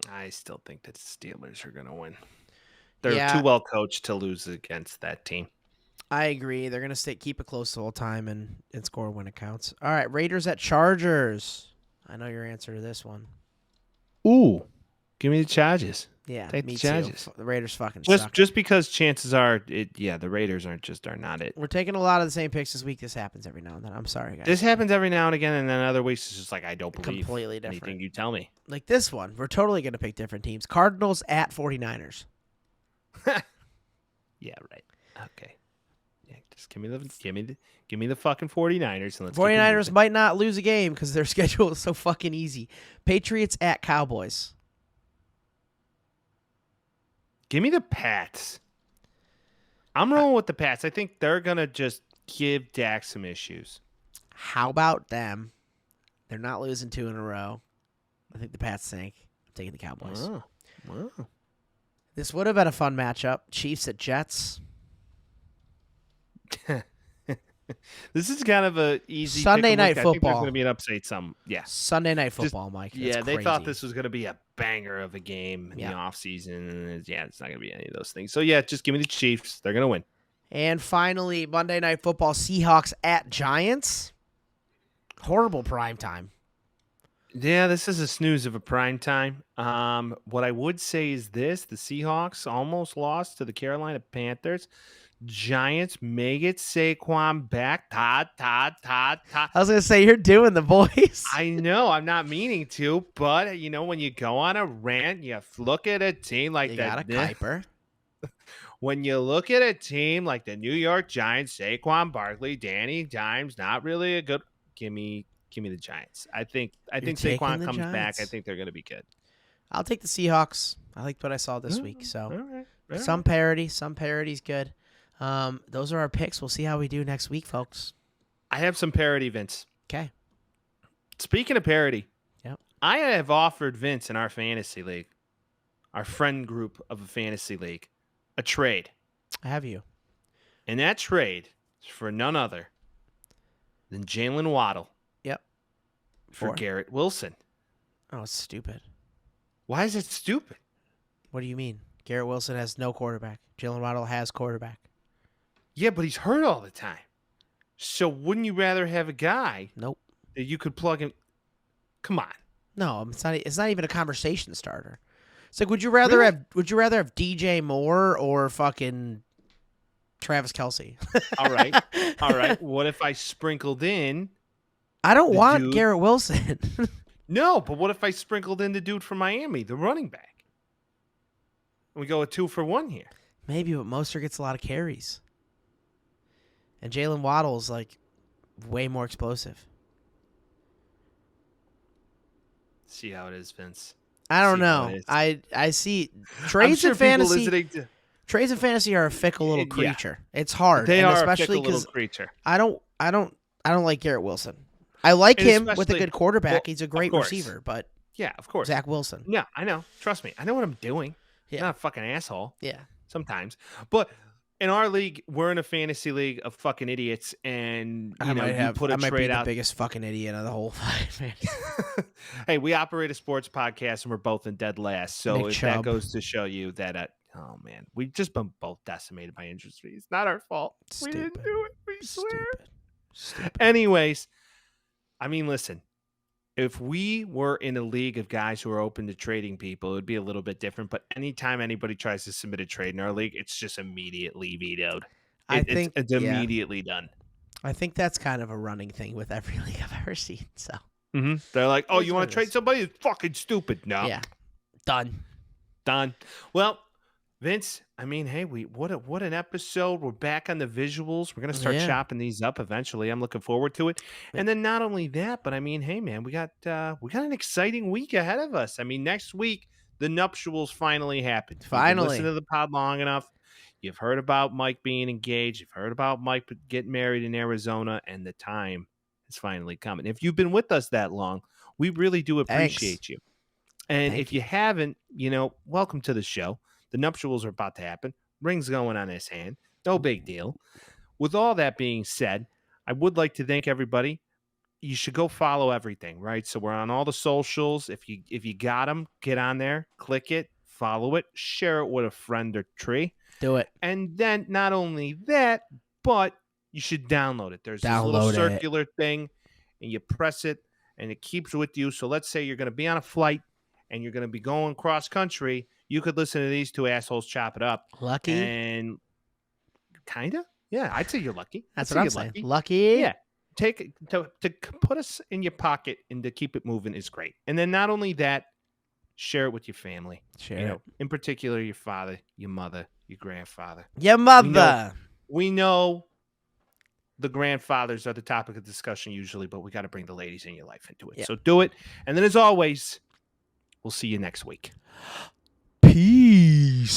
Speaker 1: I still think that the Steelers are going to win. They're
Speaker 2: Yeah.
Speaker 1: too well coached to lose against that team.
Speaker 2: I agree. They're gonna keep it close the whole time and score when it counts. All right, Raiders at Chargers. I know your answer to this one.
Speaker 1: Ooh, give me the Chargers.
Speaker 2: Yeah,
Speaker 1: Take
Speaker 2: me
Speaker 1: the
Speaker 2: too.
Speaker 1: Chargers.
Speaker 2: The Raiders fucking suck.
Speaker 1: Just because chances are, the Raiders are not it.
Speaker 2: We're taking a lot of the same picks this week. This happens every now and then. I'm sorry, guys.
Speaker 1: This happens every now and again, and then other weeks it's just like I don't believe
Speaker 2: Completely different.
Speaker 1: anything you tell me.
Speaker 2: Like this one, we're totally gonna pick different teams. Cardinals at 49ers.
Speaker 1: Yeah, right. Okay. Yeah, just give me the fucking 49ers and let's keep it
Speaker 2: 49ers
Speaker 1: moving.
Speaker 2: might not lose a game because their schedule is so fucking easy. Patriots at Cowboys.
Speaker 1: Give me the Pats. I'm rolling with the Pats. I think they're gonna just give Dak some issues.
Speaker 2: How about them? They're not losing 2 in a row. I think the Pats sink. I'm taking the Cowboys.
Speaker 1: Wow.
Speaker 2: This would have been a fun matchup. Chiefs at Jets.
Speaker 1: This is kind of a easy
Speaker 2: Sunday
Speaker 1: pick 'em
Speaker 2: night
Speaker 1: week. I think there's
Speaker 2: football.
Speaker 1: going to be an upside. Yeah.
Speaker 2: Sunday night football, Mike. That's
Speaker 1: Yeah, they thought
Speaker 2: crazy.
Speaker 1: this was going to be a banger of a game in
Speaker 2: Yeah.
Speaker 1: the offseason. Yeah, it's not going to be any of those things. So, yeah, just give me the Chiefs. They're going to win.
Speaker 2: And finally, Monday night football. Seahawks at Giants. Horrible prime time.
Speaker 1: Yeah, this is a snooze of a prime time. What I would say is this. The Seahawks almost lost to the Carolina Panthers. Giants may get Saquon back. Todd.
Speaker 2: I was going to say, you're doing the boys.
Speaker 1: I know I'm not meaning to, but when you go on a rant, you look at a team like
Speaker 2: You
Speaker 1: that.
Speaker 2: got a Kuiper.
Speaker 1: When you look at a team like the New York Giants, Saquon Barkley, Danny Dimes, not really a good. Give me the Giants. I think
Speaker 2: taking
Speaker 1: Saquon
Speaker 2: the
Speaker 1: comes back.
Speaker 2: Giants?
Speaker 1: I think they're going to be good.
Speaker 2: I'll take the Seahawks. I liked what I saw this week. So
Speaker 1: All right.
Speaker 2: some parity. Some parity's good. Those are our picks. We'll see how we do next week, folks.
Speaker 1: I have some parody, Vince.
Speaker 2: Okay.
Speaker 1: Speaking of parody,
Speaker 2: Yep.
Speaker 1: I have offered Vince in our fantasy league, our friend group of a fantasy league, a trade.
Speaker 2: I have you.
Speaker 1: And that trade is for none other than Jalen Waddle
Speaker 2: Yep.
Speaker 1: for Garrett Wilson.
Speaker 2: Oh, it's stupid.
Speaker 1: Why is it stupid?
Speaker 2: What do you mean? Garrett Wilson has no quarterback. Jalen Waddle has quarterback.
Speaker 1: Yeah, but he's hurt all the time. So wouldn't you rather have a guy
Speaker 2: Nope.
Speaker 1: that you could plug in? Come on.
Speaker 2: No, it's not. It's not even a conversation starter. It's like, would you rather have DJ Moore or fucking Travis Kelce?
Speaker 1: All right. What if I sprinkled in?
Speaker 2: I don't
Speaker 1: The
Speaker 2: want
Speaker 1: dude-
Speaker 2: Garrett Wilson.
Speaker 1: No, but what if I sprinkled in the dude from Miami, the running back? We go a 2-for-1 here.
Speaker 2: Maybe, but Mostert gets a lot of carries. And Jalen Waddle's like way more explosive.
Speaker 1: See how it is, Vince.
Speaker 2: I don't
Speaker 1: See how
Speaker 2: know.
Speaker 1: it is.
Speaker 2: I see
Speaker 1: I'm
Speaker 2: trades
Speaker 1: sure
Speaker 2: and
Speaker 1: people
Speaker 2: fantasy.
Speaker 1: listening to-
Speaker 2: Trades and fantasy are a fickle little
Speaker 1: Yeah.
Speaker 2: creature. It's hard.
Speaker 1: They
Speaker 2: and
Speaker 1: are
Speaker 2: especially
Speaker 1: a fickle little
Speaker 2: because
Speaker 1: creature.
Speaker 2: I don't like Garrett Wilson. I like
Speaker 1: And
Speaker 2: him with a
Speaker 1: especially-
Speaker 2: good quarterback.
Speaker 1: well,
Speaker 2: He's a
Speaker 1: of
Speaker 2: great
Speaker 1: course.
Speaker 2: receiver, but
Speaker 1: Yeah, of course.
Speaker 2: Zach Wilson.
Speaker 1: Yeah, I know. Trust me. I know what I'm doing.
Speaker 2: Yeah.
Speaker 1: I'm not a fucking asshole
Speaker 2: Yeah.
Speaker 1: sometimes. But in our league, we're in a fantasy league of fucking idiots, and
Speaker 2: I might
Speaker 1: put a
Speaker 2: be
Speaker 1: trade
Speaker 2: the
Speaker 1: out.
Speaker 2: biggest fucking idiot of the whole fight.
Speaker 1: Hey, we operate a sports podcast, and we're both in dead last. So
Speaker 2: Nick
Speaker 1: if
Speaker 2: Chubb.
Speaker 1: that goes to show you that, oh man, we've just been both decimated by injuries. It's not our fault. We didn't
Speaker 2: Stupid.
Speaker 1: do it. We swear.
Speaker 2: Stupid.
Speaker 1: Anyways, I mean, listen. If we were in a league of guys who are open to trading people, it would be a little bit different. But anytime anybody tries to submit a trade in our league, it's just immediately vetoed. It's immediately done.
Speaker 2: I think that's kind of a running thing with every league I've ever seen. So
Speaker 1: They're like, oh,
Speaker 2: Here's
Speaker 1: you
Speaker 2: what
Speaker 1: want
Speaker 2: it
Speaker 1: to trade
Speaker 2: is.
Speaker 1: somebody? It's fucking stupid. No.
Speaker 2: yeah, done.
Speaker 1: done. Well, Vince, I mean, hey, what an episode. We're back on the visuals. We're gonna start
Speaker 2: Yeah.
Speaker 1: chopping these up eventually. I'm looking forward to it. And then not only that, but I mean, hey man, we got an exciting week ahead of us. I mean, next week the nuptials finally happened. You've been listening
Speaker 2: Finally.
Speaker 1: to the pod long enough. You've heard about Mike being engaged. You've heard about Mike getting married in Arizona, and the time is finally coming. If you've been with us that long, we really do
Speaker 2: Thanks.
Speaker 1: appreciate you. And
Speaker 2: Thank
Speaker 1: if you haven't, welcome to the show. The nuptials are about to happen. Ring's going on his hand. No big deal. With all that being said, I would like to thank everybody. You should go follow everything, right? So we're on all the socials. If you got them, get on there, click it, follow it, share it with a friend or tree.
Speaker 2: Do it.
Speaker 1: And then not only that, but you should download it. There's this little circular thing, and you press it, and it keeps with you. So let's say you're going to be on a flight, and you're going to be going cross country. You could listen to these two assholes chop it up.
Speaker 2: Lucky?
Speaker 1: And kind of. Yeah, I'd say you're lucky.
Speaker 2: That's what I'm saying. Lucky?
Speaker 1: Yeah. Take to put us in your pocket and to keep it moving is great. And then not only that, share it with your family.
Speaker 2: Share it.
Speaker 1: In particular, your father, your mother, your grandfather.
Speaker 2: Your mother.
Speaker 1: We know the grandfathers are the topic of discussion usually, but we got to bring the ladies in your life into it.
Speaker 2: Yeah.
Speaker 1: So do it. And then as always, we'll see you next week.
Speaker 2: Peace.